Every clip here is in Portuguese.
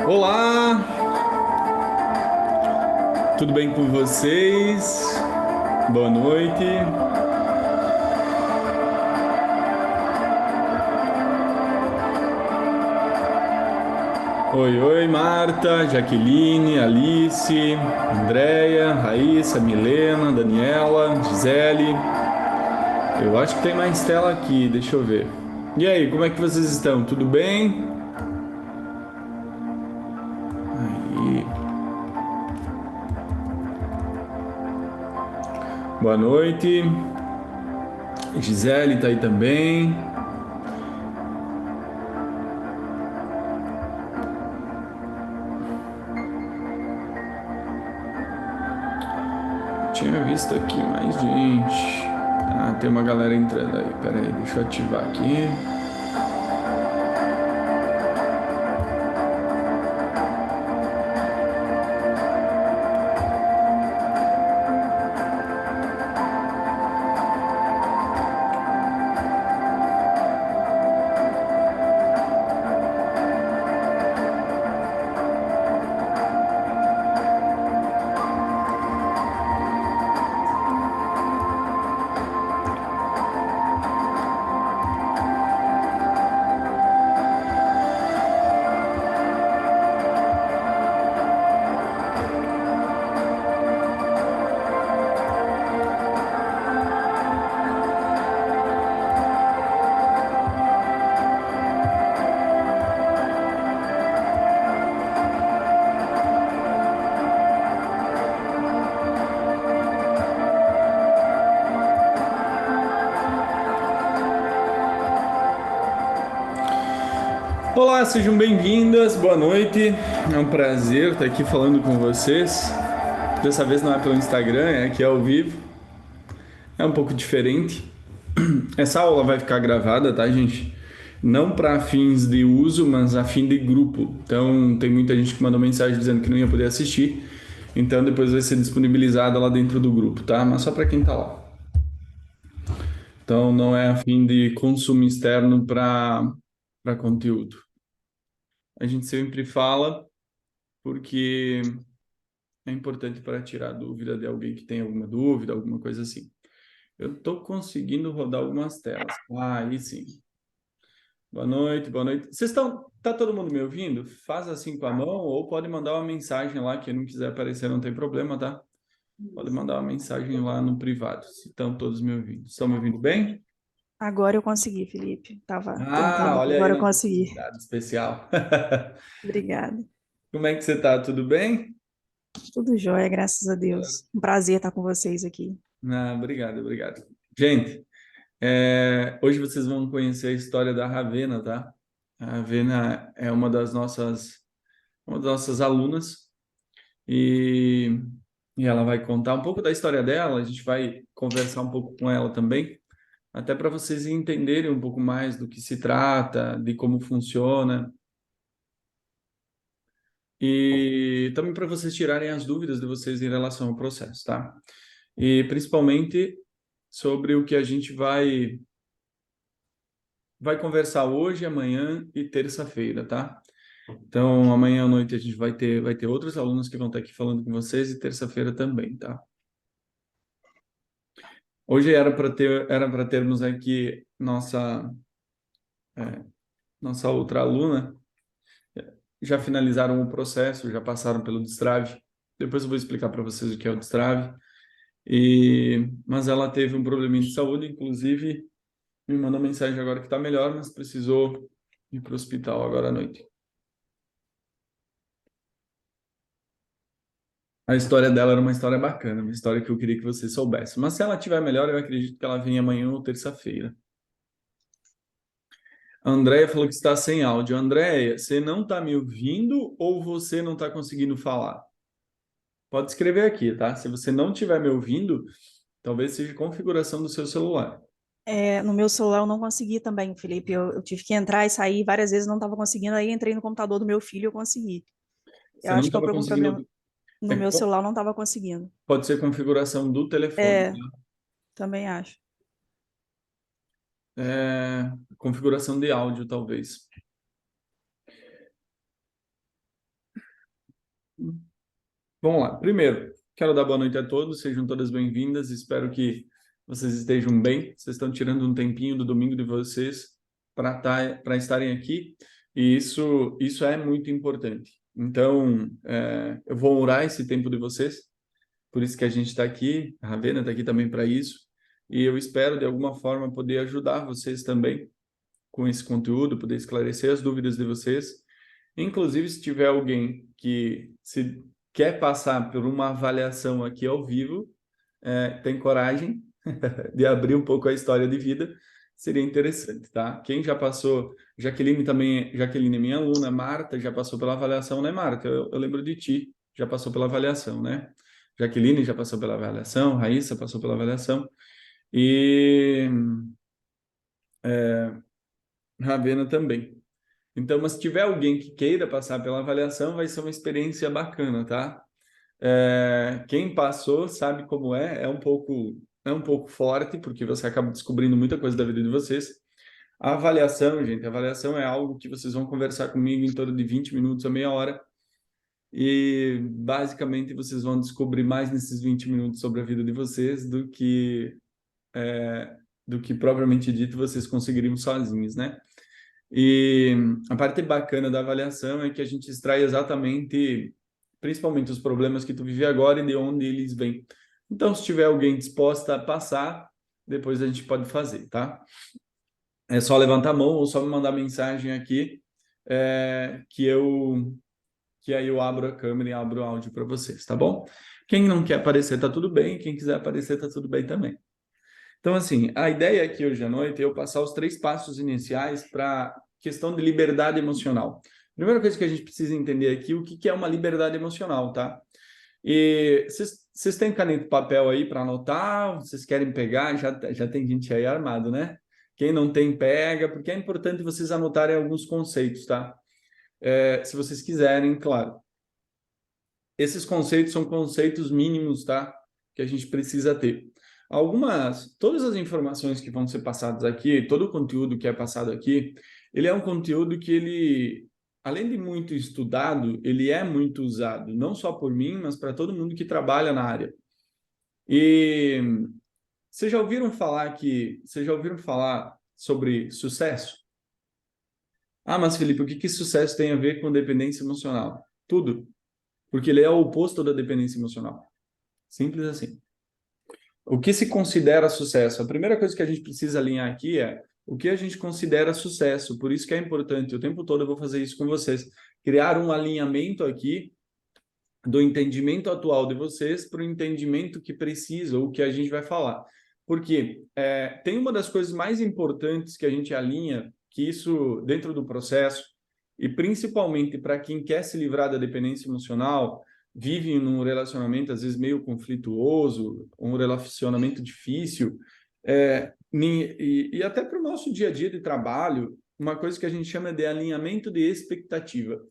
Olá, tudo bem com vocês? Boa noite. Oi, oi, Marta, Jaqueline, Alice, Andréia, Raíssa, Milena, Daniela, Gisele. Eu acho que tem mais tela aqui, deixa eu ver. E aí, como é que vocês estão? Tudo bem? Aí. Boa noite. Gisele tá aí também. Tinha visto aqui mais gente. Ah, tem uma galera entrando aí. Pera aí, deixa eu ativar aqui. Olá, sejam bem-vindas, boa noite. É um prazer estar aqui falando com vocês. Dessa vez não é pelo Instagram, é aqui ao vivo. É um pouco diferente. Essa aula vai ficar gravada, tá, gente? Não para fins de uso, mas a fim de grupo. Então, tem muita gente que mandou mensagem dizendo que não ia poder assistir. Então, depois vai ser disponibilizada lá dentro do grupo, tá? Mas só para quem tá lá. Então, não é a fim de consumo externo para conteúdo. A gente sempre fala porque é importante para tirar dúvida de alguém que tem alguma dúvida, alguma coisa assim. Eu estou conseguindo rodar algumas telas. Ah, aí sim. Boa noite, boa noite. Vocês estão. Tá todo mundo me ouvindo? Faz assim com a mão ou pode mandar uma mensagem lá. Quem não quiser aparecer, não tem problema, tá? Pode mandar uma mensagem lá no privado, se estão todos me ouvindo. Estão me ouvindo bem? Agora eu consegui, Felipe. Tava Ah, tentando, olha aí agora eu nosso consegui. convidado especial. Obrigada. Como é que você tá? Tudo bem? Tudo jóia, graças a Deus. Um prazer estar com vocês aqui. Ah, obrigado, obrigado. Gente, hoje vocês vão conhecer a história da Ravena, tá? A Ravena é uma das nossas alunas e, e ela vai contar um pouco da história dela. A gente vai conversar um pouco com ela também, até para vocês entenderem um pouco mais do que se trata, de como funciona e também para vocês tirarem as dúvidas de vocês em relação ao processo, tá? E principalmente sobre o que a gente vai conversar hoje, amanhã e terça-feira, tá? Então, amanhã à noite a gente vai ter outros alunos que vão estar aqui falando com vocês e terça-feira também, tá? Hoje era para termos aqui é, nossa outra aluna. Já finalizaram o processo, já passaram pelo destrave. Depois eu vou explicar para vocês o que é o destrave. Mas ela teve um probleminha de saúde, inclusive me mandou mensagem agora que está melhor, mas precisou ir para o hospital agora à noite. A história dela era uma história bacana, uma história que eu queria que você soubesse. Mas se ela estiver melhor, eu acredito que ela venha amanhã ou terça-feira. A Andréia falou que está sem áudio. Andréia, você não está me ouvindo ou você não está conseguindo falar? Pode escrever aqui, tá? Se você não estiver me ouvindo, talvez seja configuração do seu celular. No meu celular eu não consegui também, Felipe. Eu tive que entrar e sair várias vezes, não estava conseguindo. Aí entrei no computador do meu filho e eu consegui. Eu Você não acho que é estava algum problema conseguindo. no é, meu celular, eu não estava conseguindo. pode ser configuração do telefone, É, tá? também acho. Configuração de áudio, talvez. Vamos lá. Primeiro, quero dar boa noite a todos, sejam todas bem-vindas. Espero que vocês estejam bem. Vocês estão tirando um tempinho do domingo de vocês para estarem aqui, e isso é muito importante. Então, eu vou orar esse tempo de vocês, por isso que a gente está aqui, a Ravena está aqui também para isso, e eu espero, de alguma forma, poder ajudar vocês também com esse conteúdo, poder esclarecer as dúvidas de vocês. Inclusive, se tiver alguém que se quer passar por uma avaliação aqui ao vivo, tem coragem de abrir um pouco a história de vida, seria interessante, tá? Quem já passou, Jaqueline também, Jaqueline é minha aluna, Marta já passou pela avaliação, né, Marta? Eu lembro de ti, já passou pela avaliação, né? Jaqueline já passou pela avaliação, Raíssa passou pela avaliação, e Ravena também. Então, mas se tiver alguém que queira passar pela avaliação, vai ser uma experiência bacana, tá? Quem passou sabe como é um pouco forte, porque você acaba descobrindo muita coisa da vida de vocês. A avaliação, gente, a avaliação é algo que vocês vão conversar comigo em torno de 20 minutos a meia hora, e basicamente vocês vão descobrir mais nesses 20 minutos sobre a vida de vocês do que propriamente dito vocês conseguiriam sozinhos, né? E a parte bacana da avaliação é que a gente extrai exatamente, principalmente os problemas que tu vive agora e de onde eles vêm. Então, se tiver alguém disposta a passar, depois a gente pode fazer, tá? É só levantar a mão ou só me mandar mensagem aqui, que aí eu abro a câmera e abro o áudio para vocês, tá bom? Quem não quer aparecer, tá tudo bem. Quem quiser aparecer, tá tudo bem também. Então, assim, a ideia aqui hoje à noite é eu passar os 3 passos iniciais para questão de liberdade emocional. Primeira coisa que a gente precisa entender aqui, o que é uma liberdade emocional, tá? E vocês têm caneta e papel aí para anotar? Vocês querem pegar? Já tem gente aí armado, né? Quem não tem, pega, porque é importante vocês anotarem alguns conceitos, tá? Se vocês quiserem, claro. Esses conceitos são conceitos mínimos, tá? Que a gente precisa ter. Todas as informações que vão ser passadas aqui, todo o conteúdo que é passado aqui, ele é um conteúdo que além de muito estudado, ele é muito usado, não só por mim, mas para todo mundo que trabalha na área. E vocês já ouviram falar sobre sucesso? Ah, mas Felipe, o que sucesso tem a ver com dependência emocional? Tudo, porque ele é o oposto da dependência emocional. Simples assim. O que se considera sucesso? A primeira coisa que a gente precisa alinhar aqui é o que a gente considera sucesso. Por isso que é importante, o tempo todo eu vou fazer isso com vocês, criar um alinhamento aqui do entendimento atual de vocês para o entendimento que precisa, ou que a gente vai falar. Porque tem uma das coisas mais importantes que a gente alinha, que isso dentro do processo, e principalmente para quem quer se livrar da dependência emocional, vive num relacionamento às vezes meio conflituoso, um relacionamento difícil, e até para o nosso dia a dia de trabalho, uma coisa que a gente chama de alinhamento de expectativa. O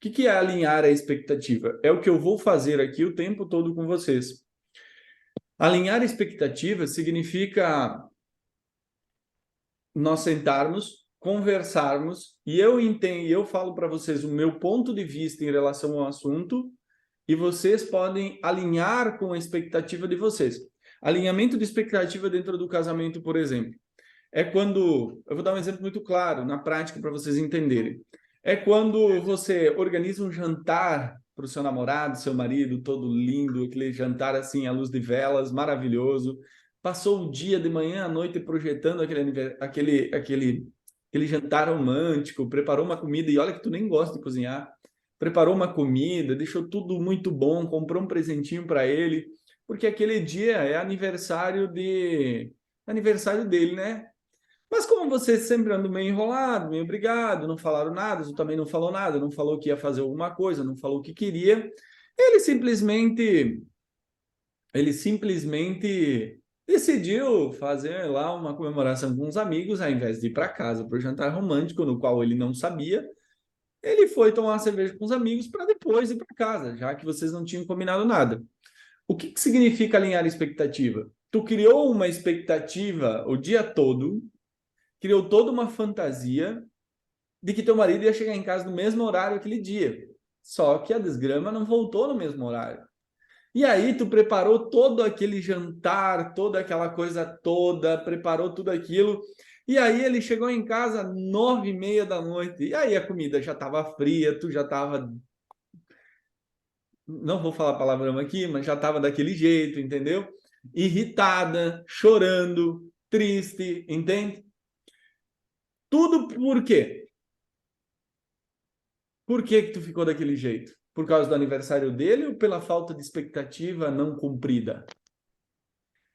que é alinhar a expectativa? É o que eu vou fazer aqui o tempo todo com vocês. Alinhar a expectativa significa nós sentarmos, conversarmos, e eu falo para vocês o meu ponto de vista em relação ao assunto, e vocês podem alinhar com a expectativa de vocês. Alinhamento de expectativa dentro do casamento, por exemplo, é quando, eu vou dar um exemplo muito claro, na prática, para vocês entenderem. É quando você organiza um jantar para o seu namorado, seu marido, todo lindo, aquele jantar assim, à luz de velas, maravilhoso. Passou o dia de manhã à noite projetando aquele jantar romântico, preparou uma comida, e olha que tu nem gosta de cozinhar. Preparou uma comida, deixou tudo muito bom, comprou um presentinho para ele, porque aquele dia é aniversário dele, né? Mas como você sempre andou meio enrolado, meio brigado, não falaram nada, você também não falou nada, não falou que ia fazer alguma coisa, não falou o que queria, ele simplesmente decidiu fazer lá uma comemoração com os amigos, ao invés de ir para casa para o jantar romântico, no qual ele não sabia, ele foi tomar uma cerveja com os amigos para depois ir para casa, já que vocês não tinham combinado nada. O que significa alinhar a expectativa? Tu criou uma expectativa o dia todo, criou toda uma fantasia de que teu marido ia chegar em casa no mesmo horário aquele dia. Só que a desgrama não voltou no mesmo horário. E aí tu preparou todo aquele jantar, toda aquela coisa toda, preparou tudo aquilo. E aí ele chegou em casa 9h30 da noite. E aí a comida já estava fria, tu já estava... Não vou falar palavrão aqui, mas já estava daquele jeito, entendeu? Irritada, chorando, triste, entende? Tudo por quê? Por que que tu ficou daquele jeito? Por causa do aniversário dele ou pela falta de expectativa não cumprida?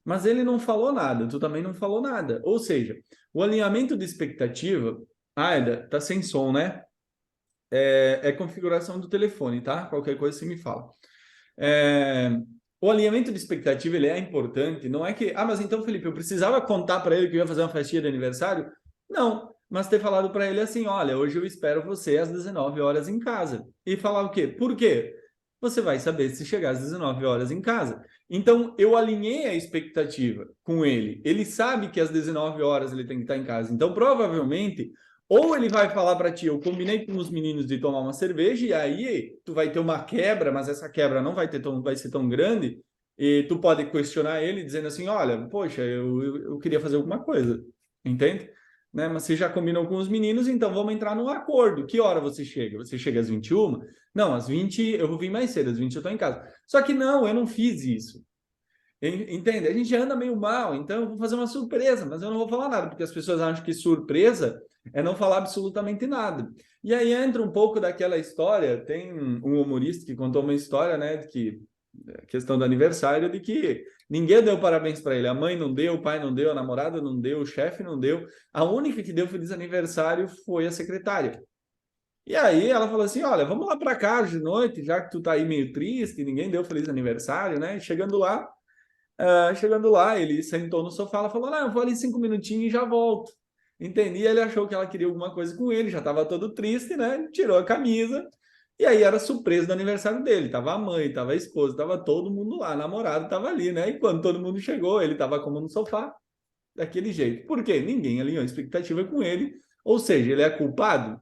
Mas ele não falou nada, tu também não falou nada. Ou seja, o alinhamento de expectativa... Aida, tá sem som, né? É configuração do telefone, tá? Qualquer coisa você me fala. O alinhamento de expectativa, ele é importante. Não é que... Ah, mas então, Felipe, eu precisava contar para ele que eu ia fazer uma festinha de aniversário? Não, mas ter falado para ele assim, olha, hoje eu espero você às 19 horas em casa. E falar o quê? Por quê? Você vai saber se chegar às 19 horas em casa. Então, eu alinhei a expectativa com ele. Ele sabe que às 19 horas ele tem que estar em casa. Então, provavelmente, ou ele vai falar para ti, eu combinei com os meninos de tomar uma cerveja, e aí tu vai ter uma quebra, mas essa quebra não vai ser tão grande, e tu pode questionar ele dizendo assim, olha, poxa, eu queria fazer alguma coisa, entende? Né? Mas você já combinou com os meninos, então vamos entrar num acordo. Que hora você chega? Você chega às 21? Não, às 20 eu vou vir mais cedo, às 20 eu estou em casa. Só que não, eu não fiz isso. Entende? A gente anda meio mal, então eu vou fazer uma surpresa, mas eu não vou falar nada, porque as pessoas acham que surpresa é não falar absolutamente nada. E aí entra um pouco daquela história, tem um humorista que contou uma história, né, de que questão do aniversário, de que ninguém deu parabéns para ele, a mãe não deu, o pai não deu, a namorada não deu, o chefe não deu, a única que deu feliz aniversário foi a secretária. E aí ela falou assim, olha, vamos lá para casa de noite, já que tu tá aí meio triste, ninguém deu feliz aniversário, né? Chegando lá, ele sentou no sofá, ela falou, não, eu vou ali 5 minutinhos e já volto. Entendi, ele achou que ela queria alguma coisa com ele, já estava todo triste, né? Tirou a camisa, e aí era surpresa do aniversário dele. Tava a mãe, tava a esposa, tava todo mundo lá, namorado tava ali, né? E quando todo mundo chegou, ele tava como no sofá, daquele jeito. Por quê? Ninguém alinhou expectativa com ele, ou seja, ele é culpado?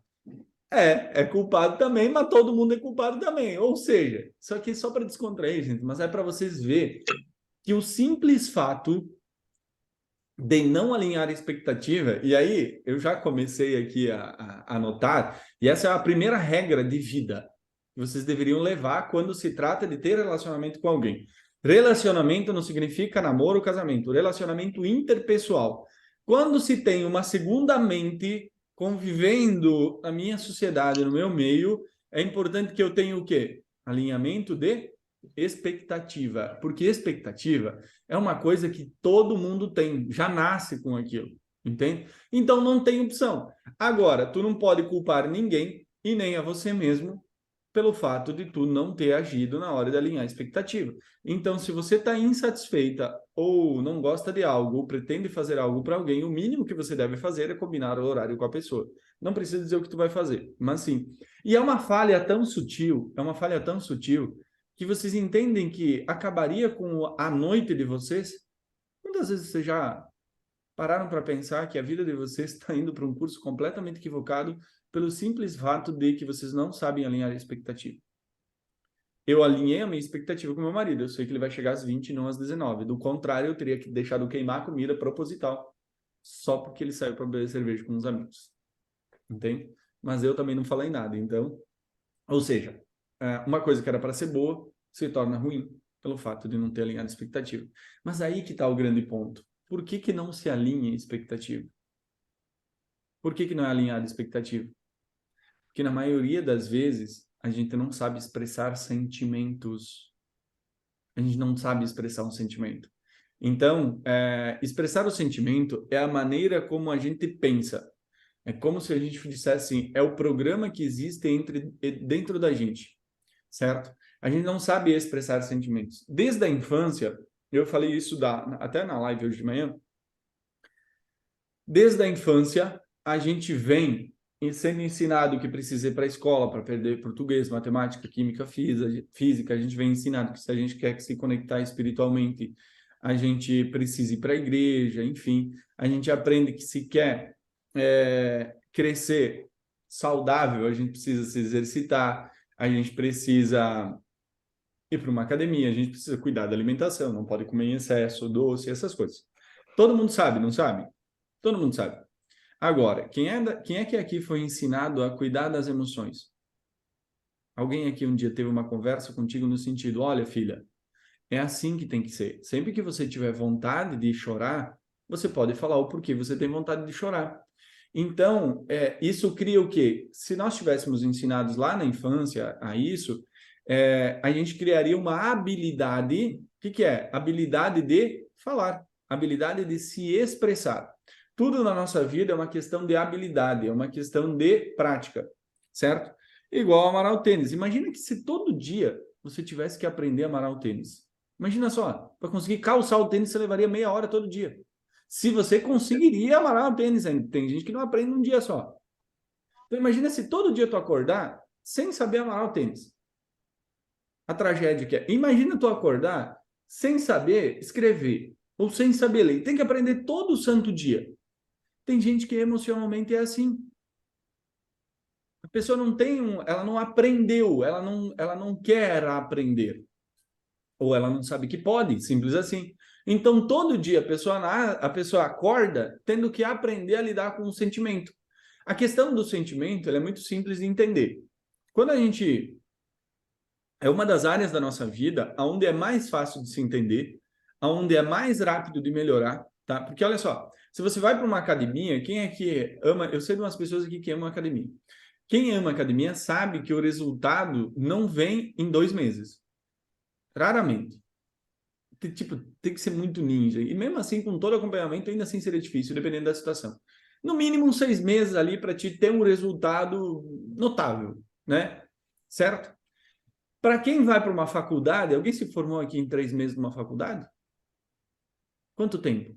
É culpado também, mas todo mundo é culpado também. Ou seja, isso aqui é só para descontrair, gente, mas é para vocês verem que o simples fato de não alinhar a expectativa, e aí eu já comecei aqui a anotar, e essa é a primeira regra de vida que vocês deveriam levar quando se trata de ter relacionamento com alguém. Relacionamento não significa namoro ou casamento, relacionamento interpessoal. Quando se tem uma segunda mente convivendo na minha sociedade, no meu meio, é importante que eu tenha o quê? Alinhamento de expectativa, porque expectativa é uma coisa que todo mundo tem, já nasce com aquilo, entende? Então não tem opção. Agora, tu não pode culpar ninguém e nem a você mesmo pelo fato de tu não ter agido na hora de alinhar a expectativa. Então, se você está insatisfeita ou não gosta de algo ou pretende fazer algo para alguém, o mínimo que você deve fazer é combinar o horário com a pessoa. Não precisa dizer o que tu vai fazer, mas sim. E é uma falha tão sutil que vocês entendem que acabaria com a noite de vocês? Quantas vezes vocês já pararam para pensar que a vida de vocês está indo para um curso completamente equivocado pelo simples fato de que vocês não sabem alinhar a expectativa? Eu alinhei a minha expectativa com meu marido. Eu sei que ele vai chegar às 20 e não às 19. Do contrário, eu teria que deixado queimar a comida proposital só porque ele saiu para beber cerveja com os amigos. Entende? Mas eu também não falei nada. Então, ou seja, uma coisa que era para ser boa se torna ruim pelo fato de não ter alinhado a expectativa. Mas aí que está o grande ponto. Por que que não se alinha a expectativa? Por que que não é alinhada a expectativa? Porque na maioria das vezes a gente não sabe expressar sentimentos. A gente não sabe expressar um sentimento. Então, expressar o sentimento é a maneira como a gente pensa. É como se a gente dissesse assim, é o programa que existe dentro da gente, certo? A gente não sabe expressar sentimentos. Desde a infância, eu falei isso até na live hoje de manhã, desde a infância, a gente vem sendo ensinado que precisa ir para a escola para aprender português, matemática, química, física. A gente vem ensinado que se a gente quer se conectar espiritualmente, a gente precisa ir para a igreja, enfim. A gente aprende que se quer crescer saudável, a gente precisa se exercitar. a gente precisa ir para uma academia, a gente precisa cuidar da alimentação, não pode comer em excesso, doce, essas coisas. Todo mundo sabe, não sabe? Todo mundo sabe. Agora, quem é que aqui foi ensinado a cuidar das emoções? Alguém aqui um dia teve uma conversa contigo no sentido, olha, filha, é assim que tem que ser. Sempre que você tiver vontade de chorar, você pode falar o porquê você tem vontade de chorar. Então, isso cria o quê? Se nós tivéssemos ensinados lá na infância a isso, a gente criaria uma habilidade. O que que é? Habilidade de falar, habilidade de se expressar. Tudo na nossa vida é uma questão de habilidade, é uma questão de prática, certo? Igual amarrar o tênis. Imagina que se todo dia você tivesse que aprender a amarrar o tênis. Imagina só, para conseguir calçar o tênis, você levaria meia hora todo dia. Se você conseguiria amarrar o tênis ainda. Tem gente que não aprende um dia só. Então imagina se todo dia tu acordar sem saber amarrar o tênis. A tragédia que é. Imagina tu acordar sem saber escrever ou sem saber ler. Tem que aprender todo santo dia. Tem gente que emocionalmente é assim. A pessoa não tem ela não aprendeu, ela não quer aprender. Ou ela não sabe que pode, simples assim. Então, todo dia a pessoa acorda tendo que aprender a lidar com o sentimento. A questão do sentimento ela é muito simples de entender. Quando a gente... É uma das áreas da nossa vida onde é mais fácil de se entender, onde é mais rápido de melhorar, tá? Porque olha só, se você vai para uma academia, quem é que ama... Eu sei de umas pessoas aqui que amam academia. Quem ama academia sabe que o resultado não vem em 2 meses. Raramente. Tipo, tem que ser muito ninja. E mesmo assim, com todo acompanhamento, ainda assim seria difícil, dependendo da situação. No mínimo, uns 6 meses ali para te ter um resultado notável, né? Certo? Para quem vai para uma faculdade, alguém se formou aqui em 3 meses numa faculdade? Quanto tempo?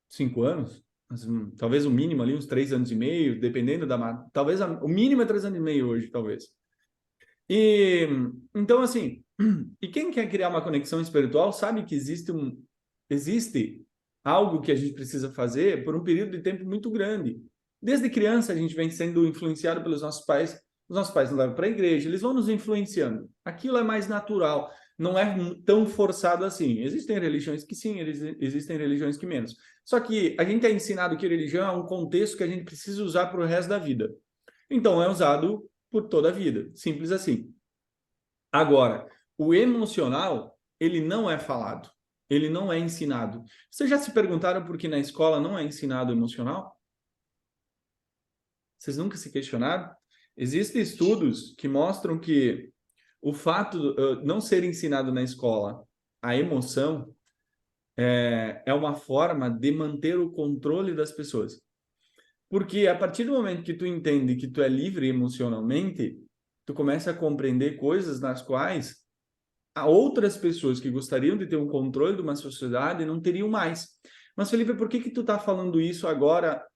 5 anos? Talvez o mínimo ali, uns 3 anos e meio, dependendo da... Talvez o mínimo é 3 anos e meio hoje, talvez. E então, assim, e quem quer criar uma conexão espiritual sabe que existe algo que a gente precisa fazer por um período de tempo muito grande. Desde criança a gente vem sendo influenciado pelos nossos pais. Os nossos pais nos levam para a igreja, eles vão nos influenciando. Aquilo é mais natural, não é tão forçado assim. Existem religiões que sim, existem religiões que menos. Só que a gente é ensinado que religião é um contexto que a gente precisa usar para o resto da vida. Então é usado por toda a vida, simples assim. Agora, o emocional, ele não é falado, ele não é ensinado. Vocês já se perguntaram por que na escola não é ensinado o emocional? Vocês nunca se questionaram? Existem estudos que mostram que o fato de não ser ensinado na escola a emoção é uma forma de manter o controle das pessoas. Porque a partir do momento que tu entende que tu é livre emocionalmente, tu começa a compreender coisas nas quais há outras pessoas que gostariam de ter um controle de uma sociedade não teriam mais. Mas, Felipe, por que tu tá falando isso agora,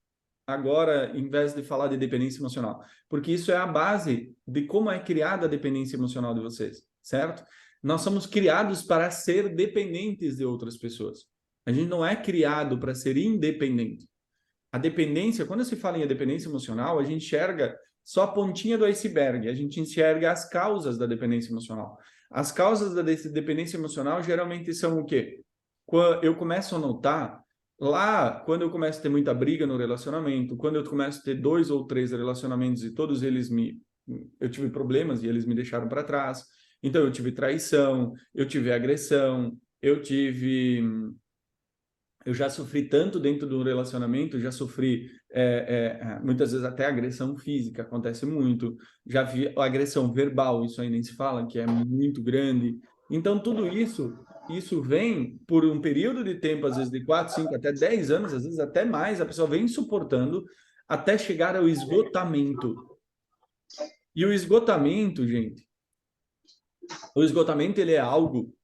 em vez de falar de dependência emocional? Porque isso é a base de como é criada a dependência emocional de vocês, certo? Nós somos criados para ser dependentes de outras pessoas. A gente não é criado para ser independente. A dependência, quando se fala em dependência emocional, a gente enxerga só a pontinha do iceberg, a gente enxerga as causas da dependência emocional. As causas da dependência emocional geralmente são o quê? Quando eu começo a notar, lá, quando eu começo a ter muita briga no relacionamento, quando eu começo a ter 2 ou 3 relacionamentos e todos eles eu tive problemas e eles me deixaram para trás. Então, eu tive traição, eu tive agressão, eu já sofri tanto dentro do relacionamento, já sofri muitas vezes até agressão física, acontece muito. Já vi agressão verbal, isso aí nem se fala, que é muito grande. Então, tudo isso vem por um período de tempo, às vezes de 4, 5, até 10 anos, às vezes até mais, a pessoa vem suportando até chegar ao esgotamento. E o esgotamento, gente, ele é algo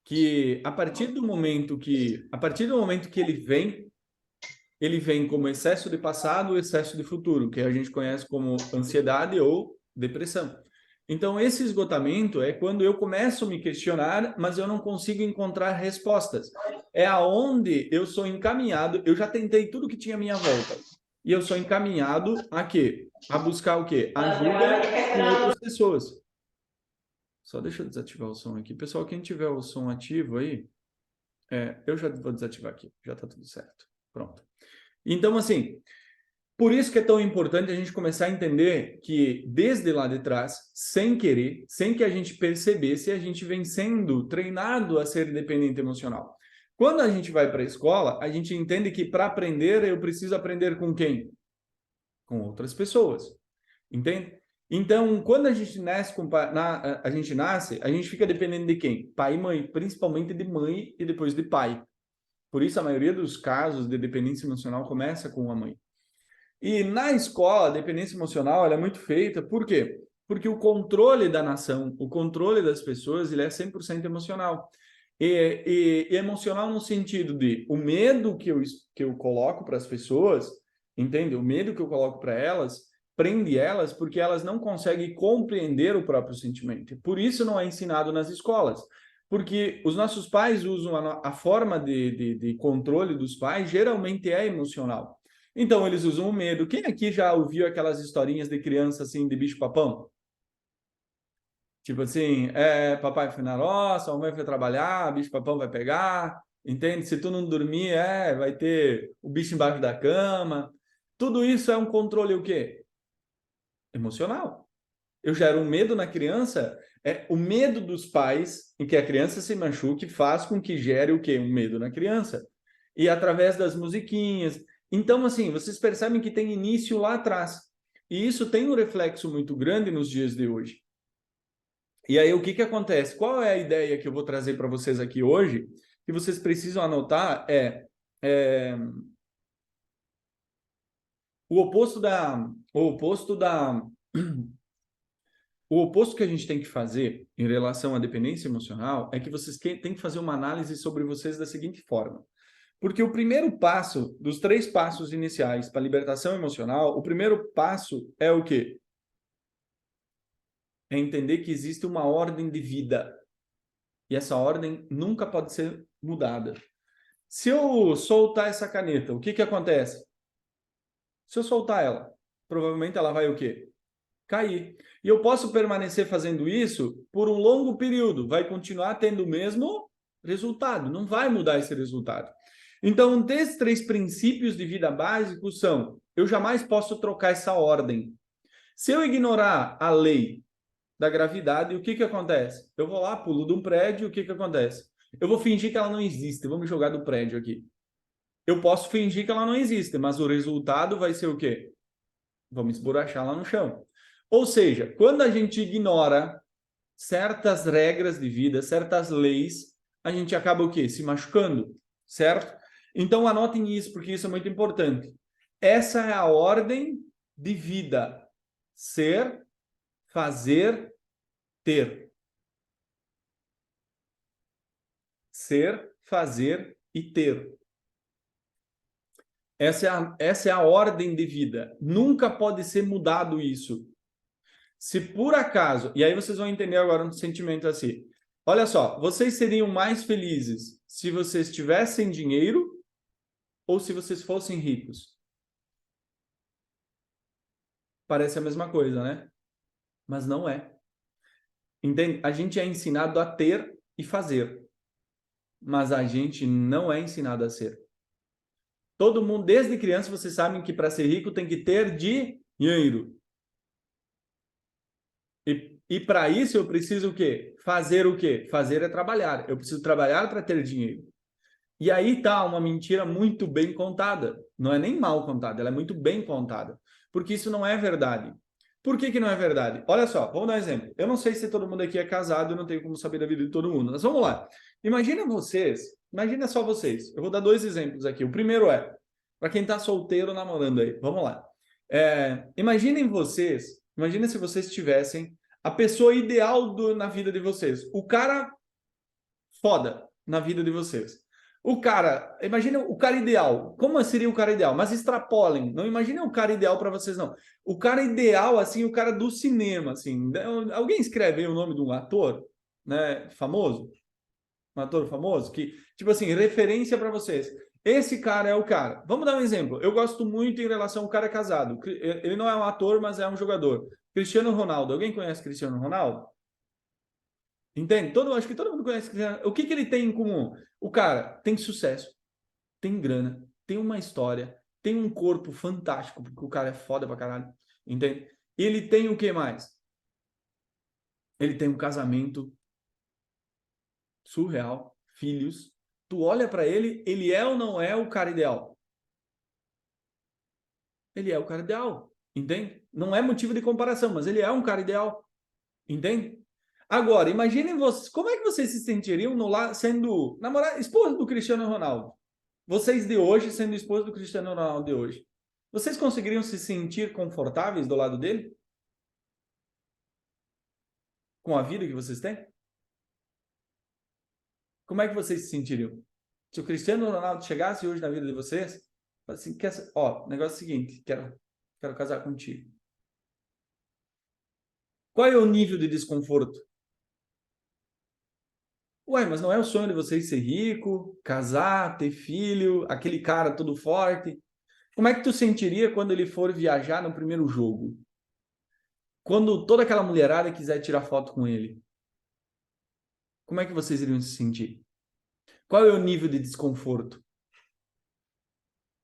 que a partir do momento que ele vem como excesso de passado, excesso de futuro, que a gente conhece como ansiedade ou depressão. Então, esse esgotamento é quando eu começo a me questionar, mas eu não consigo encontrar respostas. É aonde eu sou encaminhado, eu já tentei tudo que tinha à minha volta. E eu sou encaminhado a quê? a buscar o quê? Ajuda com outras pessoas. Só deixa eu desativar o som aqui. Pessoal, quem tiver o som ativo aí, eu já vou desativar aqui. Já está tudo certo. Pronto. Então, assim, por isso que é tão importante a gente começar a entender que desde lá de trás, sem querer, sem que a gente percebesse, a gente vem sendo treinado a ser dependente emocional. Quando a gente vai para a escola, a gente entende que para aprender, eu preciso aprender com quem? Com outras pessoas. Entende? Então, quando a gente nasce, a gente fica dependendo de quem? Pai e mãe, principalmente de mãe e depois de pai. Por isso, a maioria dos casos de dependência emocional começa com a mãe. E na escola, a dependência emocional ela é muito feita, por quê? Porque o controle da nação, o controle das pessoas, ele é 100% emocional. E emocional no sentido de o medo que eu coloco para as pessoas, entende? O medo que eu coloco para elas, prende elas porque elas não conseguem compreender o próprio sentimento. Por isso não é ensinado nas escolas. Porque os nossos pais usam a forma de controle dos pais, geralmente é emocional. Então, eles usam o medo. Quem aqui já ouviu aquelas historinhas de criança, assim, de bicho-papão? Tipo assim, papai foi na roça, a mamãe foi trabalhar, bicho-papão vai pegar, entende? Se tu não dormir, vai ter o bicho embaixo da cama. Tudo isso é um controle o quê? Emocional. Eu gero um medo na criança, o medo dos pais em que a criança se machuque faz com que gere o quê? Um medo na criança. E através das musiquinhas. Então, assim, vocês percebem que tem início lá atrás. E isso tem um reflexo muito grande nos dias de hoje. E aí, o que acontece? Qual é a ideia que eu vou trazer para vocês aqui hoje? Que vocês precisam anotar o oposto da... O oposto que a gente tem que fazer em relação à dependência emocional é que vocês têm que fazer uma análise sobre vocês da seguinte forma. Porque o primeiro passo, dos 3 passos iniciais para a libertação emocional, o primeiro passo é o quê? É entender que existe uma ordem de vida. E essa ordem nunca pode ser mudada. Se eu soltar essa caneta, o que acontece? Se eu soltar ela, provavelmente ela vai o quê? Cair. E eu posso permanecer fazendo isso por um longo período, vai continuar tendo o mesmo resultado, não vai mudar esse resultado. Então, esses 3 princípios de vida básicos são: eu jamais posso trocar essa ordem. Se eu ignorar a lei da gravidade, o que acontece? Eu vou lá, pulo de um prédio, o que acontece? Eu vou fingir que ela não existe, vou me jogar do prédio aqui. Eu posso fingir que ela não existe, mas o resultado vai ser o quê? Vamos esborrachar lá no chão. Ou seja, quando a gente ignora certas regras de vida, certas leis, a gente acaba o quê? Se machucando, certo? Então anotem isso, porque isso é muito importante. Essa é a ordem de vida. Ser, fazer, ter. Ser, fazer e ter. Essa é a ordem de vida. Nunca pode ser mudado isso. Se por acaso, e aí vocês vão entender agora um sentimento assim. Olha só, vocês seriam mais felizes se vocês tivessem dinheiro ou se vocês fossem ricos? Parece a mesma coisa, né? Mas não é. Entende? A gente é ensinado a ter e fazer, mas a gente não é ensinado a ser. Todo mundo, desde criança, vocês sabem que para ser rico tem que ter dinheiro. E para isso eu preciso o quê? Fazer o quê? Fazer é trabalhar. Eu preciso trabalhar para ter dinheiro. E aí tá uma mentira muito bem contada. Não é nem mal contada, ela é muito bem contada. Porque isso não é verdade. Por que não é verdade? Olha só, vamos dar um exemplo. Eu não sei se todo mundo aqui é casado, eu não tenho como saber da vida de todo mundo. Mas vamos lá. Imagina só vocês. Eu vou dar 2 exemplos aqui. O primeiro para quem está solteiro namorando aí. Vamos lá. Imaginem se vocês tivessem a pessoa ideal na vida de vocês. O cara foda na vida de vocês. Imagina o cara ideal. Como seria o cara ideal? Mas extrapolem. Não imaginem o cara ideal para vocês, não. O cara ideal, assim, o cara do cinema, assim. Alguém escreve aí o nome de um ator, né, famoso? Um ator famoso? Que, tipo assim, referência para vocês. Esse cara é o cara. Vamos dar um exemplo. Eu gosto muito em relação ao cara casado. Ele não é um ator, mas é um jogador. Cristiano Ronaldo. Alguém conhece Cristiano Ronaldo? Entende? Acho que todo mundo conhece Cristiano. O que ele tem em comum? O cara tem sucesso, tem grana, tem uma história, tem um corpo fantástico, porque o cara é foda pra caralho. Entende? Ele tem o que mais? Ele tem um casamento surreal, filhos. Tu olha pra ele, ele é ou não é o cara ideal? Ele é o cara ideal, entende? Não é motivo de comparação, mas ele é um cara ideal, entende? Agora, imaginem vocês, como é que vocês se sentiriam no lar sendo esposa do Cristiano Ronaldo? Vocês de hoje sendo esposa do Cristiano Ronaldo de hoje. Vocês conseguiriam se sentir confortáveis do lado dele? Com a vida que vocês têm? Como é que vocês se sentiriam? Se o Cristiano Ronaldo chegasse hoje na vida de vocês, assim, ó, negócio é o seguinte, quero casar contigo. Qual é o nível de desconforto? Ué, mas não é o sonho de vocês ser rico, casar, ter filho, aquele cara todo forte? Como é que tu sentiria quando ele for viajar no primeiro jogo? Quando toda aquela mulherada quiser tirar foto com ele? Como é que vocês iriam se sentir? Qual é o nível de desconforto?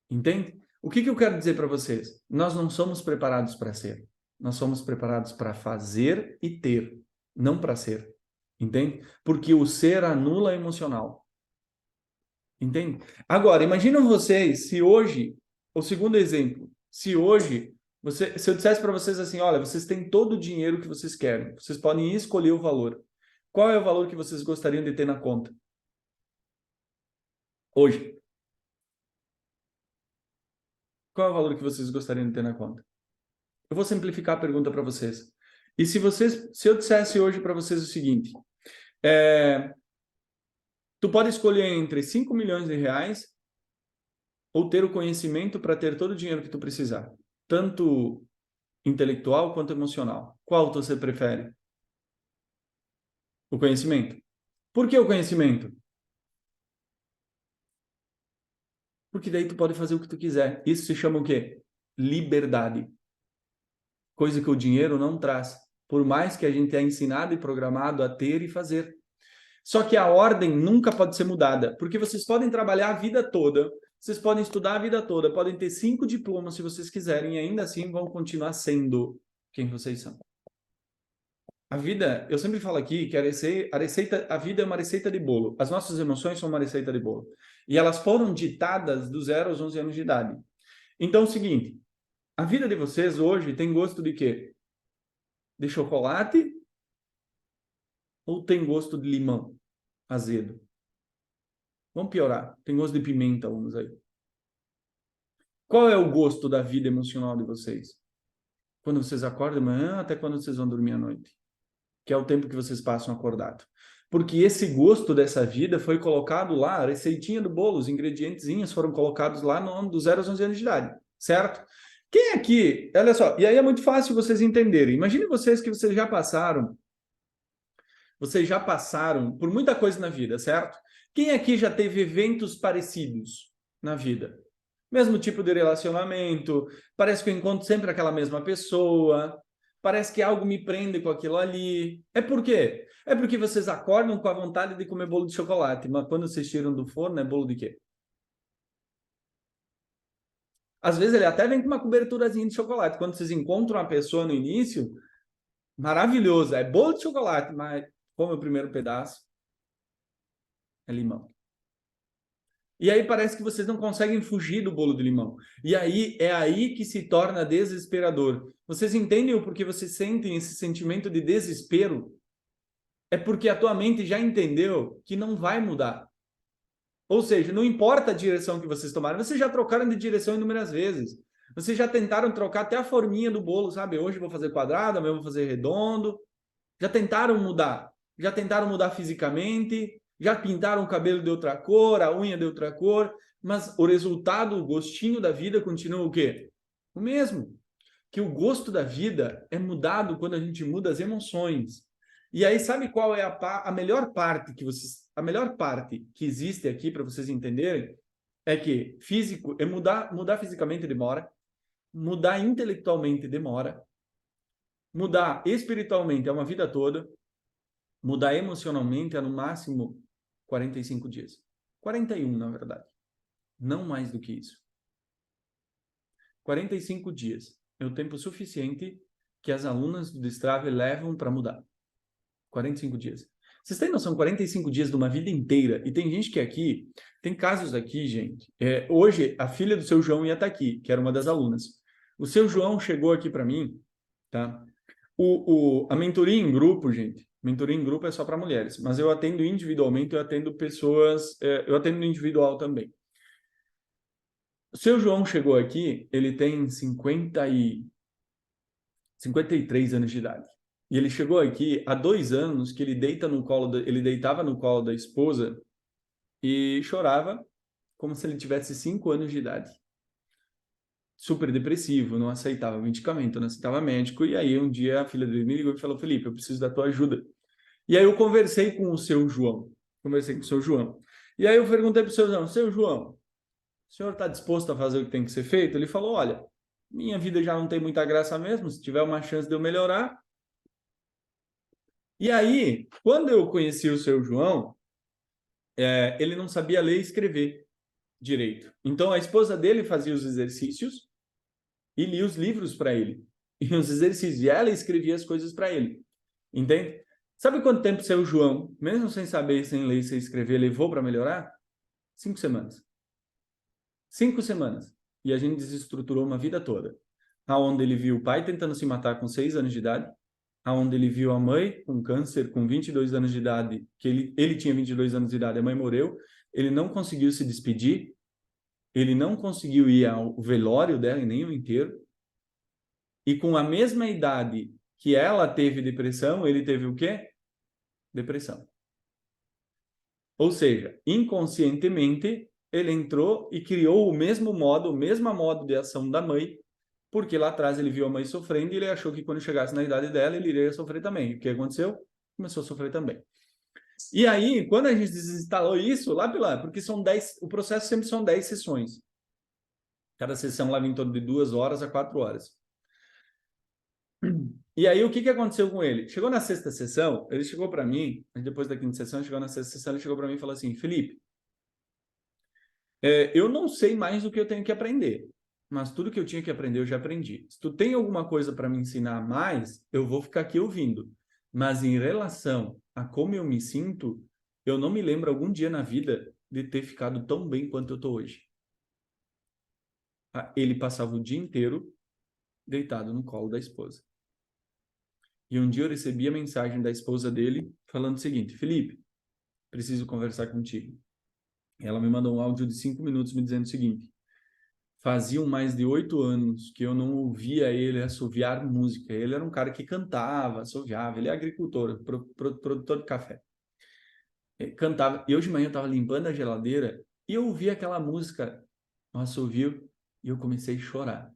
Entende? O que eu quero dizer para vocês? Nós não somos preparados para ser. Nós somos preparados para fazer e ter, não para ser. Entende? Porque o ser anula o emocional. Entende? Agora, imaginam vocês se hoje, o segundo exemplo, se hoje, se eu dissesse para vocês assim, olha, vocês têm todo o dinheiro que vocês querem, vocês podem escolher o valor. Qual é o valor que vocês gostariam de ter na conta? Hoje. Qual é o valor que vocês gostariam de ter na conta? Eu vou simplificar a pergunta para vocês. E se eu dissesse hoje para vocês o seguinte, tu pode escolher entre 5 milhões de reais ou ter o conhecimento para ter todo o dinheiro que tu precisar, tanto intelectual quanto emocional. Qual você prefere? O conhecimento. Por que o conhecimento? Porque daí tu pode fazer o que tu quiser. Isso se chama o quê? Liberdade. Coisa que o dinheiro não traz. Por mais que a gente é ensinado e programado a ter e fazer. Só que a ordem nunca pode ser mudada, porque vocês podem trabalhar a vida toda, vocês podem estudar a vida toda, podem ter 5 diplomas se vocês quiserem, e ainda assim vão continuar sendo quem vocês são. A vida, eu sempre falo aqui que a vida é uma receita de bolo. As nossas emoções são uma receita de bolo. E elas foram ditadas do 0 aos 11 anos de idade. Então é o seguinte, a vida de vocês hoje tem gosto de quê? De chocolate ou tem gosto de limão azedo? Vamos piorar. Tem gosto de pimenta, vamos aí. Qual é o gosto da vida emocional de vocês? Quando vocês acordam de manhã até quando vocês vão dormir à noite. Que é o tempo que vocês passam acordado. Porque esse gosto dessa vida foi colocado lá, a receitinha do bolo, os ingredientezinhos foram colocados lá no do 0 aos 11 anos de idade, certo? Quem aqui, olha só, e aí é muito fácil vocês entenderem. Imagine vocês que vocês já passaram por muita coisa na vida, certo? Quem aqui já teve eventos parecidos na vida? Mesmo tipo de relacionamento, parece que eu encontro sempre aquela mesma pessoa, parece que algo me prende com aquilo ali. É por quê? É porque vocês acordam com a vontade de comer bolo de chocolate, mas quando vocês tiram do forno, é bolo de quê? Às vezes ele até vem com uma coberturazinha de chocolate. Quando vocês encontram a pessoa no início, maravilhoso, é bolo de chocolate, mas come o primeiro pedaço, é limão. E aí parece que vocês não conseguem fugir do bolo de limão. E aí é aí que se torna desesperador. Vocês entendem o porquê vocês sentem esse sentimento de desespero? É porque a tua mente já entendeu que não vai mudar. Ou seja, não importa a direção que vocês tomaram, vocês já trocaram de direção inúmeras vezes. Vocês já tentaram trocar até a forminha do bolo, sabe? Hoje eu vou fazer quadrado, amanhã eu vou fazer redondo. Já tentaram mudar. Já tentaram mudar fisicamente. Já pintaram o cabelo de outra cor, a unha de outra cor. Mas o resultado, o gostinho da vida continua o quê? O mesmo. Que o gosto da vida é mudado quando a gente muda as emoções. E aí, sabe qual é a melhor parte que existe aqui para vocês entenderem? é que físico, mudar fisicamente demora, mudar intelectualmente demora, mudar espiritualmente é uma vida toda, mudar emocionalmente é no máximo 45 dias. 41, na verdade. Não mais do que isso. 45 dias é o tempo suficiente que as alunas do Destrave levam para mudar. 45 dias. Vocês têm noção, 45 dias de uma vida inteira, e tem gente que aqui, tem casos aqui, gente, hoje a filha do seu João ia estar aqui, que era uma das alunas. O seu João chegou aqui para mim, tá? A mentoria em grupo, gente, mentoria em grupo é só para mulheres, mas eu atendo individualmente, eu atendo pessoas, eu atendo no individual também. O seu João chegou aqui, ele tem 53 anos de idade. E ele chegou aqui há 2 anos que ele ele deitava no colo da esposa e chorava como se ele tivesse 5 anos de idade. Super depressivo, não aceitava medicamento, não aceitava médico. E aí um dia a filha dele me ligou e falou: Felipe, eu preciso da tua ajuda. E aí eu conversei com o seu João. E aí eu perguntei para o seu João, o senhor está disposto a fazer o que tem que ser feito? Ele falou: olha, minha vida já não tem muita graça mesmo, se tiver uma chance de eu melhorar. E aí, quando eu conheci o seu João, ele não sabia ler e escrever direito. Então, a esposa dele fazia os exercícios e lia os livros para ele. E os exercícios. E ela escrevia as coisas para ele. Entende? Sabe quanto tempo o seu João, mesmo sem saber, sem ler e sem escrever, levou para melhorar? 5 semanas. 5 semanas. E a gente desestruturou uma vida toda. Aonde ele viu o pai tentando se matar com 6 anos de idade, aonde ele viu a mãe com câncer com 22 anos de idade, que ele tinha 22 anos de idade, a mãe morreu, ele não conseguiu se despedir, ele não conseguiu ir ao velório dela, nem o inteiro, e com a mesma idade que ela teve depressão, ele teve o quê? Depressão. Ou seja, inconscientemente, ele entrou e criou o mesmo modo de ação da mãe, porque lá atrás ele viu a mãe sofrendo e ele achou que quando chegasse na idade dela, ele iria sofrer também. O que aconteceu? Começou a sofrer também. E aí, quando a gente desinstalou isso, porque o processo sempre são 10 sessões. Cada sessão leva em torno de 2 horas a 4 horas. E aí, o que aconteceu com ele? Chegou na 6ª sessão, ele chegou para mim, depois da 5ª sessão, chegou na 6ª sessão, ele chegou para mim e falou assim: Felipe, eu não sei mais o que eu tenho que aprender, mas tudo que eu tinha que aprender eu já aprendi. Se tu tem alguma coisa para me ensinar mais, eu vou ficar aqui ouvindo. Mas em relação a como eu me sinto, eu não me lembro algum dia na vida de ter ficado tão bem quanto eu estou hoje. Ele passava o dia inteiro deitado no colo da esposa. E um dia eu recebi a mensagem da esposa dele falando o seguinte: Felipe, preciso conversar contigo. Ela me mandou um áudio de 5 minutos me dizendo o seguinte: faziam mais de 8 anos que eu não ouvia ele assoviar música. Ele era um cara que cantava, assoviava. Ele é agricultor, produtor de café. Ele cantava. E hoje de manhã eu estava limpando a geladeira e eu ouvi aquela música no assovio e eu comecei a chorar.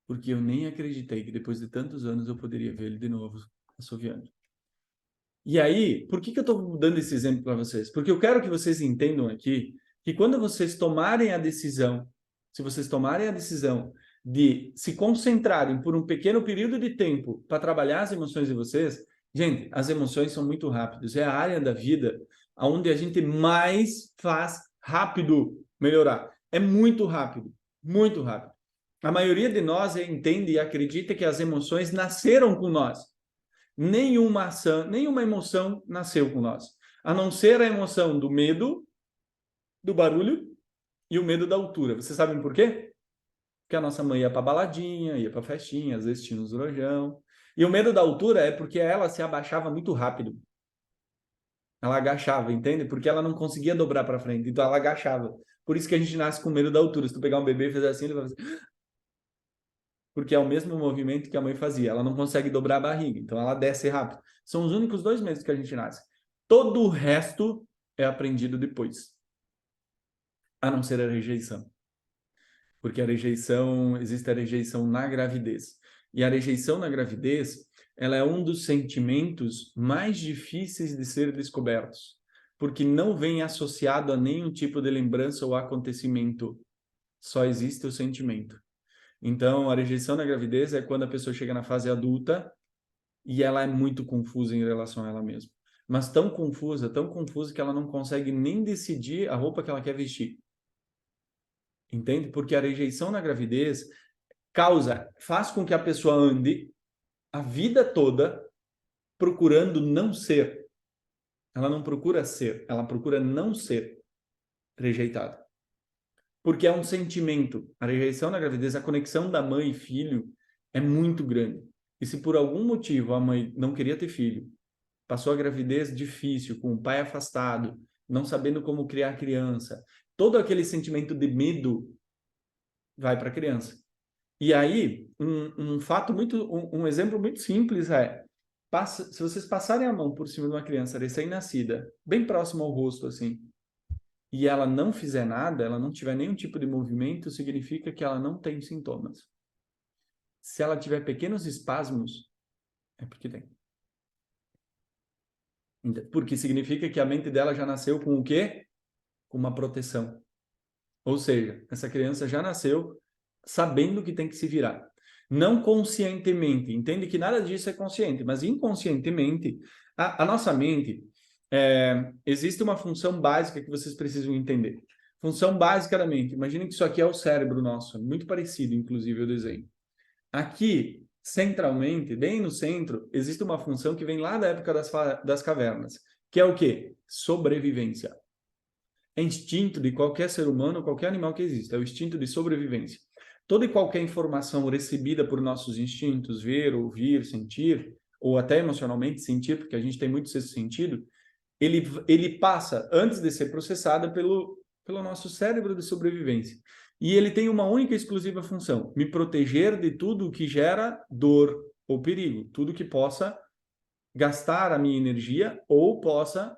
Porque eu nem acreditei que depois de tantos anos eu poderia ver ele de novo assoviando. E aí, por que eu estou dando esse exemplo para vocês? Porque eu quero que vocês entendam aqui que quando vocês tomarem a decisão, se vocês tomarem a decisão de se concentrarem por um pequeno período de tempo para trabalhar as emoções de vocês, gente, as emoções são muito rápidas. É a área da vida onde a gente mais faz rápido melhorar. É muito rápido, muito rápido. A maioria de nós entende e acredita que as emoções nasceram com nós. Nenhuma emoção nasceu com nós, a não ser a emoção do medo, do barulho e o medo da altura. Vocês sabem por quê? Porque a nossa mãe ia para baladinha, ia para festinha, às vezes tinha um zorojão. E o medo da altura é porque ela se abaixava muito rápido. Ela agachava, entende? Porque ela não conseguia dobrar para frente, então ela agachava. Por isso que a gente nasce com medo da altura. Se tu pegar um bebê e fazer assim, ele vai fazer... Porque é o mesmo movimento que a mãe fazia. Ela não consegue dobrar a barriga, então ela desce rápido. São os únicos 2 meses que a gente nasce. Todo o resto é aprendido depois. A não ser a rejeição. Porque existe a rejeição na gravidez. E a rejeição na gravidez, ela é um dos sentimentos mais difíceis de ser descobertos. porque não vem associado a nenhum tipo de lembrança ou acontecimento. Só existe o sentimento. Então, a rejeição na gravidez é quando a pessoa chega na fase adulta e ela é muito confusa em relação a ela mesma. Mas tão confusa que ela não consegue nem decidir a roupa que ela quer vestir. Entende? Porque a rejeição na gravidez faz com que a pessoa ande a vida toda procurando não ser. Ela não procura ser, ela procura não ser rejeitada. Porque é um sentimento. A rejeição na gravidez, a conexão da mãe e filho é muito grande. E se por algum motivo a mãe não queria ter filho, passou a gravidez difícil, com o pai afastado, não sabendo como criar criança, todo aquele sentimento de medo vai para a criança. E aí, um exemplo muito simples é, se vocês passarem a mão por cima de uma criança recém-nascida, bem próximo ao rosto, assim, e ela não fizer nada, ela não tiver nenhum tipo de movimento, significa que ela não tem sintomas. Se ela tiver pequenos espasmos, é porque tem. Porque significa que a mente dela já nasceu com o quê? Com uma proteção. Ou seja, essa criança já nasceu sabendo que tem que se virar. Não conscientemente. Entende que nada disso é consciente, mas inconscientemente, a nossa mente, existe uma função básica que vocês precisam entender. Função básica da mente. Imaginem que isso aqui é o cérebro nosso, muito parecido, inclusive, o desenho. Aqui, centralmente, bem no centro, existe uma função que vem lá da época das cavernas, que é o quê? Sobrevivência. É instinto de qualquer ser humano, qualquer animal que exista, é o instinto de sobrevivência. Toda e qualquer informação recebida por nossos instintos, ver, ouvir, sentir, ou até emocionalmente sentir, porque a gente tem muito sexto sentido, ele passa, antes de ser processada, pelo nosso cérebro de sobrevivência. E ele tem uma única e exclusiva função: me proteger de tudo que gera dor ou perigo, tudo que possa gastar a minha energia ou possa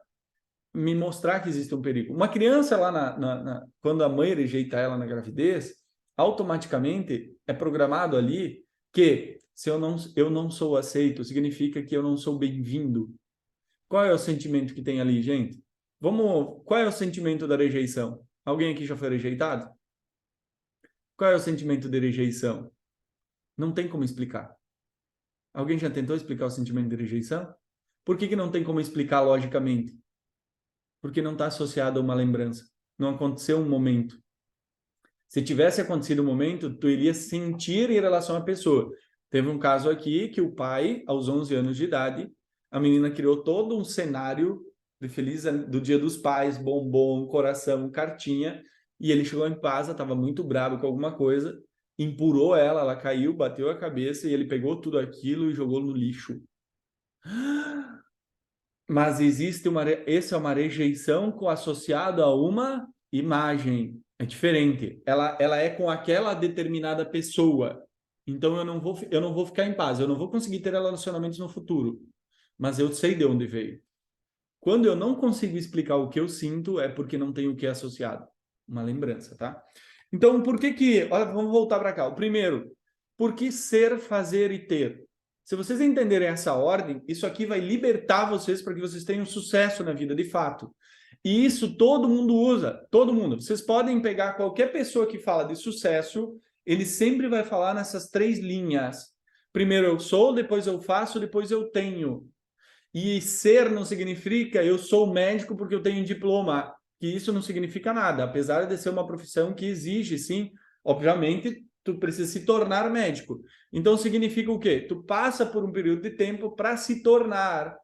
me mostrar que existe um perigo. Uma criança lá, quando a mãe rejeita ela na gravidez, automaticamente é programado ali que se eu não sou aceito, significa que eu não sou bem-vindo. Qual é o sentimento que tem ali, gente? Qual é o sentimento da rejeição? Alguém aqui já foi rejeitado? Qual é o sentimento de rejeição? Não tem como explicar. Alguém já tentou explicar o sentimento de rejeição? Por que não tem como explicar logicamente? Porque não está associado a uma lembrança. Não aconteceu um momento. Se tivesse acontecido um momento, tu iria sentir em relação à pessoa. Teve um caso aqui que o pai, aos 11 anos de idade, a menina criou todo um cenário de feliz do Dia dos Pais, bombom, coração, cartinha, e ele chegou em casa, estava muito bravo com alguma coisa, empurrou ela, ela caiu, bateu a cabeça e ele pegou tudo aquilo e jogou no lixo. Mas essa é uma rejeição associada a uma imagem. É diferente. Ela é com aquela determinada pessoa. Então eu não vou ficar em paz. Eu não vou conseguir ter relacionamentos no futuro. Mas eu sei de onde veio. Quando eu não consigo explicar o que eu sinto, é porque não tem o que é associado. Uma lembrança, tá? Então, olha, vamos voltar para cá. O primeiro, por que ser, fazer e ter? Se vocês entenderem essa ordem, isso aqui vai libertar vocês para que vocês tenham sucesso na vida de fato. E isso todo mundo usa, todo mundo. Vocês podem pegar qualquer pessoa que fala de sucesso, ele sempre vai falar nessas 3 linhas. Primeiro eu sou, depois eu faço, depois eu tenho. E ser não significa eu sou médico porque eu tenho um diploma, que isso não significa nada, apesar de ser uma profissão que exige, sim, obviamente, tu precisa se tornar médico. Então significa o quê? Tu passa por um período de tempo para se tornar.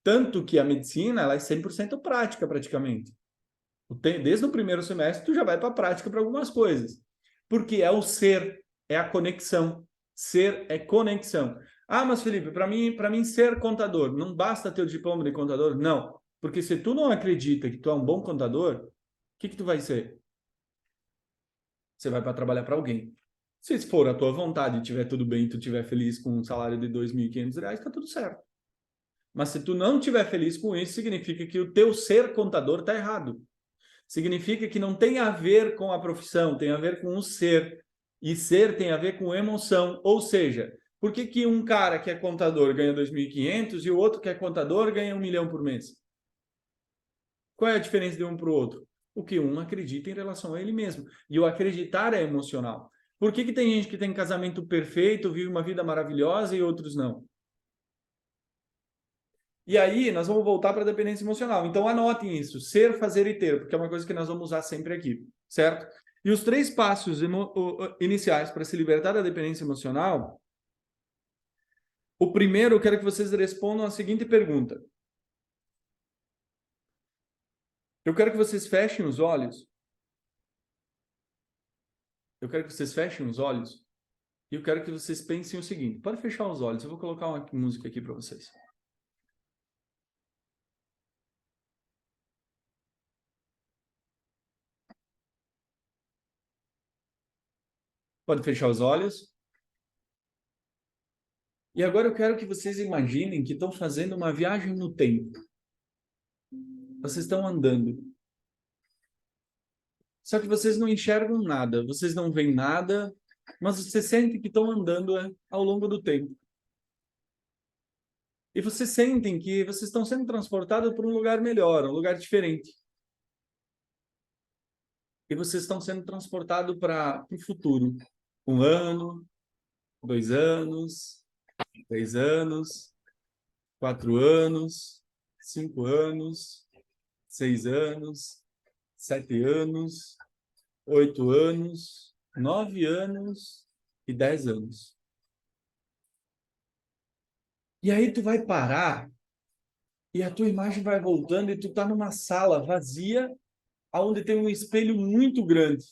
Tanto que a medicina ela é 100% prática, praticamente. Desde o primeiro semestre, tu já vai para a prática para algumas coisas. Porque é o ser, é a conexão. Ser é conexão. Ah, mas Felipe, para mim ser contador, não basta ter o diploma de contador? Não. Porque se tu não acredita que tu é um bom contador, o que tu vai ser? Você vai para trabalhar para alguém. Se for a tua vontade e tiver tudo bem, tu estiver feliz com um salário de R$ 2.500, está tudo certo. Mas se tu não estiver feliz com isso, significa que o teu ser contador está errado. Significa que não tem a ver com a profissão, tem a ver com o ser. E ser tem a ver com emoção. Ou seja, por que um cara que é contador ganha 2.500 e o outro que é contador ganha 1 milhão por mês? Qual é a diferença de um para o outro? O que um acredita em relação a ele mesmo. E o acreditar é emocional. Por que tem gente que tem casamento perfeito, vive uma vida maravilhosa e outros não? E aí, nós vamos voltar para a dependência emocional. Então, anotem isso: ser, fazer e ter, porque é uma coisa que nós vamos usar sempre aqui, certo? E os 3 passos iniciais para se libertar da dependência emocional. O primeiro, eu quero que vocês respondam a seguinte pergunta. Eu quero que vocês fechem os olhos. Eu quero que vocês fechem os olhos. E eu quero que vocês pensem o seguinte. Pode fechar os olhos. Eu vou colocar uma música aqui para vocês. Pode fechar os olhos. E agora eu quero que vocês imaginem que estão fazendo uma viagem no tempo. Vocês estão andando. Só que vocês não enxergam nada, vocês não veem nada, mas vocês sentem que estão andando ao longo do tempo. E vocês sentem que vocês estão sendo transportados para um lugar melhor, um lugar diferente. E vocês estão sendo transportados para o futuro. 1 ano, 2 anos, 3 anos, 4 anos, 5 anos, 6 anos, 7 anos, 8 anos, 9 anos e 10 anos. E aí tu vai parar e a tua imagem vai voltando e tu tá numa sala vazia onde tem um espelho muito grande.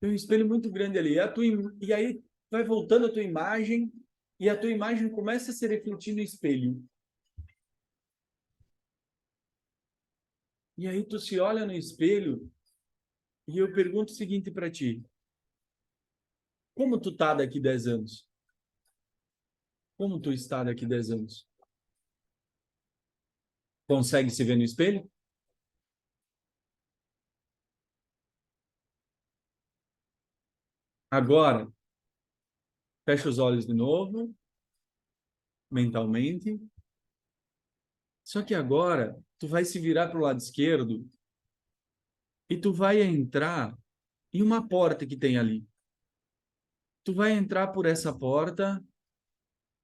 Tem um espelho muito grande ali. E aí vai voltando a tua imagem e a tua imagem começa a se refletir no espelho. E aí tu se olha no espelho e eu pergunto o seguinte para ti. Como tu tá daqui 10 anos? Como tu está daqui 10 anos? Consegue se ver no espelho? Agora, fecha os olhos de novo, mentalmente. Só que agora, tu vai se virar para o lado esquerdo e tu vai entrar em uma porta que tem ali. Tu vai entrar por essa porta,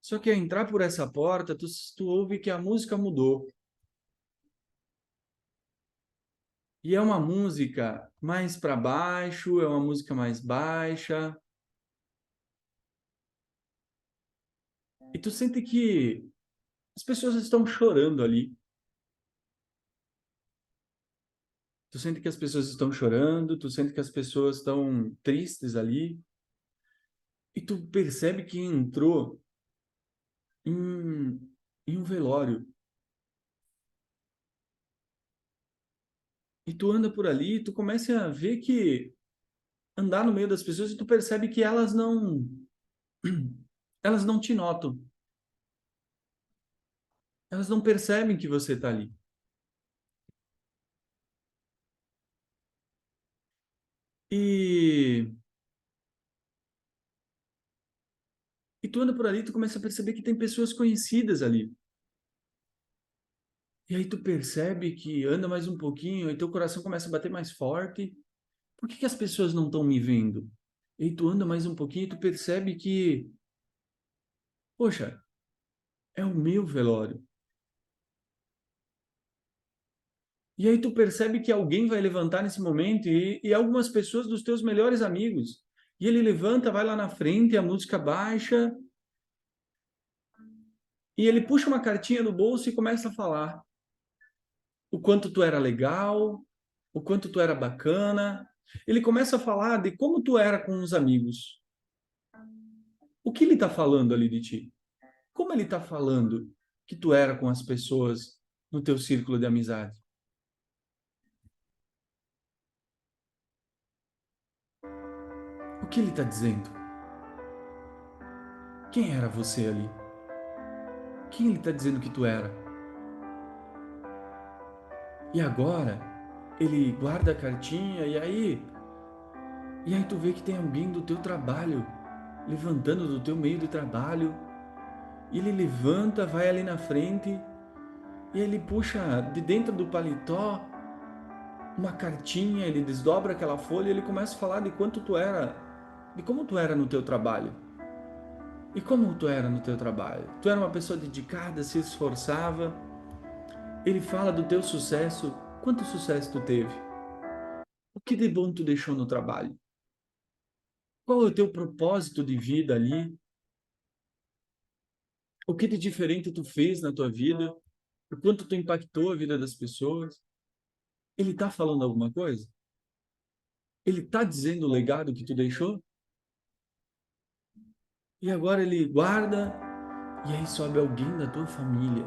só que ao entrar por essa porta, tu ouve que a música mudou. E é uma música mais para baixo, é uma música mais baixa. E tu sente que as pessoas estão chorando ali. Tu sente que as pessoas estão chorando, tu sente que as pessoas estão tristes ali. E tu percebe que entrou em um velório. E tu anda por ali, e tu começa a ver que andar no meio das pessoas e tu percebe que elas não te notam. Elas não percebem que você está ali. E tu anda por ali, tu começa a perceber que tem pessoas conhecidas ali. E aí tu percebe que anda mais um pouquinho, e teu coração começa a bater mais forte. Por que as pessoas não estão me vendo? E aí tu anda mais um pouquinho e tu percebe que, poxa, é o meu velório. E aí tu percebe que alguém vai levantar nesse momento e algumas pessoas dos teus melhores amigos. E ele levanta, vai lá na frente, a música baixa, e ele puxa uma cartinha do bolso e começa a falar o quanto tu era legal, o quanto tu era bacana. Ele começa a falar de como tu era com os amigos. O que ele está falando ali de ti? Como ele está falando que tu era com as pessoas no teu círculo de amizade? O que ele está dizendo? Quem era você ali? Quem ele está dizendo que tu era? E agora ele guarda a cartinha e aí tu vê que tem alguém do teu trabalho levantando do teu meio de trabalho. E ele levanta, vai ali na frente e ele puxa de dentro do paletó uma cartinha, ele desdobra aquela folha e ele começa a falar de quanto tu era, de como tu era no teu trabalho. E como tu era no teu trabalho? Tu era uma pessoa dedicada, se esforçava. Ele fala do teu sucesso. Quanto sucesso tu teve? O que de bom tu deixou no trabalho? Qual é o teu propósito de vida ali? O que de diferente tu fez na tua vida? O quanto tu impactou a vida das pessoas? Ele está falando alguma coisa? Ele está dizendo o legado que tu deixou? E agora ele guarda, e aí sobe alguém da tua família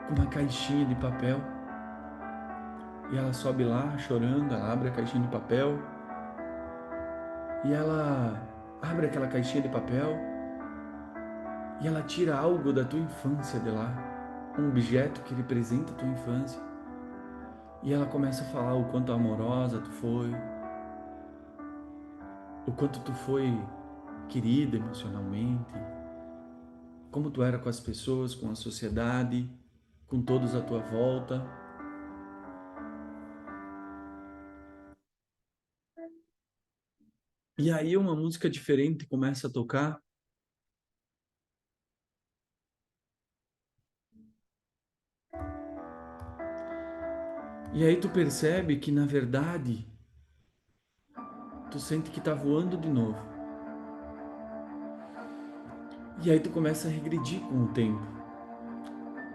com uma caixinha de papel. E ela sobe lá chorando, ela abre a caixinha de papel. E ela abre aquela caixinha de papel e ela tira algo da tua infância de lá, um objeto que representa a tua infância. E ela começa a falar o quanto amorosa tu foi, o quanto tu foi querida emocionalmente, como tu era com as pessoas, com a sociedade, com todos à tua volta. E aí uma música diferente começa a tocar. E aí tu percebe que, na verdade, tu sente que tá voando de novo. E aí tu começa a regredir com o tempo.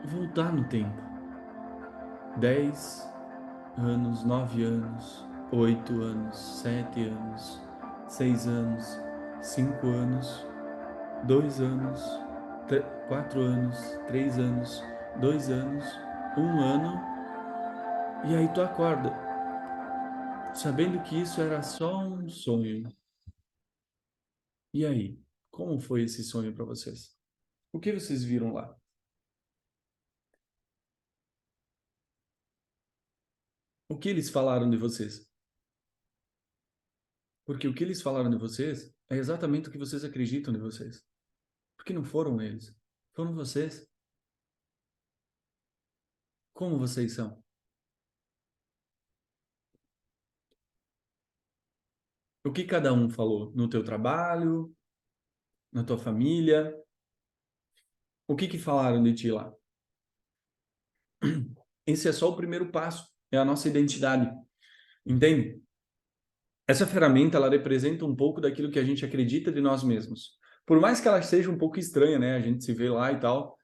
Voltar no tempo. 10 anos, 9 anos, 8 anos, 7 anos, 6 anos, 5 anos, 2 anos, 4 anos, 3 anos, 2 anos, 1 ano. E aí tu acorda, sabendo que isso era só um sonho. E aí, como foi esse sonho para vocês? O que vocês viram lá? O que eles falaram de vocês? Porque o que eles falaram de vocês é exatamente o que vocês acreditam de vocês. Porque não foram eles, foram vocês. Como vocês são? O que cada um falou no teu trabalho, na tua família? O que falaram de ti lá? Esse é só o primeiro passo, é a nossa identidade. Entende? Essa ferramenta, ela representa um pouco daquilo que a gente acredita de nós mesmos. Por mais que ela seja um pouco estranha, né? A gente se vê lá e tal.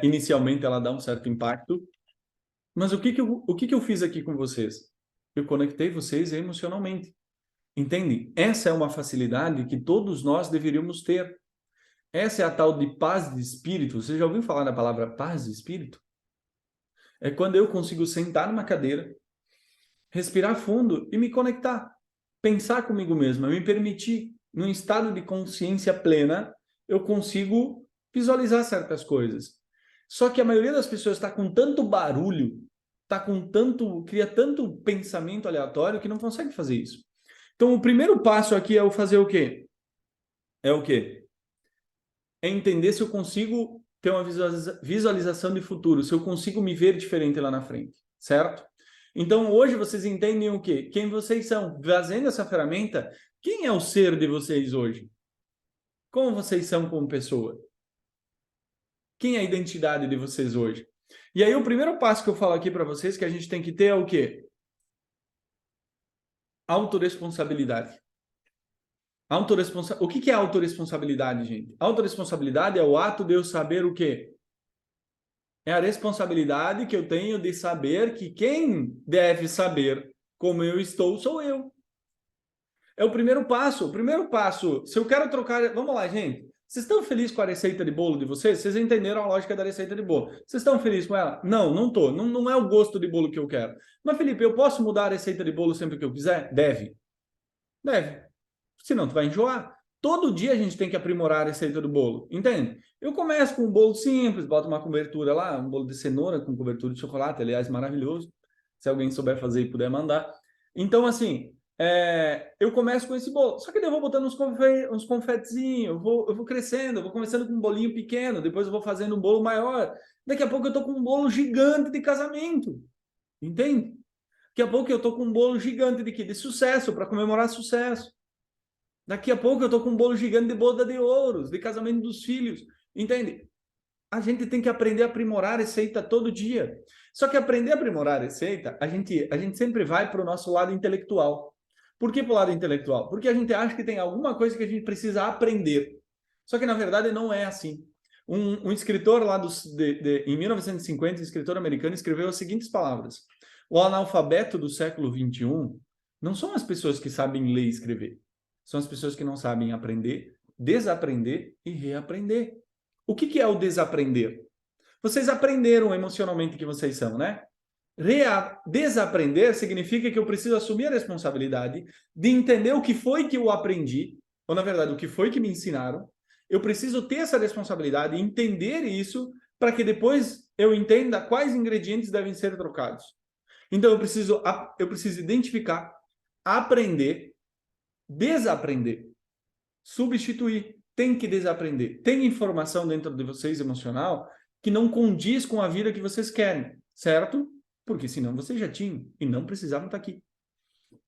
Inicialmente ela dá um certo impacto. Mas o que eu fiz aqui com vocês? Eu conectei vocês emocionalmente. Entende? Essa é uma facilidade que todos nós deveríamos ter. Essa é a tal de paz de espírito. Você já ouviu falar da palavra paz de espírito? É quando eu consigo sentar numa cadeira, respirar fundo e me conectar. Pensar comigo mesmo, me permitir, num estado de consciência plena, eu consigo visualizar certas coisas. Só que a maioria das pessoas está com tanto barulho, cria tanto pensamento aleatório que não consegue fazer isso. Então, o primeiro passo aqui é o fazer o quê? É o quê? É entender se eu consigo ter uma visualização de futuro, se eu consigo me ver diferente lá na frente, certo? Então, hoje vocês entendem o quê? Quem vocês são. Fazendo essa ferramenta, quem é o ser de vocês hoje? Como vocês são como pessoa? Quem é a identidade de vocês hoje? E aí, o primeiro passo que eu falo aqui para vocês que a gente tem que ter é o quê? Autoresponsabilidade. O que é autoresponsabilidade, gente? Autoresponsabilidade é o ato de eu saber o quê? É a responsabilidade que eu tenho de saber que quem deve saber como eu estou sou eu. É o primeiro passo. O primeiro passo, se eu quero trocar... Vamos lá, gente. Vocês estão felizes com a receita de bolo de vocês? Vocês entenderam a lógica da receita de bolo. Vocês estão felizes com ela? Não, não estou. Não, não é o gosto de bolo que eu quero. Mas, Felipe, eu posso mudar a receita de bolo sempre que eu quiser? Deve. Deve. Senão tu vai enjoar. Todo dia a gente tem que aprimorar a receita do bolo, entende? Eu começo com um bolo simples, boto uma cobertura lá, um bolo de cenoura com cobertura de chocolate, aliás, maravilhoso. Se alguém souber fazer e puder mandar. Então, assim, eu começo com esse bolo. Só que daí eu vou botando uns confetezinhos, eu vou crescendo, eu vou começando com um bolinho pequeno, depois eu vou fazendo um bolo maior. Daqui a pouco eu tô com um bolo gigante de casamento. Entende? Daqui a pouco eu tô com um bolo gigante de quê? De sucesso, para comemorar sucesso. Daqui a pouco eu tô com um bolo gigante de boda de ouros, de casamento dos filhos. Entende? A gente tem que aprender a aprimorar a receita todo dia. Só que aprender a aprimorar a receita, a gente sempre vai para o nosso lado intelectual. Por que para o lado intelectual? Porque a gente acha que tem alguma coisa que a gente precisa aprender. Só que, na verdade, não é assim. Um escritor lá em 1950, um escritor americano, escreveu as seguintes palavras. O analfabeto do século XXI não são as pessoas que sabem ler e escrever. São as pessoas que não sabem aprender, desaprender e reaprender. O que é o desaprender? Vocês aprenderam emocionalmente que vocês são, né? Desaprender significa que eu preciso assumir a responsabilidade de entender o que foi que eu aprendi, ou na verdade, o que foi que me ensinaram. Eu preciso ter essa responsabilidade, entender isso, para que depois eu entenda quais ingredientes devem ser trocados. Então, eu preciso identificar, aprender, desaprender, substituir. Tem que desaprender. Tem informação dentro de vocês emocional que não condiz com a vida que vocês querem, certo? Porque senão vocês já tinham e não precisavam estar aqui.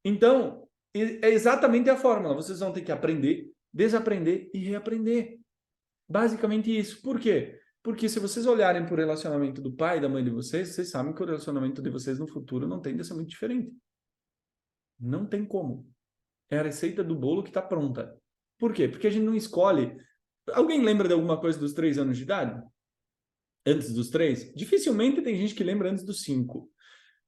Então, é exatamente a fórmula. Vocês vão ter que aprender, desaprender e reaprender. Basicamente isso. Por quê? Porque se vocês olharem para o relacionamento do pai e da mãe de vocês, vocês sabem que o relacionamento de vocês no futuro não tende a ser muito diferente. Não tem como. É a receita do bolo que está pronta. Por quê? Porque a gente não escolhe. Alguém lembra de alguma coisa dos 3 anos de idade? Antes dos 3? Dificilmente tem gente que lembra antes dos 5.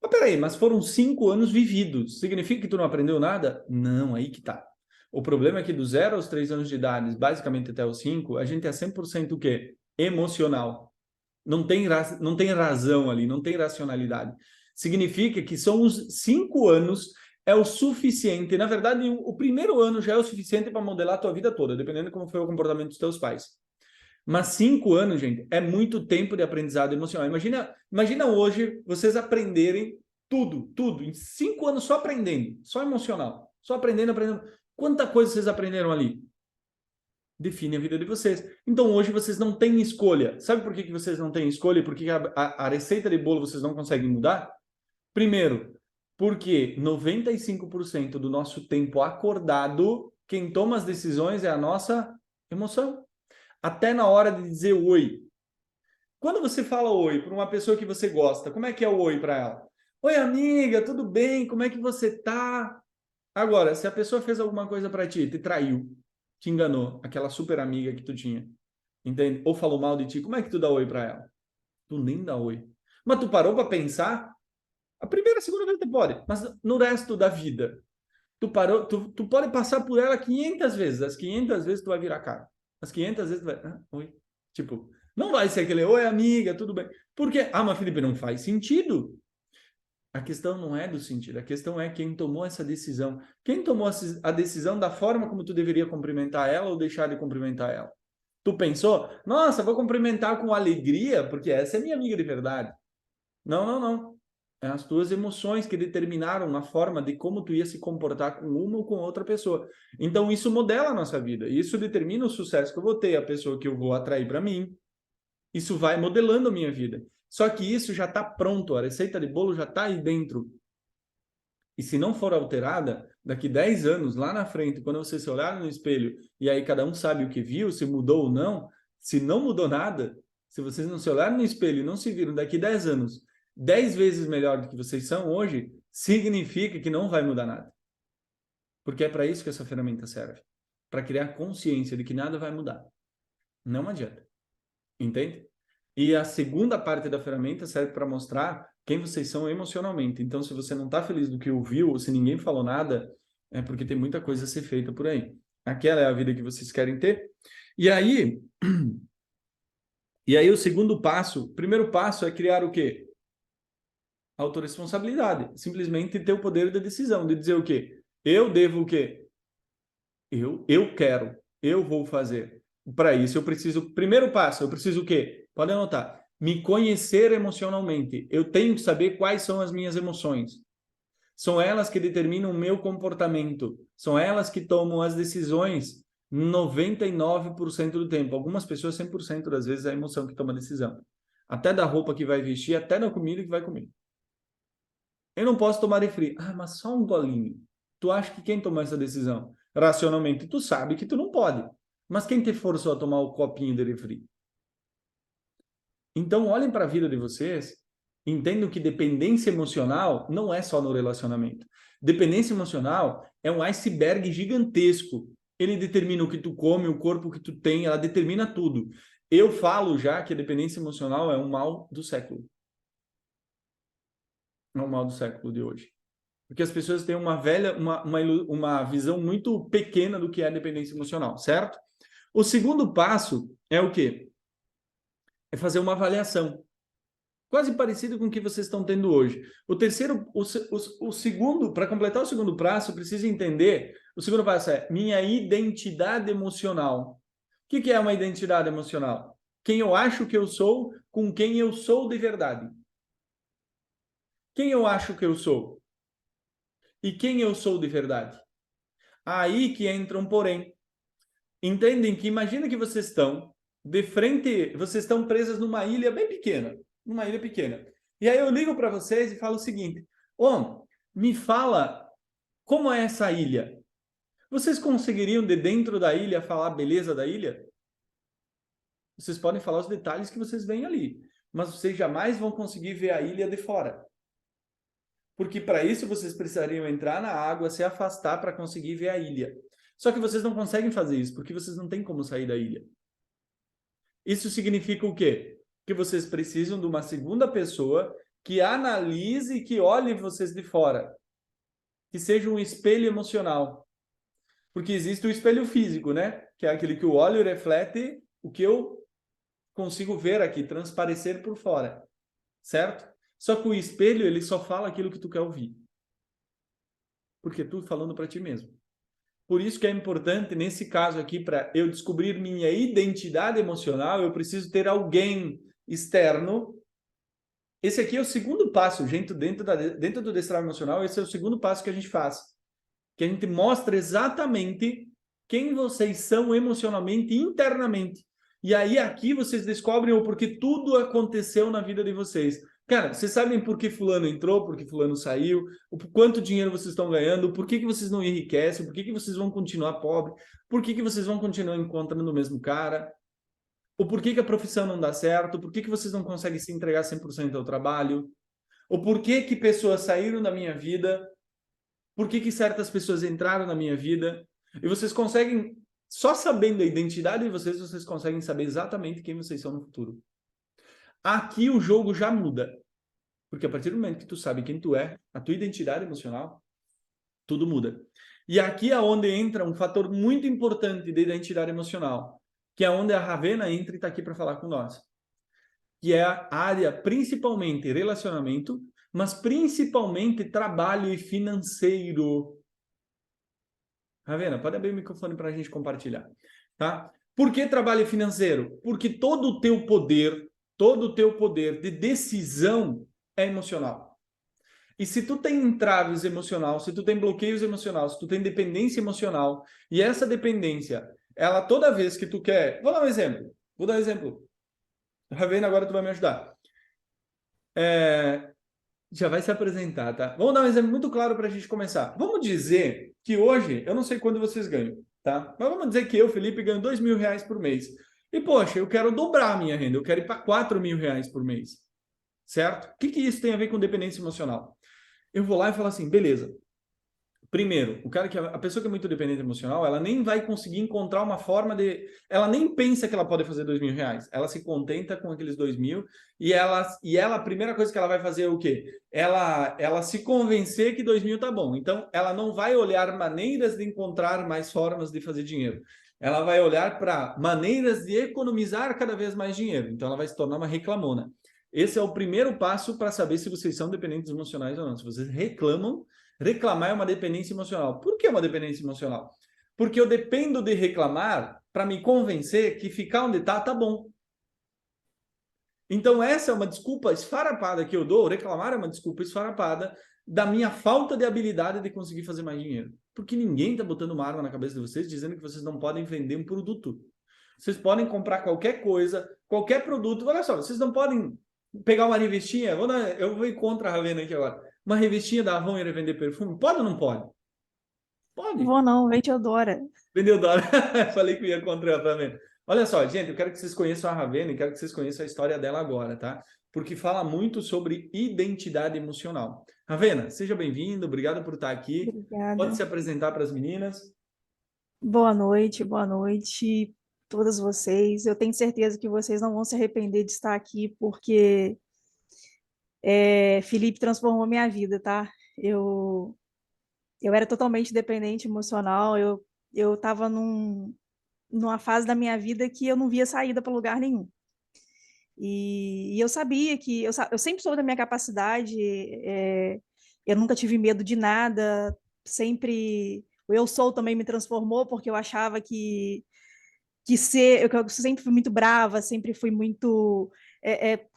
Mas peraí, mas foram 5 anos vividos. Significa que tu não aprendeu nada? Não, aí que tá. O problema é que do 0 aos 3 anos de idade, basicamente até os 5, a gente é 100% o quê? Emocional. Não tem razão ali, não tem racionalidade. Significa que são os 5 anos é o suficiente. Na verdade, o primeiro ano já é o suficiente para modelar a tua vida toda, dependendo de como foi o comportamento dos teus pais. Mas 5 anos, gente, é muito tempo de aprendizado emocional. Imagina hoje vocês aprenderem tudo, em 5 anos só aprendendo, só emocional, só aprendendo. Quanta coisa vocês aprenderam ali? Define a vida de vocês. Então, hoje vocês não têm escolha. Sabe por que vocês não têm escolha e por que a receita de bolo vocês não conseguem mudar? Primeiro, porque 95% do nosso tempo acordado, quem toma as decisões é a nossa emoção. Até na hora de dizer oi. Quando você fala oi para uma pessoa que você gosta, como é que é o oi para ela? Oi, amiga, tudo bem? Como é que você tá? Agora, se a pessoa fez alguma coisa para ti, te traiu, te enganou, aquela super amiga que tu tinha, entende? Ou falou mal de ti, como é que tu dá oi para ela? Tu nem dá oi. Mas tu parou para pensar? A primeira, a segunda vez tu pode, mas no resto da vida, tu pode passar por ela 500 vezes. As 500 vezes tu vai virar cara. As 500 vezes tu vai... oi. Tipo, não vai ser aquele, oi, amiga, tudo bem. Por quê? Ah, mas Felipe, não faz sentido. A questão não é do sentido. A questão é quem tomou essa decisão. Quem tomou a decisão da forma como tu deveria cumprimentar ela ou deixar de cumprimentar ela. Tu pensou, nossa, vou cumprimentar com alegria, porque essa é minha amiga de verdade. Não. É as tuas emoções que determinaram a forma de como tu ia se comportar com uma ou com outra pessoa. Então, isso modela a nossa vida. Isso determina o sucesso que eu vou ter, a pessoa que eu vou atrair para mim. Isso vai modelando a minha vida. Só que isso já está pronto. A receita de bolo já está aí dentro. E se não for alterada, daqui 10 anos, lá na frente, quando você se olhar no espelho, e aí cada um sabe o que viu, se mudou ou não, se não mudou nada, se vocês não se olharem no espelho e não se viram daqui 10 anos 10 vezes melhor do que vocês são hoje, significa que não vai mudar nada. Porque é para isso que essa ferramenta serve. Para criar consciência de que nada vai mudar. Não adianta. Entende? E a segunda parte da ferramenta serve para mostrar quem vocês são emocionalmente. Então, se você não está feliz do que ouviu, ou se ninguém falou nada, é porque tem muita coisa a ser feita por aí. Aquela é a vida que vocês querem ter. E aí o segundo passo, o primeiro passo é criar o quê? Autoresponsabilidade. Simplesmente ter o poder da decisão, de dizer o quê? Eu devo o quê? Eu quero, eu vou fazer. Para isso eu preciso, primeiro passo, eu preciso o quê? Pode anotar. Me conhecer emocionalmente. Eu tenho que saber quais são as minhas emoções. São elas que determinam o meu comportamento. São elas que tomam as decisões 99% do tempo. Algumas pessoas, 100% das vezes, é a emoção que toma a decisão. Até da roupa que vai vestir, até da comida que vai comer. Eu não posso tomar refri. Ah, mas só um golinho. Tu acha que quem tomou essa decisão? Racionalmente, tu sabe que tu não pode. Mas quem te forçou a tomar o copinho de refri? Então, olhem para a vida de vocês, entendam que dependência emocional não é só no relacionamento. Dependência emocional é um iceberg gigantesco. Ele determina o que tu come, o corpo que tu tem, ela determina tudo. Eu falo já que a dependência emocional é um mal do século. É um mal do século de hoje. Porque as pessoas têm uma visão muito pequena do que é a dependência emocional, certo? O segundo passo é o quê? É fazer uma avaliação. Quase parecido com o que vocês estão tendo hoje. O segundo, para completar o segundo passo, precisa entender, o segundo passo é minha identidade emocional. O que é uma identidade emocional? Quem eu acho que eu sou com quem eu sou de verdade. Quem eu acho que eu sou? E quem eu sou de verdade? Aí que entra um porém. Entendem que imagina que vocês estão de frente, vocês estão presas numa ilha bem pequena, numa ilha pequena. E aí eu ligo para vocês e falo o seguinte: "Ô, me fala como é essa ilha? Vocês conseguiriam de dentro da ilha falar a beleza da ilha? Vocês podem falar os detalhes que vocês veem ali, mas vocês jamais vão conseguir ver a ilha de fora. Porque para isso vocês precisariam entrar na água, se afastar para conseguir ver a ilha. Só que vocês não conseguem fazer isso, porque vocês não têm como sair da ilha. Isso significa o quê? Que vocês precisam de uma segunda pessoa que analise e que olhe vocês de fora. Que seja um espelho emocional. Porque existe o espelho físico, né? Que é aquele que o olho reflete o que eu consigo ver aqui, transparecer por fora. Certo? Só que o espelho, ele só fala aquilo que tu quer ouvir. Porque tu falando para ti mesmo. Por isso que é importante, nesse caso aqui, para eu descobrir minha identidade emocional, eu preciso ter alguém externo. Esse aqui é o segundo passo, gente, dentro do destrave emocional, esse é o segundo passo que a gente faz. Que a gente mostra exatamente quem vocês são emocionalmente, internamente. E aí aqui vocês descobrem o porquê tudo aconteceu na vida de vocês. Cara, vocês sabem por que fulano entrou, por que fulano saiu, o quanto dinheiro vocês estão ganhando, por que vocês não enriquecem, por que vocês vão continuar pobre, por que vocês vão continuar encontrando o mesmo cara, o porquê que a profissão não dá certo, por que vocês não conseguem se entregar 100% ao trabalho, o porquê que pessoas saíram da minha vida, por que certas pessoas entraram na minha vida, e vocês conseguem, só sabendo a identidade de vocês, vocês conseguem saber exatamente quem vocês são no futuro. Aqui o jogo já muda. Porque a partir do momento que tu sabe quem tu é, a tua identidade emocional, tudo muda. E aqui é onde entra um fator muito importante de identidade emocional, que é onde a Ravena entra e está aqui para falar com nós. Que é a área principalmente relacionamento, mas principalmente trabalho e financeiro. Ravena, pode abrir o microfone para a gente compartilhar. Tá? Por que trabalho financeiro? Porque todo o teu poder de decisão é emocional. E se tu tem entraves emocional, se tu tem bloqueios emocionais, se tu tem dependência emocional, e essa dependência, ela toda vez que tu quer... Vou dar um exemplo. Ravena, agora tu vai me ajudar. Já vai se apresentar, tá? Vamos dar um exemplo muito claro para a gente começar. Vamos dizer que hoje, eu não sei quanto vocês ganham, tá? Mas vamos dizer que eu, Felipe, ganho R$2.000 por mês. E, poxa, eu quero dobrar a minha renda, eu quero ir para R$4.000 por mês. Certo? O que isso tem a ver com dependência emocional? Eu vou lá e falo assim, beleza. Primeiro, a pessoa que é muito dependente emocional, ela nem vai conseguir encontrar uma forma de... Ela nem pensa que ela pode fazer R$2.000. Ela se contenta com aqueles 2.000 e ela, a primeira coisa que ela vai fazer é o quê? Ela se convencer que 2.000 tá bom. Então, ela não vai olhar maneiras de encontrar mais formas de fazer dinheiro. Ela vai olhar para maneiras de economizar cada vez mais dinheiro. Então, ela vai se tornar uma reclamona. Esse é o primeiro passo para saber se vocês são dependentes emocionais ou não. Se vocês reclamam, reclamar é uma dependência emocional. Por que uma dependência emocional? Porque eu dependo de reclamar para me convencer que ficar onde tá bom. Então essa é uma desculpa esfarrapada que eu dou, reclamar é uma desculpa esfarrapada da minha falta de habilidade de conseguir fazer mais dinheiro. Porque ninguém está botando uma arma na cabeça de vocês dizendo que vocês não podem vender um produto. Vocês podem comprar qualquer coisa, qualquer produto. Olha só, vocês não podem pegar uma revistinha. Eu vou ir contra a Ravena aqui agora. Uma revistinha da Avon e vender perfume? Pode ou não pode? Pode. Vou não, vende Eudora. Vendeu dólar. Falei que ia contra ela também. Olha só, gente, eu quero que vocês conheçam a Ravena e quero que vocês conheçam a história dela agora, tá? Porque fala muito sobre identidade emocional. Ravena, seja bem-vindo, obrigado por estar aqui. Pode Obrigada. se apresentar para as meninas. Boa noite, todas vocês. Eu tenho certeza que vocês não vão se arrepender de estar aqui, porque Felipe transformou minha vida, tá? Eu era totalmente dependente emocional, eu estava numa fase da minha vida que eu não via saída para lugar nenhum. E eu sabia que eu sempre soube da minha capacidade, eu nunca tive medo de nada, sempre o eu sou também me transformou, porque eu achava eu sempre fui muito brava, sempre fui muito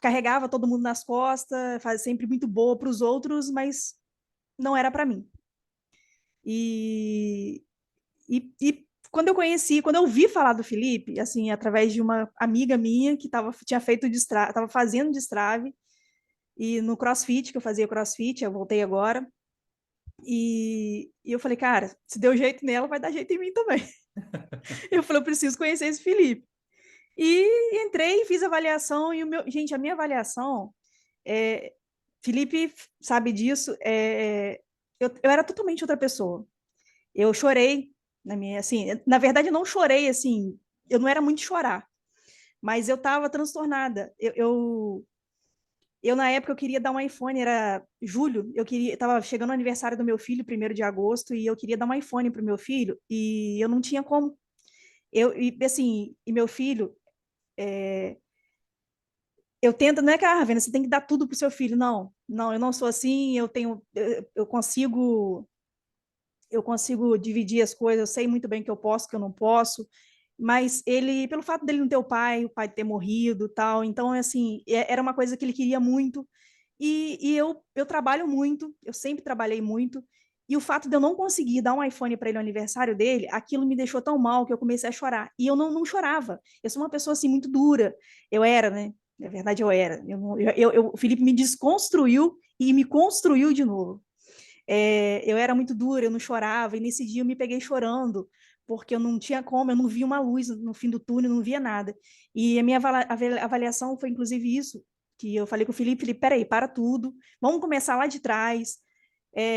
carregava todo mundo nas costas, sempre muito boa para os outros, mas não era para mim. E, e quando eu ouvi falar do Felipe, assim, através de uma amiga minha que tinha feito estava fazendo destrave, e no CrossFit, que eu fazia CrossFit, eu voltei agora, e eu falei, cara, se deu jeito nela, vai dar jeito em mim também. Eu falei, eu preciso conhecer esse Felipe. E entrei, fiz avaliação, gente, a minha avaliação, é, Felipe sabe disso, eu era totalmente outra pessoa. Eu chorei assim, na verdade eu não chorei, assim, eu não era muito chorar, mas eu estava transtornada. Na época eu queria dar um iPhone, era julho, estava chegando o aniversário do meu filho, 1º de agosto, e eu queria dar um iPhone para o meu filho, e eu não tinha como. Assim, e meu filho, eu tento, não é que, Ravena, você tem que dar tudo pro seu filho, não, não, eu não sou assim, eu consigo dividir as coisas, eu sei muito bem que eu posso, que eu não posso, mas ele, pelo fato dele não ter o pai ter morrido, tal, então, assim, era uma coisa que ele queria muito, e eu trabalho muito, eu sempre trabalhei muito, e o fato de eu não conseguir dar um iPhone para ele no aniversário dele, aquilo me deixou tão mal que eu comecei a chorar, e eu não chorava, eu sou uma pessoa, assim, muito dura, eu era, né, na verdade eu era, o Felipe me desconstruiu e me construiu de novo. Eu era muito dura, eu não chorava, e nesse dia eu me peguei chorando, porque eu não tinha como, eu não via uma luz no fim do túnel, não via nada. E a minha avaliação foi inclusive isso, que eu falei com o Felipe, peraí, para tudo, vamos começar lá de trás,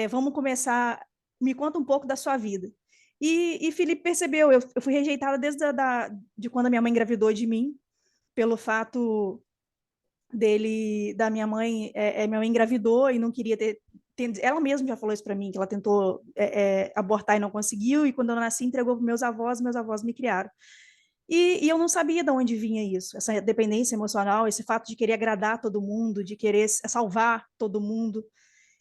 vamos começar, me conta um pouco da sua vida. E Felipe percebeu, eu fui rejeitada desde de quando a minha mãe engravidou de mim, pelo fato da minha mãe, minha mãe engravidou e não queria ela mesma já falou isso para mim, que ela tentou abortar e não conseguiu, e quando eu nasci entregou para meus avós me criaram. E eu não sabia de onde vinha isso, essa dependência emocional, esse fato de querer agradar todo mundo, de querer salvar todo mundo,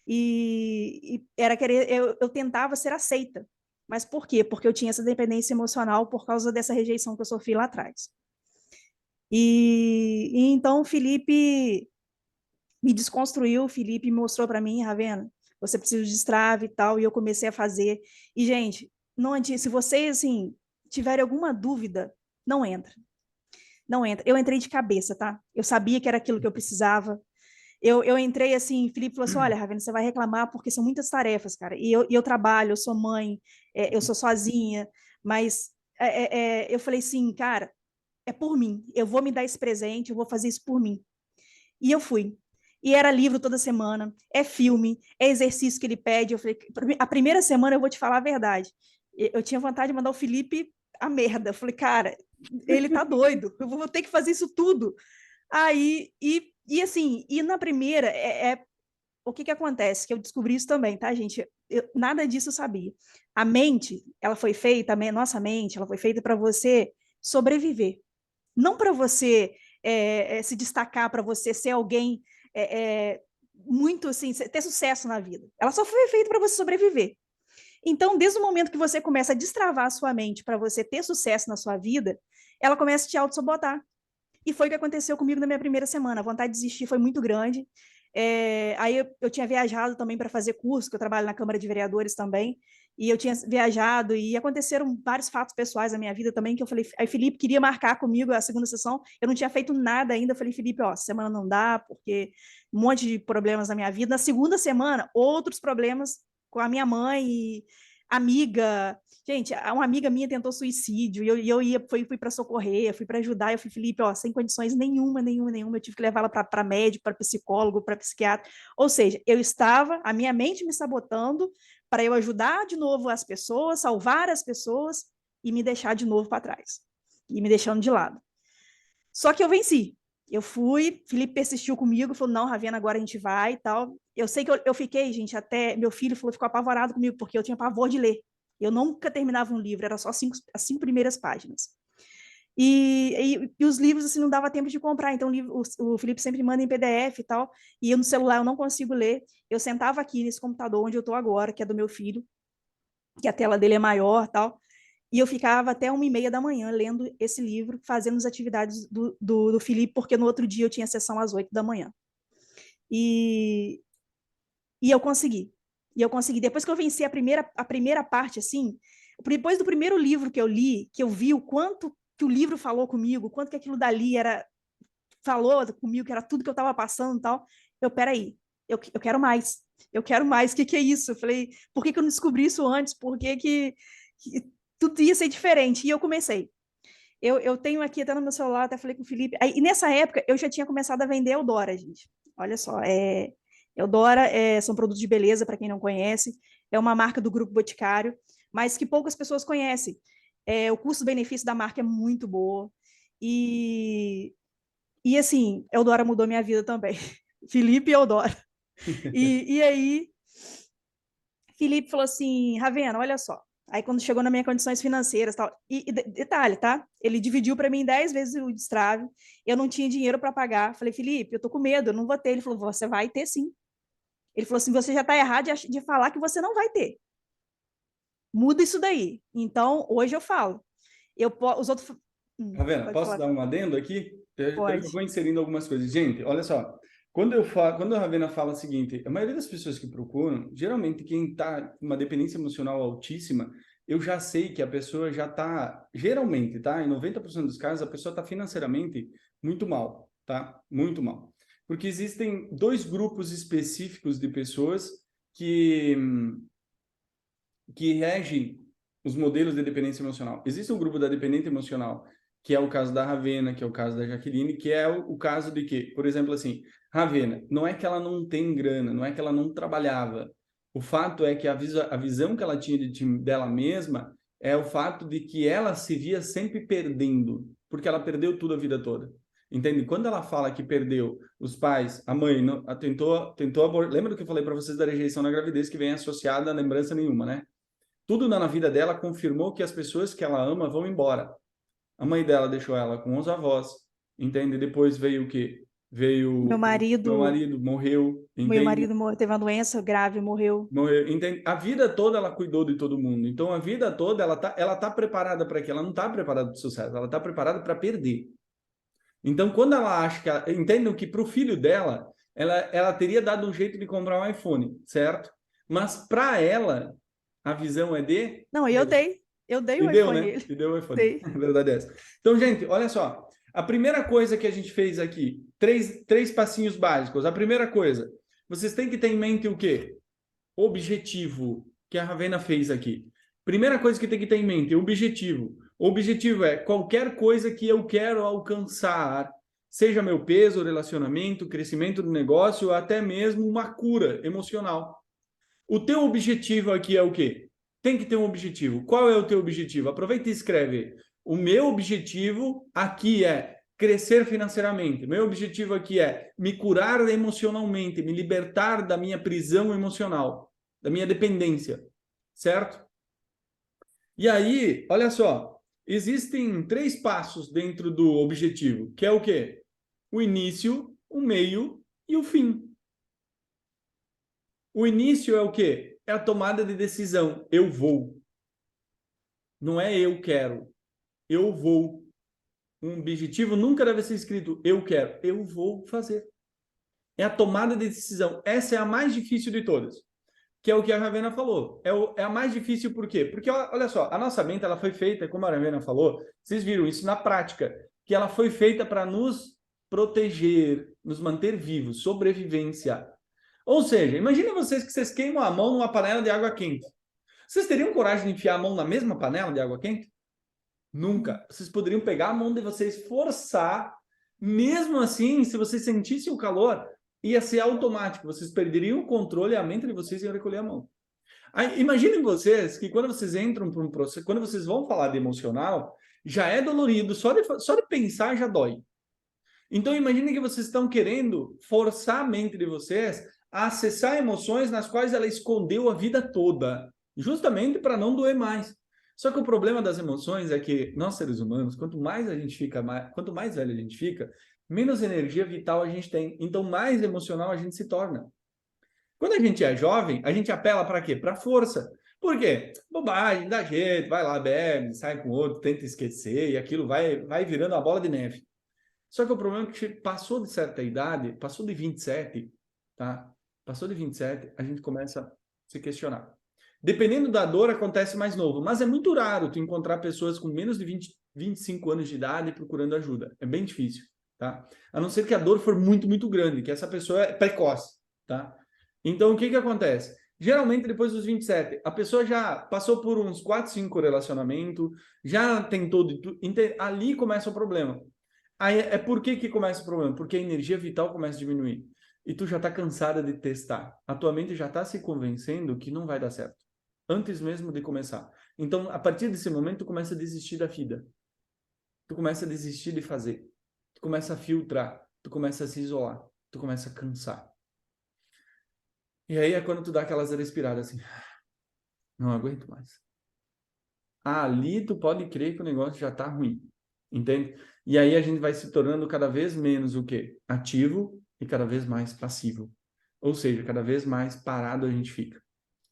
e era querer, eu tentava ser aceita. Mas por quê? Porque eu tinha essa dependência emocional por causa dessa rejeição que eu sofri lá atrás. E então o Felipe me desconstruiu, o Felipe mostrou para mim, Ravena, você precisa de destrave e tal, e eu comecei a fazer. E, gente, não adianta, se vocês, assim, tiverem alguma dúvida, não entra. Não entra. Eu entrei de cabeça, tá? Eu sabia que era aquilo que eu precisava. Eu entrei assim, Felipe falou assim, olha, Ravena, você vai reclamar porque são muitas tarefas, cara. E eu trabalho, eu sou mãe, eu sou sozinha, mas eu falei assim, cara, é por mim. Eu vou me dar esse presente, eu vou fazer isso por mim. E eu fui. E era livro toda semana, é filme, é exercício que ele pede. Eu falei, a primeira semana eu vou te falar a verdade. Eu tinha vontade de mandar o Felipe a merda. Eu falei, cara, ele tá doido, eu vou ter que fazer isso tudo. Aí, e assim, e na primeira, o que acontece? Que eu descobri isso também, tá, gente? Nada disso eu sabia. A mente, ela foi feita, nossa mente, ela foi feita para você sobreviver, não para você se destacar, para você ser alguém muito assim, ter sucesso na vida. Ela só foi feita para você sobreviver. Então, desde o momento que você começa a destravar a sua mente para você ter sucesso na sua vida, ela começa a te auto-sabotar. E foi o que aconteceu comigo na minha primeira semana. A vontade de desistir foi muito grande. Aí eu tinha viajado também para fazer curso, que eu trabalho na Câmara de Vereadores também, e eu tinha viajado e aconteceram vários fatos pessoais na minha vida também, que eu falei, aí Felipe queria marcar comigo a segunda sessão, eu não tinha feito nada ainda, eu falei, Felipe, ó, semana não dá, porque um monte de problemas na minha vida. Na segunda semana, outros problemas com a minha mãe e amiga. Gente, uma amiga minha tentou suicídio e eu fui para socorrer, fui para ajudar. Eu fui, Felipe, ó, sem condições nenhuma. Eu tive que levá-la para médico, para psicólogo, para psiquiatra. Ou seja, a minha mente me sabotando para eu ajudar de novo as pessoas, salvar as pessoas e me deixar de novo para trás e me deixando de lado. Só que eu venci. Eu fui, Felipe persistiu comigo, falou, não, Ravena, agora a gente vai e tal. Eu sei que eu fiquei, gente, até meu filho ficou apavorado comigo, porque eu tinha pavor de ler. Eu nunca terminava um livro, era só as 5 primeiras páginas. E os livros, assim, não dava tempo de comprar, então o Felipe sempre manda em PDF e tal, e eu no celular eu não consigo ler. Eu sentava aqui nesse computador onde eu estou agora, que é do meu filho, que a tela dele é maior tal, e eu ficava até 1h30 da manhã lendo esse livro, fazendo as atividades do Felipe, porque no outro dia eu tinha sessão às 8 da manhã. E, e eu consegui. E eu consegui. Depois que eu venci a primeira parte, assim, depois do primeiro livro que eu li, que eu vi o quanto que o livro falou comigo, o quanto que aquilo dali falou comigo, que era tudo que eu estava passando e tal, peraí, eu quero mais. Eu quero mais. O que é isso? Eu falei, por que eu não descobri isso antes? Por que tudo ia ser diferente? E eu comecei. Eu tenho aqui até no meu celular, até falei com o Felipe. Aí, e nessa época, eu já tinha começado a vender Eudora, gente. Olha só, Eudora são produtos de beleza, para quem não conhece. É uma marca do Grupo Boticário, mas que poucas pessoas conhecem. O custo-benefício da marca é muito boa. E assim, Eudora mudou minha vida também. Felipe e Eudora. E aí, Felipe falou assim, Ravena, olha só. Aí quando chegou nas minhas condições financeiras, tal, e detalhe, tá? Ele dividiu para mim 10 vezes o destrave. Eu não tinha dinheiro para pagar. Falei, Felipe, eu tô com medo, eu não vou ter. Ele falou, você vai ter sim. Ele falou assim, você já tá errado de falar que você não vai ter. Muda isso daí. Então, hoje eu falo. Os outros. Ravena, Pode posso falar. dar um adendo aqui? Eu Pode. vou inserindo algumas coisas. Gente, olha só. Quando a Ravena fala o seguinte, a maioria das pessoas que procuram, geralmente quem está com uma dependência emocional altíssima, eu já sei que a pessoa já está, geralmente, tá? Em 90% dos casos, a pessoa está financeiramente muito mal, tá? Muito mal. Porque existem dois grupos específicos de pessoas que, que regem os modelos de dependência emocional. Existe um grupo da dependente emocional, que é o caso da Ravena, que é o caso da Jaqueline, que é o caso de que, por exemplo, assim, Ravena, não é que ela não tem grana, não é que ela não trabalhava. O fato é que a visão que ela tinha dela mesma é o fato de que ela se via sempre perdendo, porque ela perdeu tudo a vida toda. Entende? Quando ela fala que perdeu os pais, a mãe não, tentou abortar. Lembra do que eu falei para vocês da rejeição na gravidez que vem associada a lembrança nenhuma, né? Tudo na vida dela confirmou que as pessoas que ela ama vão embora. A mãe dela deixou ela com os avós, entende? Depois veio o quê? Meu Veio o meu marido, marido, morreu, meu entende? marido teve uma doença grave, morreu. Morreu, entende? A vida toda ela cuidou de todo mundo. Então a vida toda ela tá preparada para quê? Ela não está preparada para o sucesso, ela está preparada para perder. Então quando ela acha que entendam que para o filho dela, ela teria dado um jeito de comprar um iPhone, certo? Mas para ela a visão é de Não, eu dei e o deu, iPhone né? a ele. E deu o iPhone. Dei. A verdade é essa. Então, gente, olha só. A primeira coisa que a gente fez aqui, três passinhos básicos. A primeira coisa, vocês têm que ter em mente o quê? Objetivo, que a Ravena fez aqui. Primeira coisa que tem que ter em mente, objetivo. O objetivo é qualquer coisa que eu quero alcançar, seja meu peso, relacionamento, crescimento do negócio, ou até mesmo uma cura emocional. O teu objetivo aqui é o quê? Tem que ter um objetivo. Qual é o teu objetivo? Aproveita e escreve. O meu objetivo aqui é crescer financeiramente. Meu objetivo aqui é me curar emocionalmente, me libertar da minha prisão emocional, da minha dependência, certo? E aí, olha só, existem 3 passos dentro do objetivo, que é o quê? O início, o meio e o fim. O início é o quê? É a tomada de decisão. Eu vou. Não é eu quero. Eu vou. Um objetivo nunca deve ser escrito eu quero. Eu vou fazer. É a tomada de decisão. Essa é a mais difícil de todas, que é o que a Ravena falou. É a mais difícil por quê? Porque, olha só, a nossa mente ela foi feita, como a Ravena falou, vocês viram isso na prática, que ela foi feita para nos proteger, nos manter vivos, sobrevivência. Ou seja, imagina vocês que vocês queimam a mão numa panela de água quente. Vocês teriam coragem de enfiar a mão na mesma panela de água quente? Nunca. Vocês poderiam pegar a mão de vocês, forçar, mesmo assim, se vocês sentissem o calor, ia ser automático. Vocês perderiam o controle e a mente de vocês iam recolher a mão. Aí, imaginem vocês que quando vocês entram para um processo, quando vocês vão falar de emocional, já é dolorido, só de pensar já dói. Então, imagine que vocês estão querendo forçar a mente de vocês a acessar emoções nas quais ela escondeu a vida toda, justamente para não doer mais. Só que o problema das emoções é que nós, seres humanos, quanto mais a gente fica, quanto mais velho a gente fica, menos energia vital a gente tem. Então, mais emocional a gente se torna. Quando a gente é jovem, a gente apela para quê? Para força. Por quê? Bobagem, dá jeito, vai lá, bebe, sai com outro, tenta esquecer, e aquilo vai virando a bola de neve. Só que o problema é que passou de certa idade, passou de 27, tá? Passou de 27, a gente começa a se questionar. Dependendo da dor, acontece mais novo, mas é muito raro tu encontrar pessoas com menos de 25 anos de idade procurando ajuda. É bem difícil, tá? A não ser que a dor for muito, muito grande, que essa pessoa é precoce, tá? Então, o que acontece? Geralmente, depois dos 27, a pessoa já passou por uns 4, 5 relacionamentos, já tentou de tudo, ali começa o problema. Aí por que começa o problema? Porque a energia vital começa a diminuir. E tu já está cansada de testar. A tua mente já está se convencendo que não vai dar certo. Antes mesmo de começar. Então, a partir desse momento, tu começa a desistir da vida. Tu começa a desistir de fazer. Tu começa a filtrar. Tu começa a se isolar. Tu começa a cansar. E aí é quando tu dá aquelas respiradas assim. Não aguento mais. Ali tu pode crer que o negócio já está ruim. Entende? E aí a gente vai se tornando cada vez menos o quê? Ativo e cada vez mais passivo. Ou seja, cada vez mais parado a gente fica.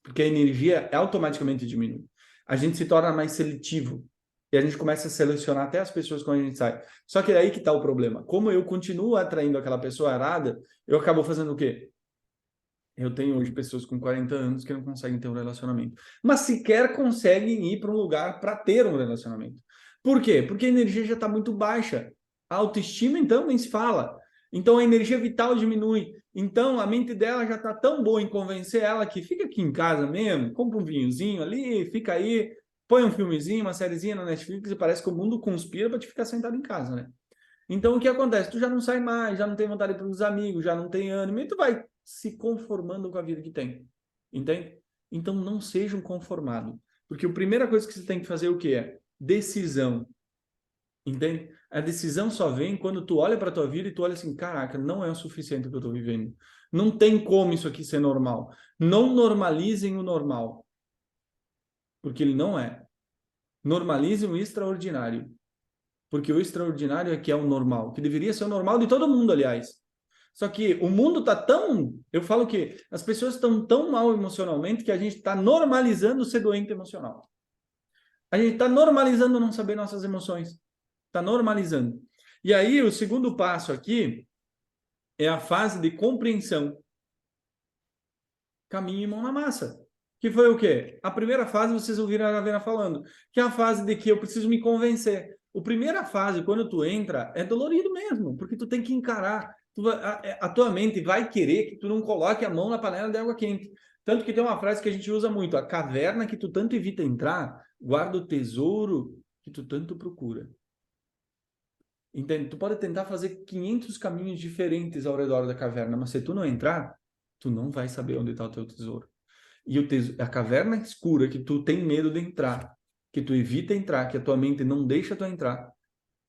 Porque a energia automaticamente diminui. A gente se torna mais seletivo. E a gente começa a selecionar até as pessoas quando a gente sai. Só que é aí que está o problema. Como eu continuo atraindo aquela pessoa arada, eu acabo fazendo o quê? Eu tenho hoje pessoas com 40 anos que não conseguem ter um relacionamento. Mas sequer conseguem ir para um lugar para ter um relacionamento. Por quê? Porque a energia já está muito baixa. A autoestima, então, nem se fala. Então, a energia vital diminui. Então, a mente dela já está tão boa em convencer ela que fica aqui em casa mesmo, compra um vinhozinho ali, fica aí, põe um filmezinho, uma sériezinha na Netflix e parece que o mundo conspira para te ficar sentado em casa, né? Então, o que acontece? Tu já não sai mais, já não tem vontade para os amigos, já não tem ânimo, e tu vai se conformando com a vida que tem. Entende? Então, não seja um conformado. Porque a primeira coisa que você tem que fazer é o quê? É decisão. Entende? A decisão só vem quando tu olha para a tua vida e tu olha assim, caraca, não é o suficiente o que eu estou vivendo. Não tem como isso aqui ser normal. Não normalizem o normal. Porque ele não é. Normalizem o extraordinário. Porque o extraordinário é que é o normal, que deveria ser o normal de todo mundo, aliás. Só que o mundo está tão... Eu falo que as pessoas estão tão mal emocionalmente que a gente está normalizando ser doente emocional. A gente está normalizando não saber nossas emoções. Está normalizando. E aí, o segundo passo aqui é a fase de compreensão. Caminho e mão na massa. Que foi o quê? A primeira fase, vocês ouviram a Ravena falando, que é a fase de que eu preciso me convencer. A primeira fase, quando tu entra, é dolorido mesmo, porque tu tem que encarar. A tua mente vai querer que tu não coloque a mão na panela de água quente. Tanto que tem uma frase que a gente usa muito, a caverna que tu tanto evita entrar, guarda o tesouro que tu tanto procura. Entende? Tu pode tentar fazer 500 caminhos diferentes ao redor da caverna, mas se tu não entrar, tu não vai saber onde está o teu tesouro. E a caverna escura que tu tem medo de entrar, que tu evita entrar, que a tua mente não deixa tu entrar,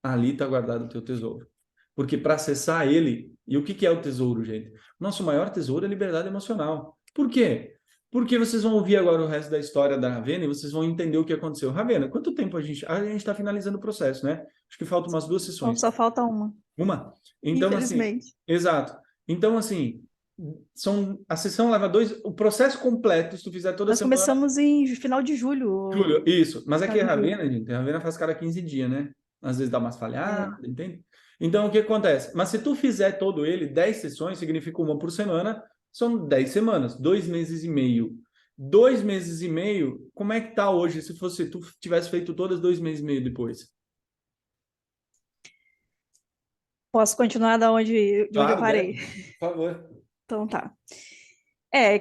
ali está guardado o teu tesouro. Porque para acessar ele, e o que é o tesouro, gente? Nosso maior tesouro é a liberdade emocional. Por quê? Porque vocês vão ouvir agora o resto da história da Ravena e vocês vão entender o que aconteceu. Ravena, quanto tempo a gente está finalizando o processo, né? Acho que faltam umas 2 sessões. Só falta uma. Uma? Então, infelizmente. Assim, exato. Então, assim, a sessão leva 2, o processo completo, se tu fizer toda Nós semana... começamos em final de julho. Julho, isso. Mas aqui é Final de Ravena, gente. A Ravena faz cada 15 dias, né? Às vezes dá umas falhadas, entende? Então, o que acontece? Mas se tu fizer todo ele, 10 sessões, significa uma por semana, são 10 semanas, 2 meses e meio. 2 meses e meio, como é que tá hoje se fosse tu tivesse feito todas 2 meses e meio depois? Posso continuar de onde eu Claro, parei? deve. Por favor. Então tá.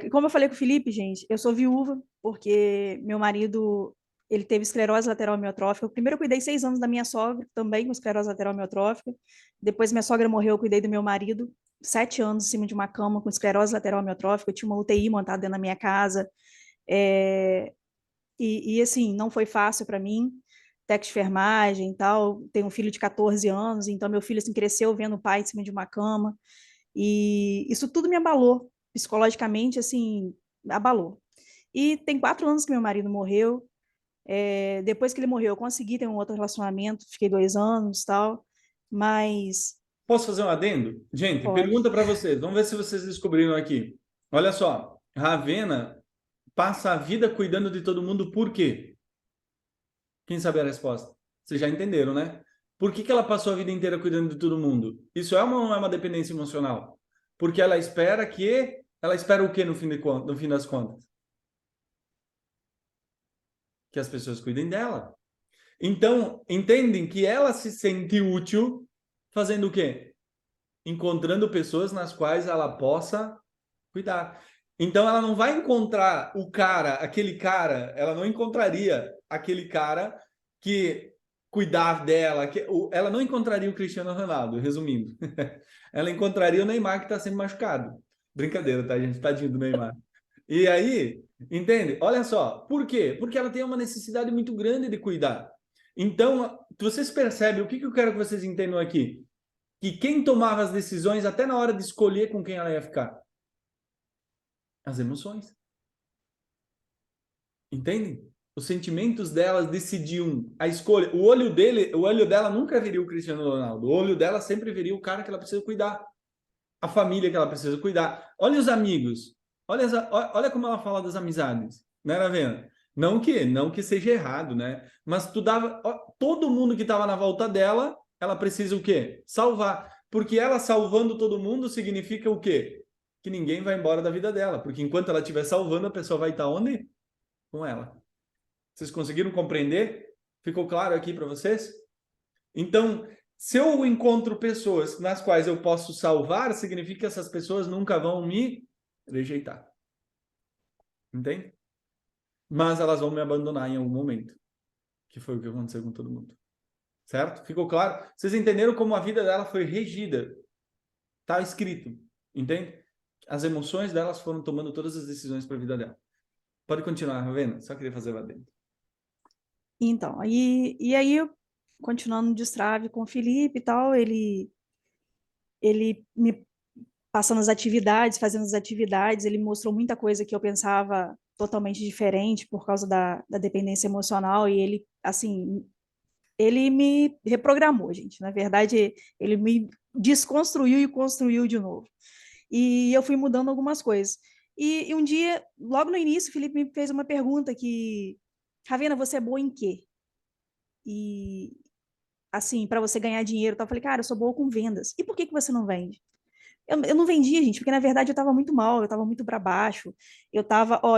Como eu falei com o Felipe, gente, eu sou viúva, porque meu marido, ele teve esclerose lateral amiotrófica. Primeiro eu cuidei 6 anos da minha sogra, também com esclerose lateral amiotrófica. Depois minha sogra morreu, eu cuidei do meu marido, 7 anos em cima de uma cama com esclerose lateral amiotrófica. Eu tinha uma UTI montada dentro da minha casa. É, assim, não foi fácil para mim, técnica de enfermagem e tal. Tenho um filho de 14 anos, então meu filho assim, cresceu vendo o pai em cima de uma cama. E isso tudo me abalou, psicologicamente, assim, abalou. E tem 4 anos que meu marido morreu. Depois que ele morreu, eu consegui ter um outro relacionamento, fiquei 2 anos e tal, mas Posso fazer um adendo? Gente, pode. pergunta para vocês. Vamos ver se vocês descobriram aqui. Olha só, Ravena passa a vida cuidando de todo mundo, por quê? Quem sabe a resposta? Vocês já entenderam, né? Por que que ela passou a vida inteira cuidando de todo mundo? Isso é uma, ou não é uma dependência emocional? Porque ela espera que... Ela espera o quê no fim das contas? Que as pessoas cuidem dela. Então, entendem que ela se sente útil fazendo o quê? Encontrando pessoas nas quais ela possa cuidar. Então ela não vai encontrar o cara, aquele cara, ela não encontraria aquele cara que cuidar dela, ela não encontraria o Cristiano Ronaldo, resumindo. Ela encontraria o Neymar que está sendo machucado. Brincadeira, tá, gente? Tadinho do Neymar. E aí, entende? Olha só, por quê? Porque ela tem uma necessidade muito grande de cuidar. Então, vocês percebem, o que que eu quero que vocês entendam aqui? Que quem tomava as decisões até na hora de escolher com quem ela ia ficar? As emoções. Entendem? Os sentimentos delas decidiam a escolha. O olho dela nunca viria o Cristiano Ronaldo. O olho dela sempre viria o cara que ela precisa cuidar, a família que ela precisa cuidar. Olha os amigos. Olha como ela fala das amizades, né, Ravena? Não que seja errado, né? Mas tu dava, todo mundo que estava na volta dela, ela precisa o quê? Salvar. Porque ela salvando todo mundo significa o quê? Que ninguém vai embora da vida dela. Porque enquanto ela estiver salvando, a pessoa vai estar onde? Com ela. Vocês conseguiram compreender? Ficou claro aqui para vocês? Então, se eu encontro pessoas nas quais eu posso salvar, significa que essas pessoas nunca vão me rejeitar. Entende? Mas elas vão me abandonar em algum momento, que foi o que aconteceu com todo mundo. Certo? Ficou claro? Vocês entenderam como a vida dela foi regida? Está escrito. Entende? As emoções delas foram tomando todas as decisões para a vida dela. Pode continuar, Ravena. Só queria fazer lá dentro. Então, aí, continuando no destrave com o Felipe e tal, ele me passando as atividades, fazendo as atividades, ele mostrou muita coisa que eu pensava totalmente diferente por causa da dependência emocional, e ele, assim, ele me reprogramou, gente. Na verdade, ele me desconstruiu e construiu de novo. E eu fui mudando algumas coisas. E um dia, logo no início, o Felipe me fez uma pergunta que, Ravena, você é boa em quê? E, assim, para você ganhar dinheiro, eu falei, cara, eu sou boa com vendas. E por que que você não vende? Eu não vendia, gente, porque na verdade eu estava muito mal, eu estava muito para baixo. Eu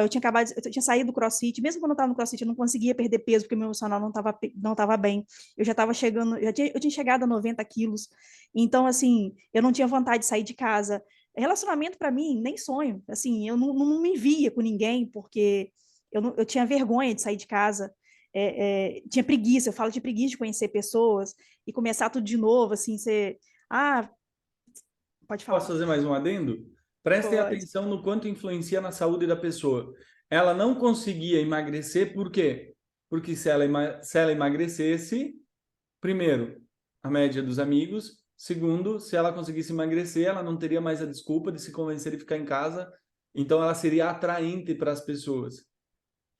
tinha acabado, eu tinha saído do CrossFit, mesmo quando eu estava no CrossFit, eu não conseguia perder peso porque meu emocional não tava bem. Eu já estava chegando, eu tinha chegado a 90 quilos. Então, assim, eu não tinha vontade de sair de casa. Relacionamento para mim, nem sonho. Assim, eu não me via com ninguém porque eu tinha vergonha de sair de casa. Tinha preguiça, eu falo de preguiça de conhecer pessoas e começar tudo de novo, assim, você. Ah, pode Posso falar. fazer mais um adendo? Prestem Pode. atenção no quanto influencia na saúde da pessoa. Ela não conseguia emagrecer, por quê? Porque se ela emagrecesse, primeiro, a média dos amigos. Segundo, se ela conseguisse emagrecer, ela não teria mais a desculpa de se convencer de ficar em casa. Então, ela seria atraente para as pessoas.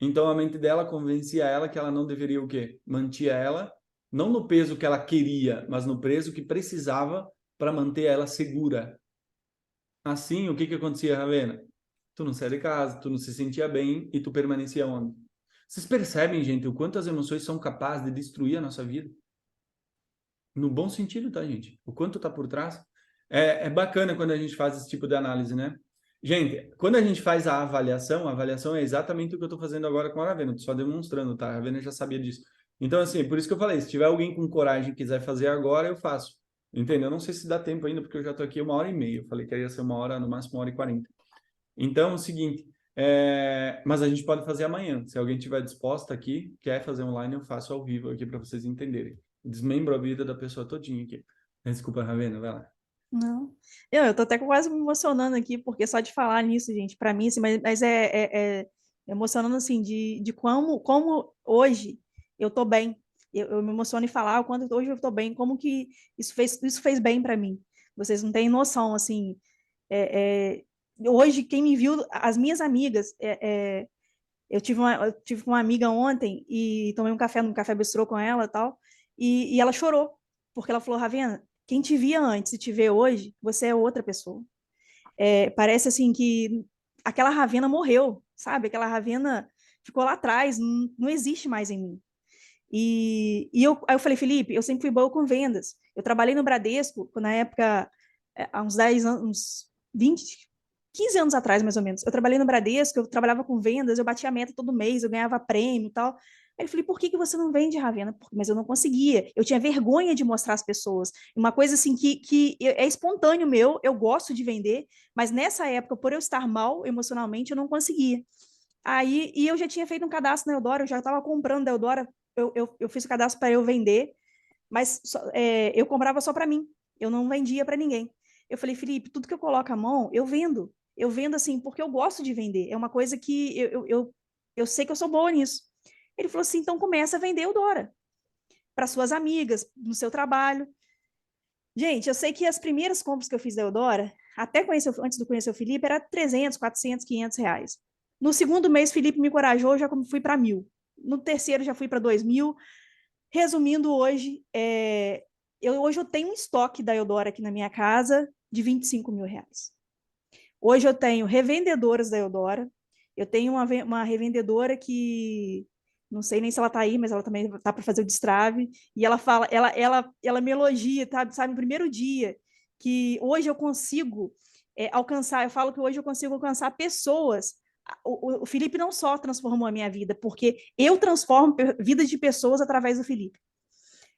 Então, a mente dela convencia ela que ela não deveria o quê? Mantia ela, não no peso que ela queria, mas no peso que precisava para manter ela segura. Assim, o que que acontecia, Ravena? Tu não saía de casa, tu não se sentia bem e tu permanecia onde? Vocês percebem, gente, o quanto as emoções são capazes de destruir a nossa vida? no bom sentido, tá, gente? O quanto tá por trás. É bacana quando a gente faz esse tipo de análise, né? Gente, quando a gente faz a avaliação é exatamente o que eu estou fazendo agora com a Ravena, tô só demonstrando, tá? A Ravena já sabia disso. Então, assim, por isso que eu falei, se tiver alguém com coragem e quiser fazer agora, eu faço. Entendeu? Eu não sei se dá tempo ainda, porque eu já tô aqui 1h30. Eu falei que ia ser 1 hora, no máximo 1h40. Então, é o seguinte, mas a gente pode fazer amanhã. Se alguém tiver disposta aqui, quer fazer online, eu faço ao vivo aqui para vocês entenderem. Desmembro a vida da pessoa todinha aqui. Desculpa, Ravena, vai lá. Não. Eu tô até quase me emocionando aqui, porque só de falar nisso, gente, para mim, assim, mas é emocionando, assim, de como hoje eu tô bem. Eu me emociono em falar o quanto hoje eu tô bem, como que isso fez bem para mim. Vocês não têm noção, assim. Hoje, quem me viu, as minhas amigas, eu tive uma amiga ontem e tomei um café no café bistrô com ela e tal, e ela chorou, porque ela falou, Ravena, quem te via antes e te vê hoje, você é outra pessoa. Parece assim que aquela Ravena morreu, sabe? Aquela Ravena ficou lá atrás, não existe mais em mim. Aí eu falei, Felipe, eu sempre fui boa com vendas. Eu trabalhei no Bradesco, na época, há uns 10 anos, uns 20, 15 anos atrás, mais ou menos. Eu trabalhei no Bradesco, eu trabalhava com vendas, eu batia a meta todo mês, eu ganhava prêmio e tal. Aí eu falei, por que você não vende, Ravena? Mas eu não conseguia. Eu tinha vergonha de mostrar às pessoas. Uma coisa assim que é espontâneo meu, eu gosto de vender, mas nessa época, por eu estar mal emocionalmente, eu não conseguia. Aí, eu já tinha feito um cadastro na Eudora, eu já estava comprando da Eudora, eu fiz o cadastro para eu vender, mas eu comprava só para mim, eu não vendia para ninguém. Eu falei, Felipe, tudo que eu coloco a mão, eu vendo. Eu vendo assim, porque eu gosto de vender. É uma coisa que eu sei que eu sou boa nisso. Ele falou assim, então começa a vender Eudora para suas amigas, no seu trabalho. Gente, eu sei que as primeiras compras que eu fiz da Eudora, antes de conhecer o Felipe, era 300, 400, 500 reais. No segundo mês, Felipe me encorajou, já fui para 1.000. No terceiro, já fui para 2.000. Resumindo, hoje eu tenho um estoque da Eudora aqui na minha casa de 25 mil reais. Hoje eu tenho revendedoras da Eudora. Eu tenho uma revendedora que não sei nem se ela está aí, mas ela também está para fazer o destrave. E ela fala, ela me elogia, tá, sabe, no primeiro dia, que hoje eu consigo alcançar. Eu falo que hoje eu consigo alcançar pessoas. O Felipe não só transformou a minha vida, porque eu transformo vidas de pessoas através do Felipe.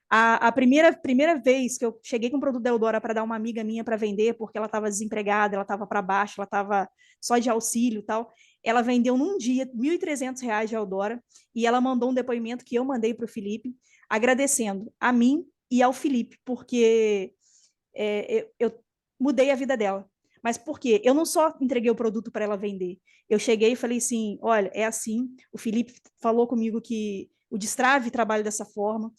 A primeira vez que eu cheguei com o produto da Eudora para dar uma amiga minha para vender, porque ela estava desempregada, ela estava para baixo, ela estava só de auxílio e tal, ela vendeu num dia R$ 1.300 de Eudora e ela mandou um depoimento que eu mandei para o Felipe, agradecendo a mim e ao Felipe, porque eu mudei a vida dela. Mas por quê? Eu não só entreguei o produto para ela vender. Eu cheguei e falei assim: olha, é assim. O Felipe falou comigo que o Destrave trabalha dessa forma.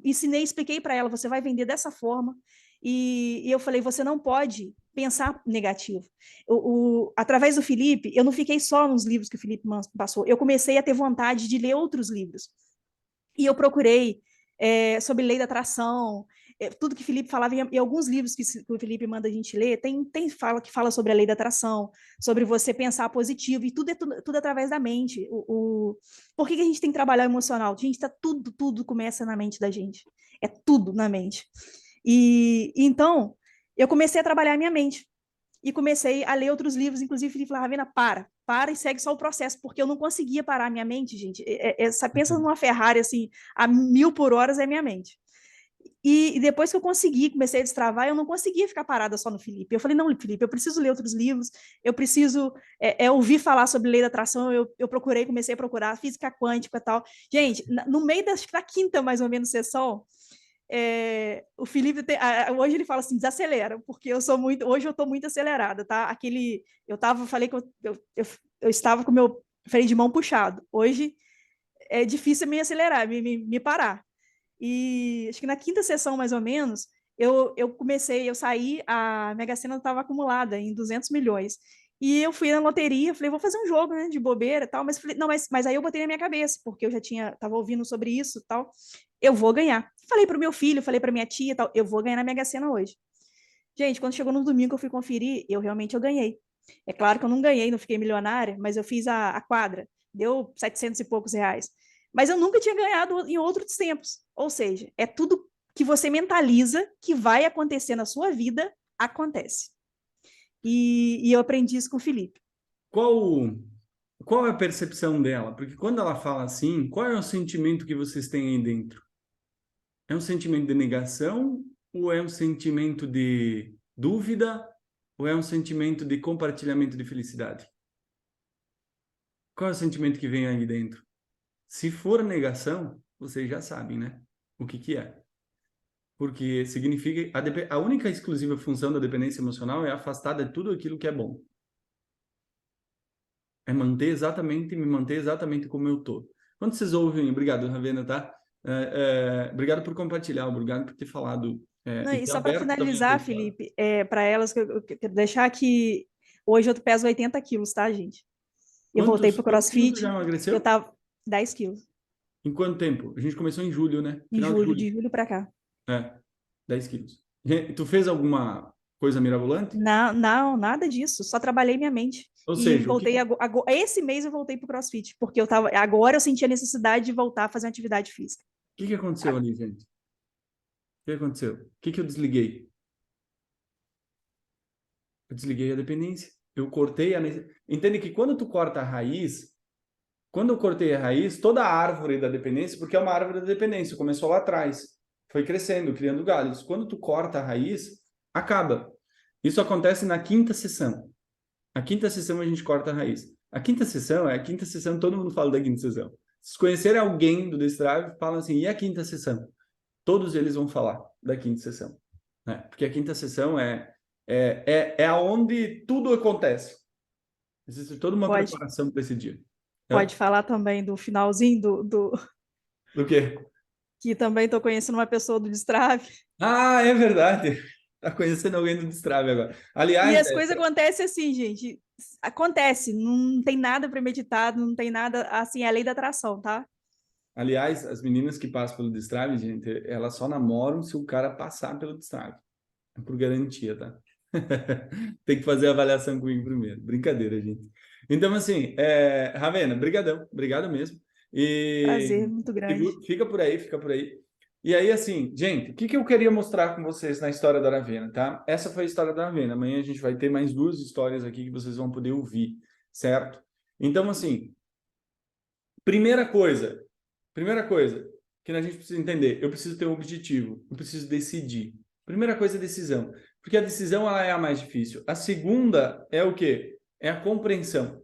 Ensinei, expliquei para ela: você vai vender dessa forma. E eu falei: você não pode pensar negativo. Através do Felipe, eu não fiquei só nos livros que o Felipe passou. Eu comecei a ter vontade de ler outros livros. E eu procurei sobre lei da atração, tudo que o Felipe falava, e alguns livros que o Felipe manda a gente ler, tem fala que fala sobre a lei da atração, sobre você pensar positivo, e tudo através da mente. Por que a gente tem que trabalhar o emocional? Gente, tudo começa na mente da gente. É tudo na mente. E então, eu comecei a trabalhar a minha mente e comecei a ler outros livros, inclusive o Felipe falava, Ravena, para e segue só o processo, porque eu não conseguia parar a minha mente, gente. Pensa numa Ferrari, assim, a 1.000 por hora é minha mente. E depois que eu comecei a destravar, eu não conseguia ficar parada só no Felipe. Eu falei, não, Felipe, eu preciso ler outros livros, eu preciso ouvir falar sobre lei da atração, eu procurei, comecei a procurar física quântica e tal. Gente, no meio da quinta, mais ou menos, sessão, o Felipe hoje ele fala assim, desacelera, porque hoje eu estou muito acelerada, tá? Falei que eu estava com o meu freio de mão puxado. Hoje é difícil me acelerar, me parar. E acho que na quinta sessão, mais ou menos, eu saí, a Mega Sena estava acumulada em 200 milhões. E eu fui na loteria, falei, vou fazer um jogo, né, de bobeira e tal, mas falei, não, mas aí eu botei na minha cabeça, porque eu já tava ouvindo sobre isso e tal, eu vou ganhar. Falei pro meu filho, falei pra minha tia e tal, eu vou ganhar na Mega Sena hoje. Gente, quando chegou no domingo eu fui conferir, eu ganhei. É claro que eu não ganhei, não fiquei milionária, mas eu fiz a quadra, deu 700 e poucos reais. Mas eu nunca tinha ganhado em outros tempos. Ou seja, é tudo que você mentaliza que vai acontecer na sua vida, acontece. E eu aprendi isso com o Felipe. Qual é a percepção dela? Porque quando ela fala assim, qual é o sentimento que vocês têm aí dentro? É um sentimento de negação ou é um sentimento de dúvida ou é um sentimento de compartilhamento de felicidade? Qual é o sentimento que vem aí dentro? Se for negação, vocês já sabem, né? O que que é? Porque significa a única exclusiva função da dependência emocional é afastar de tudo aquilo que é bom. É me manter exatamente como eu tô. Quando vocês ouvem, obrigado, Ravena, tá? Obrigado por compartilhar, obrigado por ter falado Não, e e ter só para aberto também a tua finalizar, história. Felipe, para elas, que eu quero deixar que hoje eu peso 80 quilos, tá, gente? Eu voltei pro Quantos quilos tu já CrossFit, eu emagreceu? tava 10 quilos Em quanto tempo? A gente começou em julho, né? em Final de julho, julho. de julho para cá. É, 10 quilos. Tu fez alguma coisa mirabolante? Não, não, nada disso. Só trabalhei minha mente. Ou E seja, voltei esse mês eu voltei pro CrossFit, porque agora eu senti a necessidade de voltar a fazer uma atividade física. que aconteceu ali, gente? O que aconteceu? O que eu desliguei? Eu desliguei a dependência. Eu cortei a... Entende que quando tu corta a raiz, quando eu cortei a raiz, toda a árvore da dependência, porque é uma árvore da dependência, começou lá atrás, foi crescendo, criando galhos. Quando tu corta a raiz, acaba. Isso acontece na quinta sessão. A quinta sessão a gente corta a raiz. A quinta sessão é a quinta sessão, todo mundo fala da quinta sessão. Se conhecerem alguém do Destrave, falam assim, e a quinta sessão? Todos eles vão falar da quinta sessão. Né? Porque a quinta sessão é aonde tudo acontece. Existe toda uma Pode, preparação para esse dia. pode falar também do finalzinho Do quê? que também estou conhecendo uma pessoa do Destrave. Ah, é verdade. Tá conhecendo alguém do Destrave agora. E Aliás, as coisas acontecem assim, gente. Acontece, não tem nada premeditado, não tem nada assim, é a lei da atração, tá? as meninas que passam pelo Destrave, gente, elas só namoram se o cara passar pelo Destrave. É por garantia, tá? Tem que fazer a avaliação comigo primeiro. Brincadeira, gente. Então, assim, Ravena, brigadão. Obrigado mesmo. Prazer, muito grande. Fica por aí, fica por aí. E aí, assim, gente, o que que eu queria mostrar com vocês na história da Ravena, tá? Essa foi a história da Ravena. Amanhã a gente vai ter mais duas histórias aqui que vocês vão poder ouvir, certo? Então, assim, primeira coisa que a gente precisa entender, eu preciso ter um objetivo, eu preciso decidir. Primeira coisa é decisão, porque a decisão ela é a mais difícil. A segunda é o quê? É a compreensão.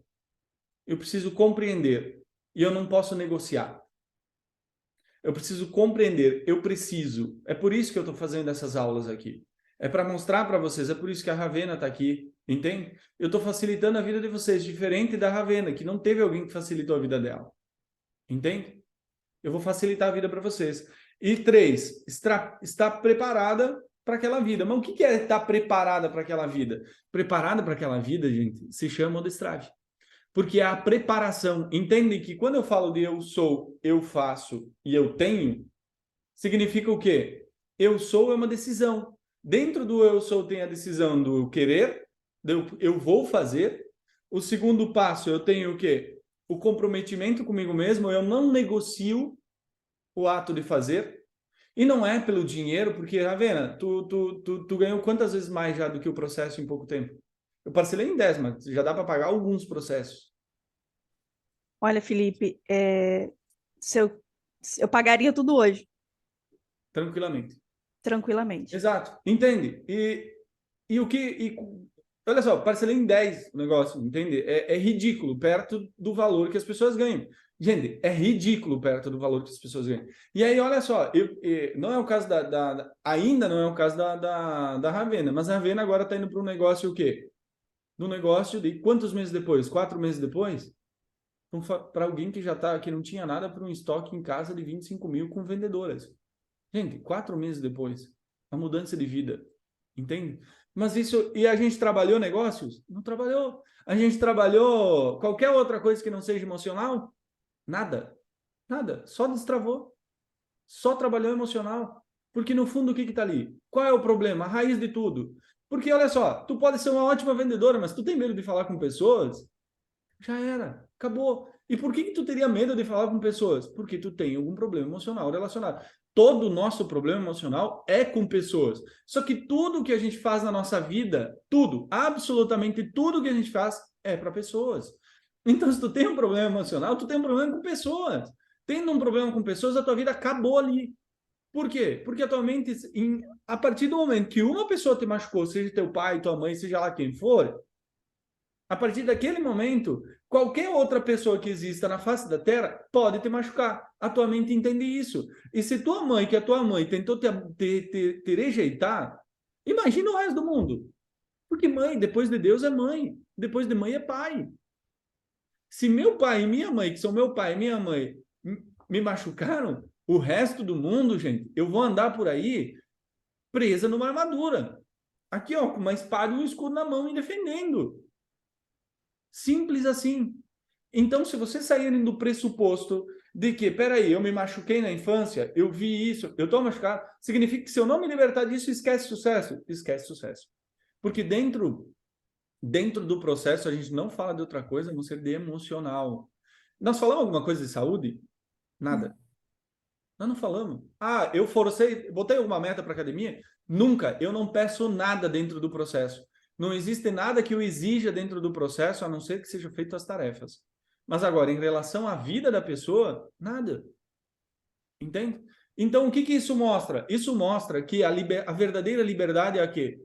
Eu preciso compreender e eu não posso negociar. Eu preciso compreender, eu preciso. É por isso que eu estou fazendo essas aulas aqui. É para mostrar para vocês, é por isso que a Ravena está aqui, entende? Eu estou facilitando a vida de vocês, diferente da Ravena, que não teve alguém que facilitou a vida dela. Entende? Eu vou facilitar a vida para vocês. E três, está preparada para aquela vida. Mas o que é estar preparada para aquela vida? Preparada para aquela vida, gente, se chama o Destrave. Porque a preparação, entende que quando eu falo de eu sou, eu faço e eu tenho, significa o quê? Eu sou é uma decisão. Dentro do eu sou tem a decisão do querer, do eu vou fazer. O segundo passo eu tenho o quê? O comprometimento comigo mesmo, eu não negocio o ato de fazer. E não é pelo dinheiro, porque, Ravena, tu ganhou quantas vezes mais já do que o processo em pouco tempo? Eu parcelei em 10, mas já dá para pagar alguns processos. Olha, Felipe, se eu pagaria tudo hoje, Tranquilamente. tranquilamente. Exato. Entende? E o que... olha só, parcelei em 10 o negócio, entende? É ridículo perto do valor que as pessoas ganham. Gente, é ridículo perto do valor que as pessoas ganham. E aí, olha só, não é o caso ainda não é o caso da Ravena, mas a Ravena agora está indo para um negócio o quê? No negócio de quantos meses depois? 4 meses depois? Para alguém que já tá, que não tinha nada para um estoque em casa de 25 mil com vendedoras. Gente, 4 meses depois, a mudança de vida, entende? Mas isso, e a gente trabalhou negócios? Não trabalhou. A gente trabalhou qualquer outra coisa que não seja emocional? Nada. Nada. Só destravou. Só trabalhou emocional. Porque no fundo o que está ali? Qual é o problema? A raiz de tudo. Porque olha só, tu pode ser uma ótima vendedora, mas tu tem medo de falar com pessoas? Já era, acabou. E por que tu teria medo de falar com pessoas? Porque tu tem algum problema emocional relacionado. Todo o nosso problema emocional é com pessoas. Só que tudo que a gente faz na nossa vida, tudo, absolutamente tudo que a gente faz é para pessoas. Então, se tu tem um problema emocional, tu tem um problema com pessoas. Tendo um problema com pessoas, a tua vida acabou ali. Por quê? Porque atualmente, a partir do momento que uma pessoa te machucou, seja teu pai, tua mãe, seja lá quem for, a partir daquele momento, qualquer outra pessoa que exista na face da Terra pode te machucar. A tua mente entende isso. E se tua mãe, que é tua mãe, tentou te rejeitar, imagina o resto do mundo. Porque mãe, depois de Deus, é mãe. Depois de mãe, é pai. Se meu pai e minha mãe, que são meu pai e minha mãe, me machucaram, o resto do mundo, gente, eu vou andar por aí presa numa armadura. Aqui, ó, com uma espada e um escudo na mão, me defendendo. Simples assim. Então, se vocês saírem do pressuposto de que, peraí, eu me machuquei na infância, eu vi isso, eu estou machucado, significa que se eu não me libertar disso, esquece sucesso. Esquece sucesso. Porque dentro do processo, a gente não fala de outra coisa, a não ser de emocional. Nós falamos alguma coisa de saúde? Nada. Nós não falamos. Ah, eu forcei, botei alguma meta para academia? Nunca. Eu não peço nada dentro do processo. Não existe nada que eu exija dentro do processo, a não ser que sejam feitas as tarefas. Mas agora, em relação à vida da pessoa, nada. Entende? Então, o que isso mostra? Isso mostra que a verdadeira liberdade é a quê?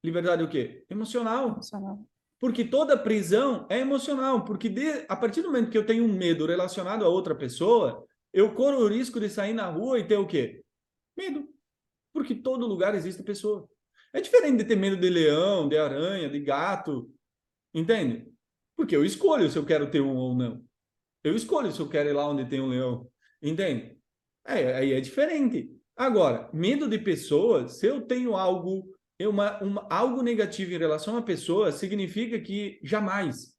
Liberdade é o quê? Emocional. Emocional. Porque toda prisão é emocional. Porque a partir do momento que eu tenho um medo relacionado a outra pessoa, eu corro o risco de sair na rua e ter o quê? Medo. Porque todo lugar existe pessoa. É diferente de ter medo de leão, de aranha, de gato. Entende? Porque eu escolho se eu quero ter um ou não. Eu escolho se eu quero ir lá onde tem um leão. Entende? Aí é diferente. Agora, medo de pessoas, se eu tenho algo, algo negativo em relação a pessoas, significa que jamais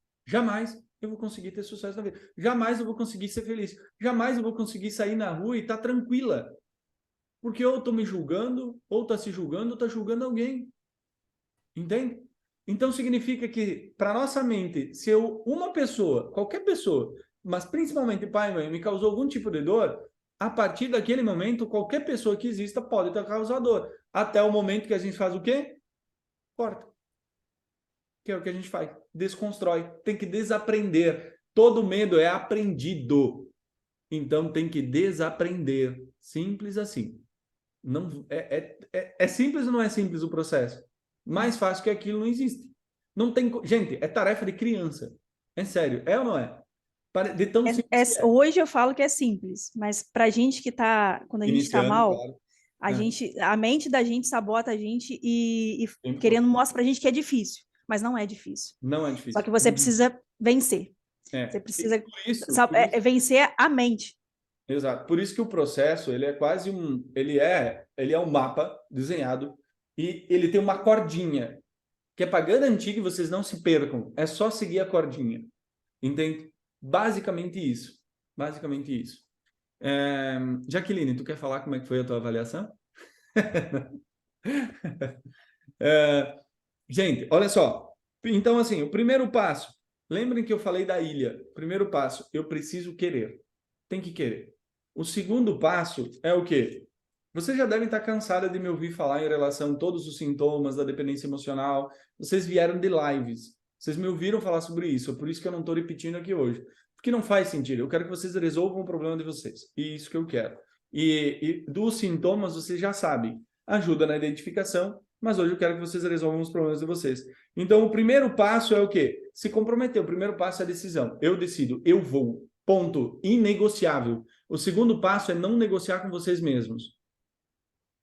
eu vou conseguir ter sucesso na vida. Jamais eu vou conseguir ser feliz. Jamais eu vou conseguir sair na rua e estar tranquila. Porque ou estou me julgando, ou está se julgando, ou está julgando alguém. Entende? Então significa que, para nossa mente, se uma pessoa, qualquer pessoa, mas principalmente pai e mãe, me causou algum tipo de dor, a partir daquele momento, qualquer pessoa que exista pode ter causado dor. Até o momento que a gente faz o quê? Corta. Que é o que a gente faz. Desconstrói. Tem que desaprender. Todo medo é aprendido. Então tem que desaprender. Simples assim. Não, é simples ou não é simples o processo? Mais fácil que aquilo não existe. Não tem, gente, é tarefa de criança. É sério, é ou não é? De tão simples que é. Hoje eu falo que é simples, mas pra gente que tá, quando a gente tá Iniciando, mal, claro. a mente da gente sabota a gente e Tempo querendo todo. mostra pra gente que é difícil, mas não é difícil. Não é Só difícil. que você precisa vencer. Você E precisa por isso, vencer a mente. exato. Por isso que o processo, ele é quase ele é um mapa desenhado e ele tem uma cordinha, que é para garantir que vocês não se percam. É só seguir a cordinha. Entende? Basicamente isso. Basicamente isso. Jaqueline, tu quer falar como é que foi a tua avaliação? Gente, olha só. Então, assim, o primeiro passo. Lembrem que eu falei da ilha. Primeiro passo, eu preciso querer. Tem que querer. O segundo passo é o quê? Vocês já devem estar cansados de me ouvir falar em relação a todos os sintomas da dependência emocional. Vocês vieram de lives. Vocês me ouviram falar sobre isso. É por isso que eu não estou repetindo aqui hoje. Porque não faz sentido. Eu quero que vocês resolvam o problema de vocês. E isso que eu quero. E dos sintomas, vocês já sabem. Ajuda na identificação, mas hoje eu quero que vocês resolvam os problemas de vocês. Então, o primeiro passo é o quê? Se comprometer. O primeiro passo é a decisão. Eu decido. Eu vou. Ponto. Inegociável. O segundo passo é não negociar com vocês mesmos.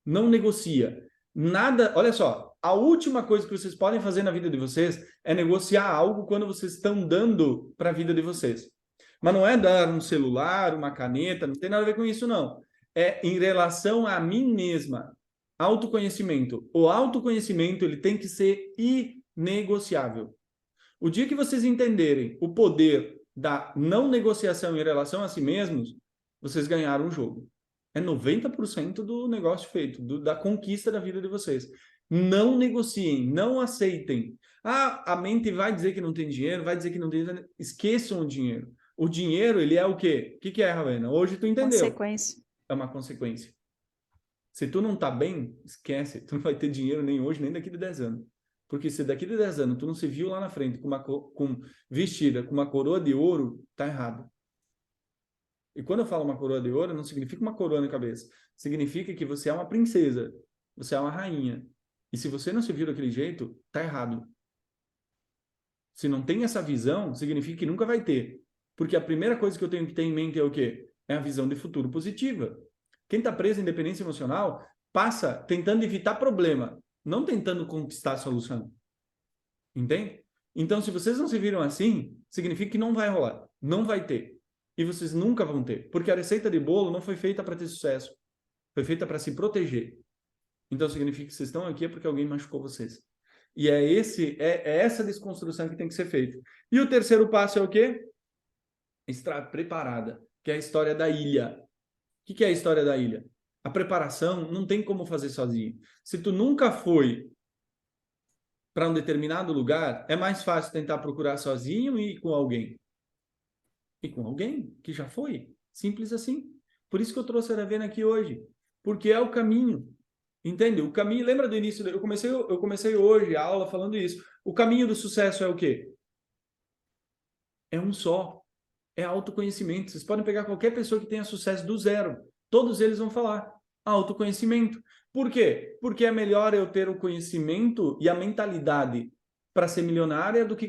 Não negocia. Nada, olha só, a última coisa que vocês podem fazer na vida de vocês é negociar algo quando vocês estão dando para a vida de vocês. Mas não é dar um celular, uma caneta, não tem nada a ver com isso, não. É em relação a mim mesma. Autoconhecimento. O autoconhecimento, ele tem que ser inegociável. O dia que vocês entenderem o poder da não negociação em relação a si mesmos, vocês ganharam o jogo. É 90% do negócio feito, da conquista da vida de vocês. Não negociem, não aceitem. Ah, a mente vai dizer que não tem dinheiro, vai dizer que não tem dinheiro. Esqueçam o dinheiro. O dinheiro, ele é o quê? O que é, Ravena? Hoje tu entendeu. Consequência. É uma consequência. Se tu não tá bem, esquece. Tu não vai ter dinheiro nem hoje, nem daqui de 10 anos. Porque se daqui de 10 anos tu não se viu lá na frente vestida com uma coroa de ouro, tá errado. E quando eu falo uma coroa de ouro, não significa uma coroa na cabeça. Significa que você é uma princesa. Você é uma rainha. E se você não se viu daquele jeito, tá errado. Se não tem essa visão, significa que nunca vai ter. Porque a primeira coisa que eu tenho que ter em mente é o quê? É a visão de futuro positiva. Quem está preso em dependência emocional passa tentando evitar problema, não tentando conquistar a solução. Entende? Então, se vocês não se viram assim, significa que não vai rolar. Não vai ter. E vocês nunca vão ter. Porque a receita de bolo não foi feita para ter sucesso. Foi feita para se proteger. Então, significa que vocês estão aqui é porque alguém machucou vocês. E é essa desconstrução que tem que ser feita. E o terceiro passo é o quê? Estar preparada, que é a história da ilha. O que é a história da ilha? A preparação não tem como fazer sozinho. Se tu nunca foi para um determinado lugar, é mais fácil tentar procurar sozinho e com alguém. E com alguém que já foi. Simples assim. Por isso que eu trouxe a Ravena aqui hoje. Porque é o caminho. Entende? O caminho, lembra do início? Eu comecei hoje a aula falando isso. O caminho do sucesso é o quê? É um só. É autoconhecimento. Vocês podem pegar qualquer pessoa que tenha sucesso do zero. Todos eles vão falar autoconhecimento. Por quê? Porque é melhor eu ter o conhecimento e a mentalidade para ser milionária do que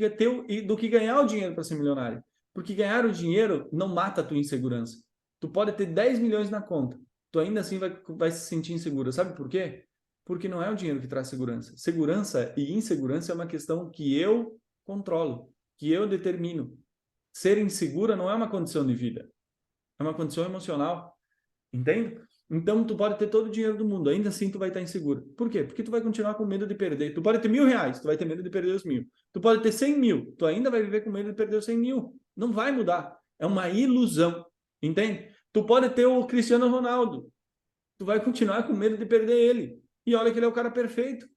ganhar o dinheiro para ser milionária. Porque ganhar o dinheiro não mata a tua insegurança. Tu pode ter 10 milhões na conta. Tu ainda assim vai se sentir insegura. Sabe por quê? Porque não é o dinheiro que traz segurança. Segurança e insegurança é uma questão que eu controlo, que eu determino. Ser insegura não é uma condição de vida, é uma condição emocional, entende? Então, tu pode ter todo o dinheiro do mundo, ainda assim tu vai estar insegura. Por quê? Porque tu vai continuar com medo de perder. Tu pode ter R$ 1.000, tu vai ter medo de perder os 1.000. Tu pode ter 100 mil, tu ainda vai viver com medo de perder os 100 mil. Não vai mudar. É uma ilusão, entende? Tu pode ter o Cristiano Ronaldo, tu vai continuar com medo de perder ele. E olha que ele é o cara perfeito,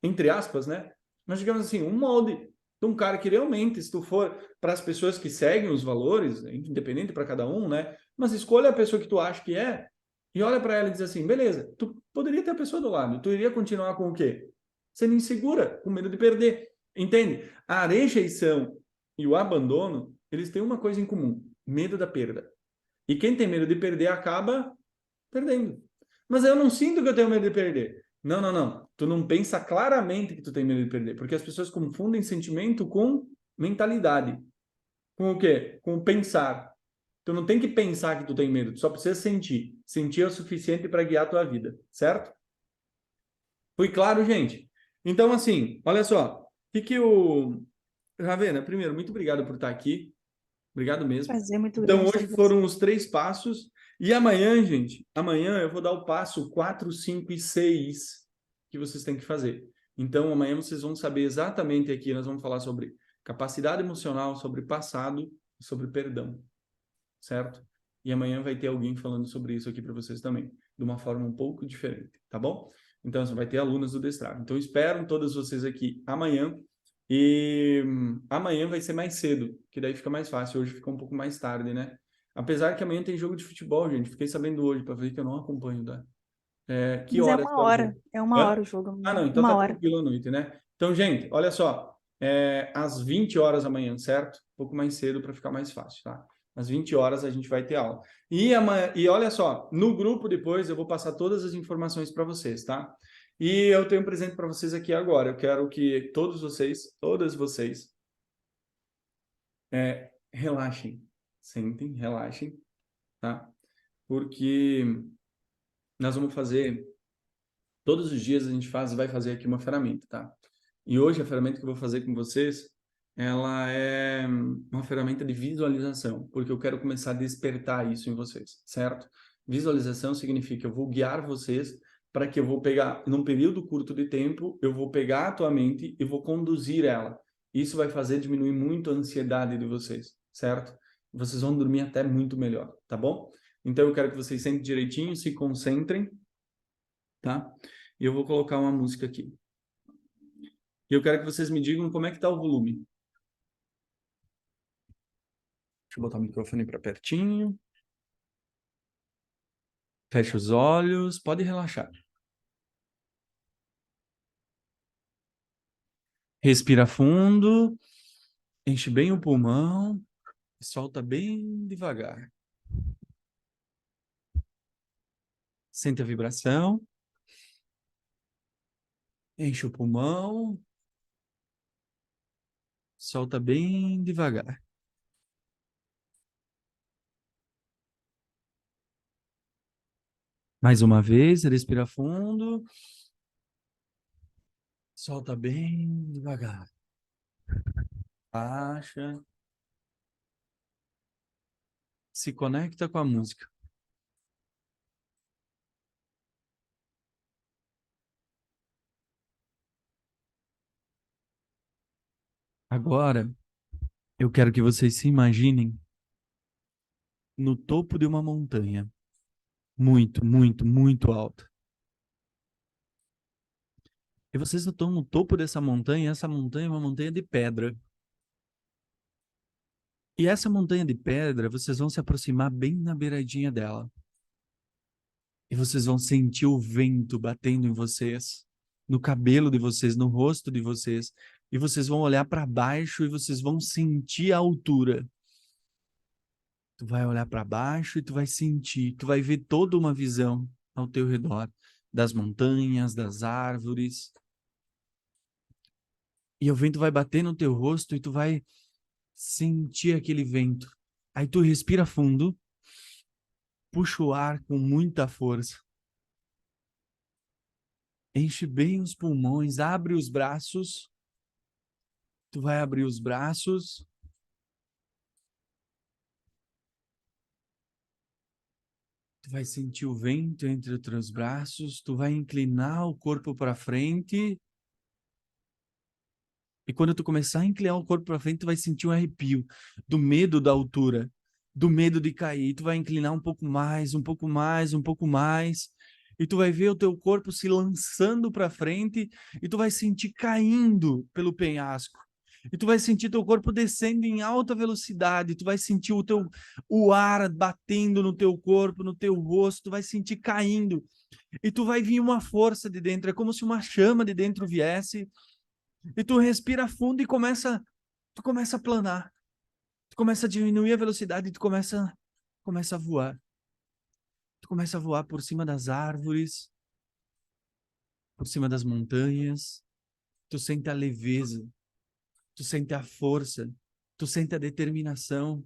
entre aspas, né? Mas digamos assim, um molde de um cara que realmente, se tu for para as pessoas que seguem os valores, independente para cada um, né? Mas escolha a pessoa que tu acha que é e olha para ela e diz assim, beleza, tu poderia ter a pessoa do lado, tu iria continuar com o quê? Sendo insegura, com medo de perder, entende? A rejeição e o abandono, eles têm uma coisa em comum, medo da perda. E quem tem medo de perder acaba perdendo. Mas eu não sinto que eu tenho medo de perder. Não, não, não. Tu não pensa claramente que tu tem medo de perder, porque as pessoas confundem sentimento com mentalidade. Com o quê? Com o pensar. Tu não tem que pensar que tu tem medo, tu só precisa sentir. Sentir é o suficiente para guiar a tua vida, certo? Foi claro, gente? Então, assim, olha só. O que o... Ravena, primeiro, muito obrigado por estar aqui. Obrigado mesmo. Prazer muito Então, grande estar hoje com foram você. os 3 passos. E amanhã, gente, amanhã eu vou dar o passo 4, 5 e 6 que vocês têm que fazer. Então, amanhã vocês vão saber exatamente aqui, nós vamos falar sobre capacidade emocional, sobre passado e sobre perdão, certo? E amanhã vai ter alguém falando sobre isso aqui para vocês também, de uma forma um pouco diferente, tá bom? Então, você vai ter alunos do Destrave. Então, espero todos vocês aqui amanhã. E amanhã vai ser mais cedo, que daí fica mais fácil. Hoje fica um pouco mais tarde, né? Apesar que amanhã tem jogo de futebol, gente. Fiquei sabendo hoje, para ver que eu não acompanho, tá? Que Mas horas que é o jogo? é uma Hã? hora o jogo Ah, amanhã. não, então Uma tá hora. tranquilo à noite, né? Então, gente, olha só. Às 20 horas amanhã, certo? Um pouco mais cedo para ficar mais fácil, tá? Às 20 horas a gente vai ter aula. E olha só, no grupo depois eu vou passar todas as informações para vocês, tá? E eu tenho um presente para vocês aqui agora. Eu quero que todas vocês, relaxem. Sentem, relaxem, tá? Porque nós vamos fazer, todos os dias a gente vai fazer aqui uma ferramenta, tá? E hoje a ferramenta que eu vou fazer com vocês, ela é uma ferramenta de visualização, porque eu quero começar a despertar isso em vocês, certo? Visualização significa eu vou guiar vocês para que eu vou pegar, num período curto de tempo, eu vou pegar a tua mente e vou conduzir ela. Isso vai fazer diminuir muito a ansiedade de vocês, certo? Vocês vão dormir até muito melhor, tá bom? Então eu quero que vocês sentem direitinho, se concentrem, tá? E eu vou colocar uma música aqui. E eu quero que vocês me digam como é que tá o volume. Deixa eu botar o microfone para pertinho. Fecha os olhos, pode relaxar. Respira fundo, enche bem o pulmão e solta bem devagar. Sente a vibração. Enche o pulmão. Solta bem devagar. Mais uma vez, respira fundo. Solta bem devagar. Baixa. Se conecta com a música. Agora, eu quero que vocês se imaginem no topo de uma montanha. Muito, muito, muito alta. E vocês estão no topo dessa montanha. Essa montanha é uma montanha de pedra. E essa montanha de pedra, vocês vão se aproximar bem na beiradinha dela. E vocês vão sentir o vento batendo em vocês, no cabelo de vocês, no rosto de vocês. E vocês vão olhar para baixo e vocês vão sentir a altura. Tu vai olhar para baixo e tu vai sentir, tu vai ver toda uma visão ao teu redor, das montanhas, das árvores. E o vento vai bater no teu rosto e tu vai sentir aquele vento. Aí tu respira fundo, puxa o ar com muita força. Enche bem os pulmões, abre os braços. Tu vai abrir os braços. Tu vai sentir o vento entre os teus braços. Tu vai inclinar o corpo para frente. E quando tu começar a inclinar o corpo para frente, tu vai sentir um arrepio do medo da altura, do medo de cair. Tu vai inclinar um pouco mais, um pouco mais, um pouco mais. E tu vai ver o teu corpo se lançando para frente e tu vai sentir caindo pelo penhasco. E tu vai sentir teu corpo descendo em alta velocidade, tu vai sentir o ar batendo no teu corpo, no teu rosto, tu vai sentir caindo. E tu vai vir uma força de dentro, é como se uma chama de dentro viesse. E tu respira fundo e tu começa a planar. Tu começa a diminuir a velocidade e tu começa a voar. Tu começa a voar por cima das árvores, por cima das montanhas. Tu sente a leveza, tu sente a força, tu sente a determinação.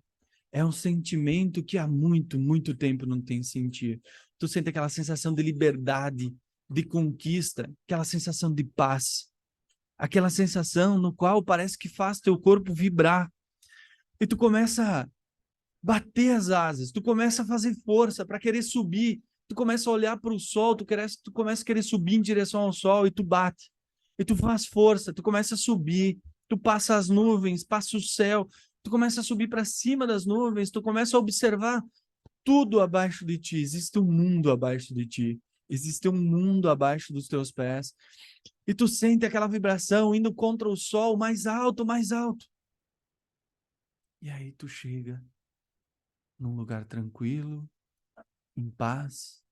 É um sentimento que há muito, muito tempo não tem sentido. Tu sente aquela sensação de liberdade, de conquista, aquela sensação de paz. Aquela sensação no qual parece que faz teu corpo vibrar. E tu começa a bater as asas, tu começa a fazer força para querer subir, tu começa a olhar para o sol, tu começa a querer subir em direção ao sol e tu bate. E tu faz força, tu começa a subir, tu passa as nuvens, passa o céu, tu começa a subir para cima das nuvens, tu começa a observar tudo abaixo de ti, existe um mundo abaixo de ti, existe um mundo abaixo dos teus pés. E tu sente aquela vibração indo contra o sol, mais alto, mais alto. E aí tu chega num lugar tranquilo, em paz.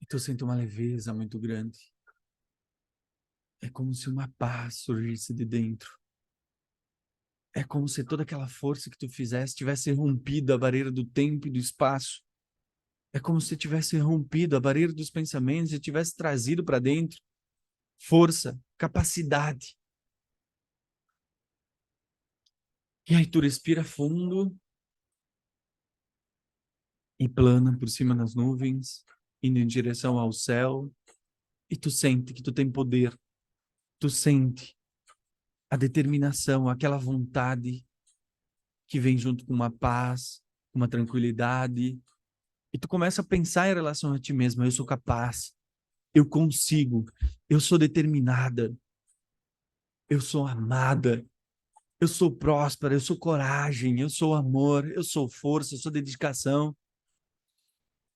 E tu sente uma leveza muito grande. É como se uma paz surgisse de dentro. É como se toda aquela força que tu fizesse tivesse rompido a barreira do tempo e do espaço. É como se tivesse rompido a barreira dos pensamentos e tivesse trazido para dentro força, capacidade. E aí tu respira fundo e plana por cima das nuvens, indo em direção ao céu, e tu sente que tu tem poder, tu sente a determinação, aquela vontade que vem junto com uma paz, uma tranquilidade, e tu começa a pensar em relação a ti mesmo: eu sou capaz, eu consigo, eu sou determinada, eu sou amada, eu sou próspera, eu sou coragem, eu sou amor, eu sou força, eu sou dedicação.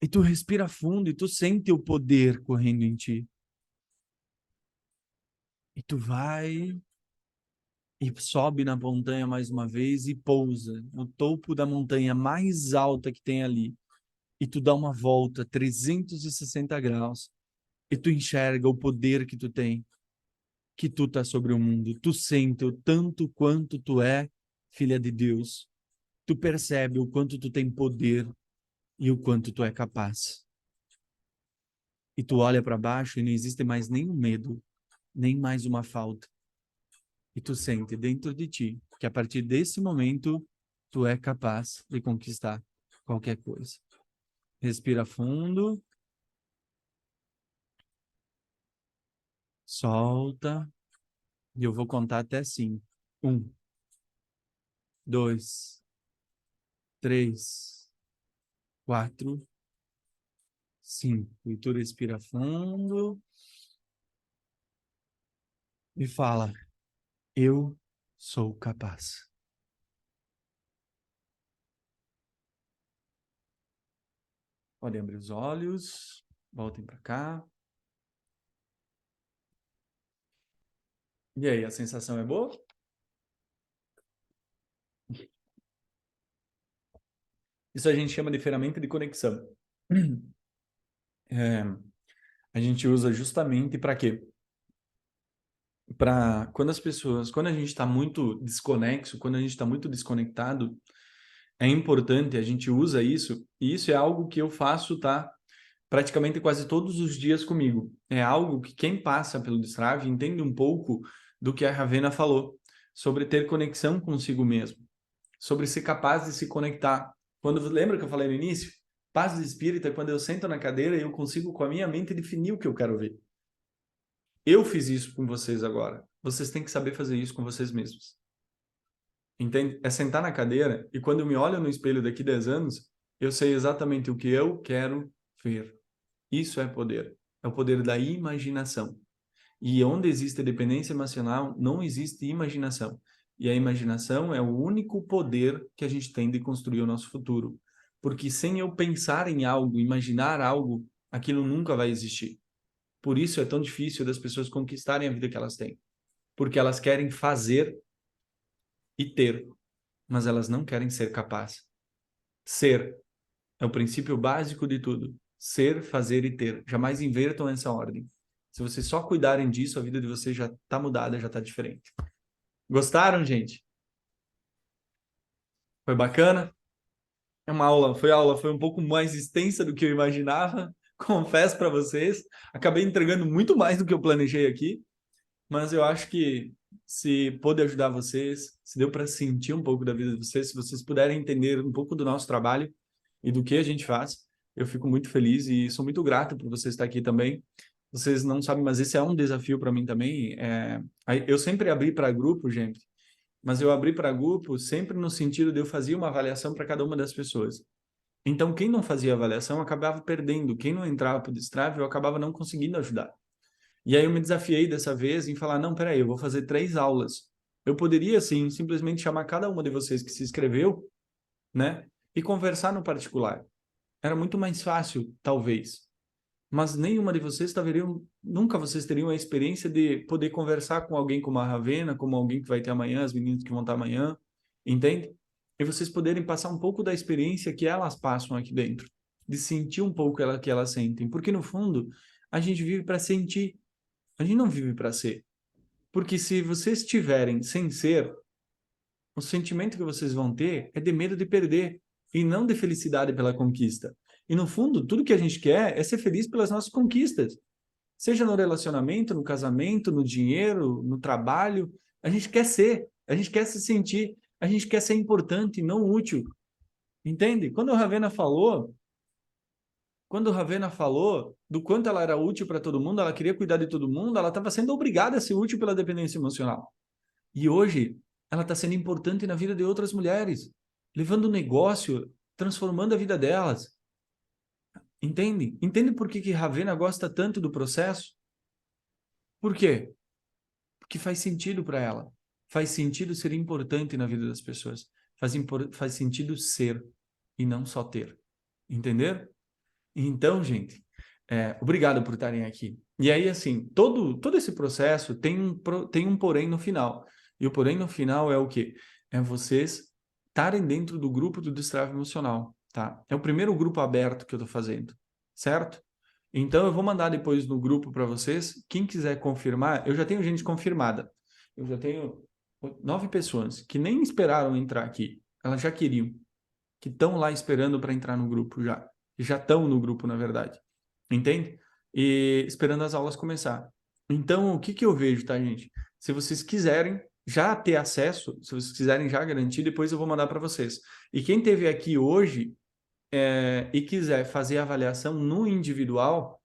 E tu respira fundo e tu sente o poder correndo em ti. E tu vai e sobe na montanha mais uma vez e pousa no topo da montanha mais alta que tem ali. E tu dá uma volta 360 graus e tu enxerga o poder que tu tem, que tu tá sobre o mundo. Tu sente o tanto quanto tu é filha de Deus. Tu percebe o quanto tu tem poder e o quanto tu é capaz. E tu olha para baixo e não existe mais nenhum medo, nem mais uma falta. E tu sente dentro de ti que a partir desse momento tu é capaz de conquistar qualquer coisa. Respira fundo. Solta. E eu vou contar até 5. 1, 2, 3, 4, 5. E tu respira fundo e fala: eu sou capaz. Podem abrir os olhos. Voltem para cá. E aí, a sensação é boa? Isso a gente chama de ferramenta de conexão. A gente usa justamente para quê? Para quando a gente está muito desconexo, quando a gente está muito desconectado, é importante, a gente usa isso, e isso é algo que eu faço, tá? Praticamente quase todos os dias comigo. É algo que quem passa pelo Destrave entende um pouco do que a Ravena falou, sobre ter conexão consigo mesmo, sobre ser capaz de se conectar. Lembra que eu falei no início? Paz de espírito é quando eu sento na cadeira e eu consigo com a minha mente definir o que eu quero ver. Eu fiz isso com vocês agora. Vocês têm que saber fazer isso com vocês mesmos. Entende? É sentar na cadeira e quando eu me olho no espelho daqui 10 anos, eu sei exatamente o que eu quero ver. Isso é poder. É o poder da imaginação. E onde existe dependência emocional, não existe imaginação. E a imaginação é o único poder que a gente tem de construir o nosso futuro. Porque sem eu pensar em algo, imaginar algo, aquilo nunca vai existir. Por isso é tão difícil das pessoas conquistarem a vida que elas têm. Porque elas querem fazer e ter, mas elas não querem ser capazes. Ser é o princípio básico de tudo. Ser, fazer e ter. Jamais invertam essa ordem. Se vocês só cuidarem disso, a vida de vocês já está mudada, já está diferente. Gostaram, gente? Foi bacana? Foi um pouco mais extensa do que eu imaginava. Confesso para vocês, acabei entregando muito mais do que eu planejei aqui, mas eu acho que se pôde ajudar vocês, se deu para sentir um pouco da vida de vocês, se vocês puderem entender um pouco do nosso trabalho e do que a gente faz, eu fico muito feliz e sou muito grato por vocês estar aqui também. Vocês não sabem, mas esse é um desafio para mim também. Eu sempre abri para grupo, gente, mas eu abri para grupo sempre no sentido de eu fazer uma avaliação para cada uma das pessoas. Então, quem não fazia avaliação acabava perdendo. Quem não entrava para o Destrave, eu acabava não conseguindo ajudar. E aí eu me desafiei dessa vez em falar, não, peraí, eu vou fazer 3 aulas. Eu poderia, sim, simplesmente chamar cada uma de vocês que se inscreveu, né? E conversar no particular. Era muito mais fácil, talvez. Mas nenhuma de vocês nunca vocês teriam a experiência de poder conversar com alguém como a Ravena, como alguém que vai ter amanhã, as meninas que vão estar amanhã, entende? E vocês poderem passar um pouco da experiência que elas passam aqui dentro, de sentir um pouco ela que elas sentem, porque no fundo a gente vive para sentir, a gente não vive para ser. Porque se vocês estiverem sem ser, o sentimento que vocês vão ter é de medo de perder e não de felicidade pela conquista. E no fundo, tudo que a gente quer é ser feliz pelas nossas conquistas. Seja no relacionamento, no casamento, no dinheiro, no trabalho, a gente quer ser, a gente quer se sentir, a gente quer ser importante, não útil. Entende? Quando a Ravena falou do quanto ela era útil para todo mundo, ela queria cuidar de todo mundo, ela estava sendo obrigada a ser útil pela dependência emocional. E hoje, ela está sendo importante na vida de outras mulheres, levando o negócio, transformando a vida delas. Entende? Entende por que Ravena gosta tanto do processo? Por quê? Porque faz sentido para ela. Faz sentido ser importante na vida das pessoas. Faz sentido ser e não só ter. Entender? Então, gente, obrigado por estarem aqui. E aí, assim, todo esse processo tem um porém no final. E o porém no final é o quê? É vocês estarem dentro do grupo do Destrave Emocional, tá? É o primeiro grupo aberto que eu tô fazendo, certo? Então eu vou mandar depois no grupo para vocês. Quem quiser confirmar, eu já tenho gente confirmada. Eu já tenho 9 pessoas que nem esperaram entrar aqui. Elas já queriam, que estão lá esperando para entrar no grupo já. Já estão no grupo, na verdade. Entende? E esperando as aulas começar. Então, o que que eu vejo, tá, gente? Se vocês quiserem já ter acesso, se vocês quiserem já garantir, depois eu vou mandar para vocês. E quem esteve aqui hoje e quiser fazer a avaliação no individual,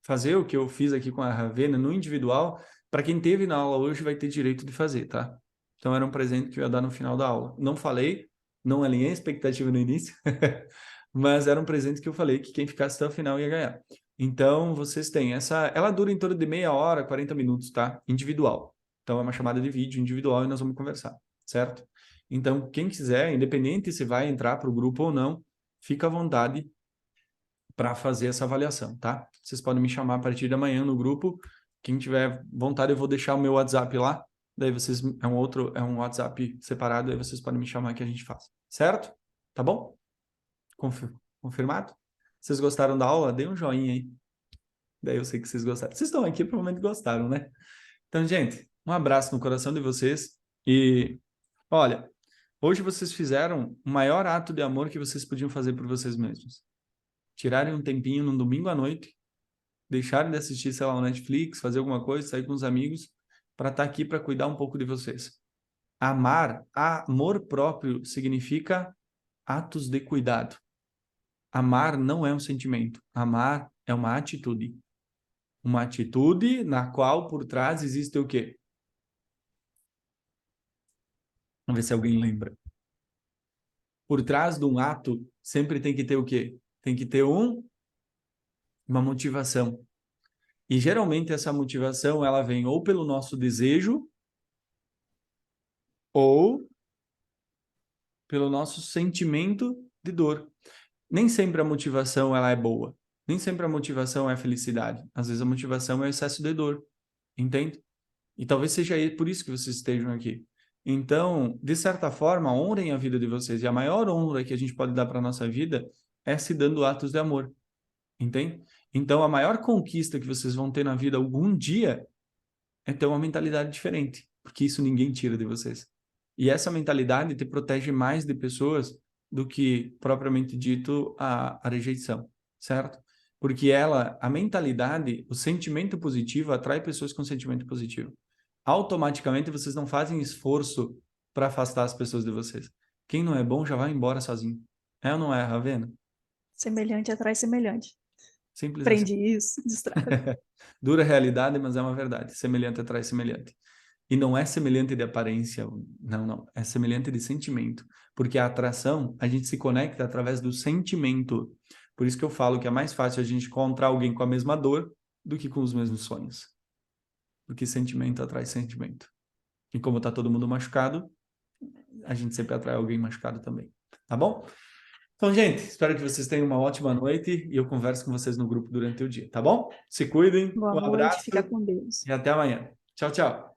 fazer o que eu fiz aqui com a Ravena no individual, para quem teve na aula hoje vai ter direito de fazer, tá? Então era um presente que eu ia dar no final da aula. Não falei, não alinhei a expectativa no início, mas era um presente que eu falei que quem ficasse até o final ia ganhar. Então vocês têm essa, ela dura em torno de meia hora, 40 minutos, tá? Individual. Então é uma chamada de vídeo individual e nós vamos conversar, certo? Então quem quiser, independente se vai entrar para o grupo ou não, fica à vontade para fazer essa avaliação, tá? Vocês podem me chamar a partir da manhã no grupo. Quem tiver vontade, eu vou deixar o meu WhatsApp lá. Daí vocês é um WhatsApp separado, aí vocês podem me chamar que a gente faz. Certo? Tá bom? Confirmado? Vocês gostaram da aula? Dê um joinha aí. Daí eu sei que vocês gostaram. Vocês estão aqui, provavelmente gostaram, né? Então, gente, um abraço no coração de vocês. E olha, hoje vocês fizeram o maior ato de amor que vocês podiam fazer por vocês mesmos. Tirarem um tempinho no domingo à noite, deixarem de assistir, sei lá, o Netflix, fazer alguma coisa, sair com os amigos, para estar aqui para cuidar um pouco de vocês. Amor próprio significa atos de cuidado. Amar não é um sentimento. Amar é uma atitude. Uma atitude na qual por trás existe o quê? Vamos ver se alguém lembra. Por trás de um ato sempre tem que ter o quê? Tem que ter uma motivação. E geralmente essa motivação ela vem ou pelo nosso desejo ou pelo nosso sentimento de dor. Nem sempre a motivação ela é boa. Nem sempre a motivação é a felicidade. Às vezes a motivação é o excesso de dor. Entende? E talvez seja por isso que vocês estejam aqui. Então, de certa forma, honrem a vida de vocês. E a maior honra que a gente pode dar para a nossa vida é se dando atos de amor. Entende? Então, a maior conquista que vocês vão ter na vida algum dia é ter uma mentalidade diferente. Porque isso ninguém tira de vocês. E essa mentalidade te protege mais de pessoas do que, propriamente dito, a rejeição, certo? Porque a mentalidade, o sentimento positivo atrai pessoas com sentimento positivo. Automaticamente vocês não fazem esforço para afastar as pessoas de vocês. Quem não é bom já vai embora sozinho. É ou não é, Ravena? Semelhante atrai semelhante. Simples assim. Aprendi isso, Destrave. Dura realidade, mas é uma verdade. Semelhante atrai semelhante. E não é semelhante de aparência, não. É semelhante de sentimento. Porque a atração, a gente se conecta através do sentimento. Por isso que eu falo que é mais fácil a gente encontrar alguém com a mesma dor do que com os mesmos sonhos. Porque sentimento atrai sentimento. E como está todo mundo machucado, a gente sempre atrai alguém machucado também. Tá bom? Então, gente, espero que vocês tenham uma ótima noite e eu converso com vocês no grupo durante o dia, tá bom? Se cuidem, um Boa noite, abraço fica com Deus. e até amanhã. Tchau, tchau.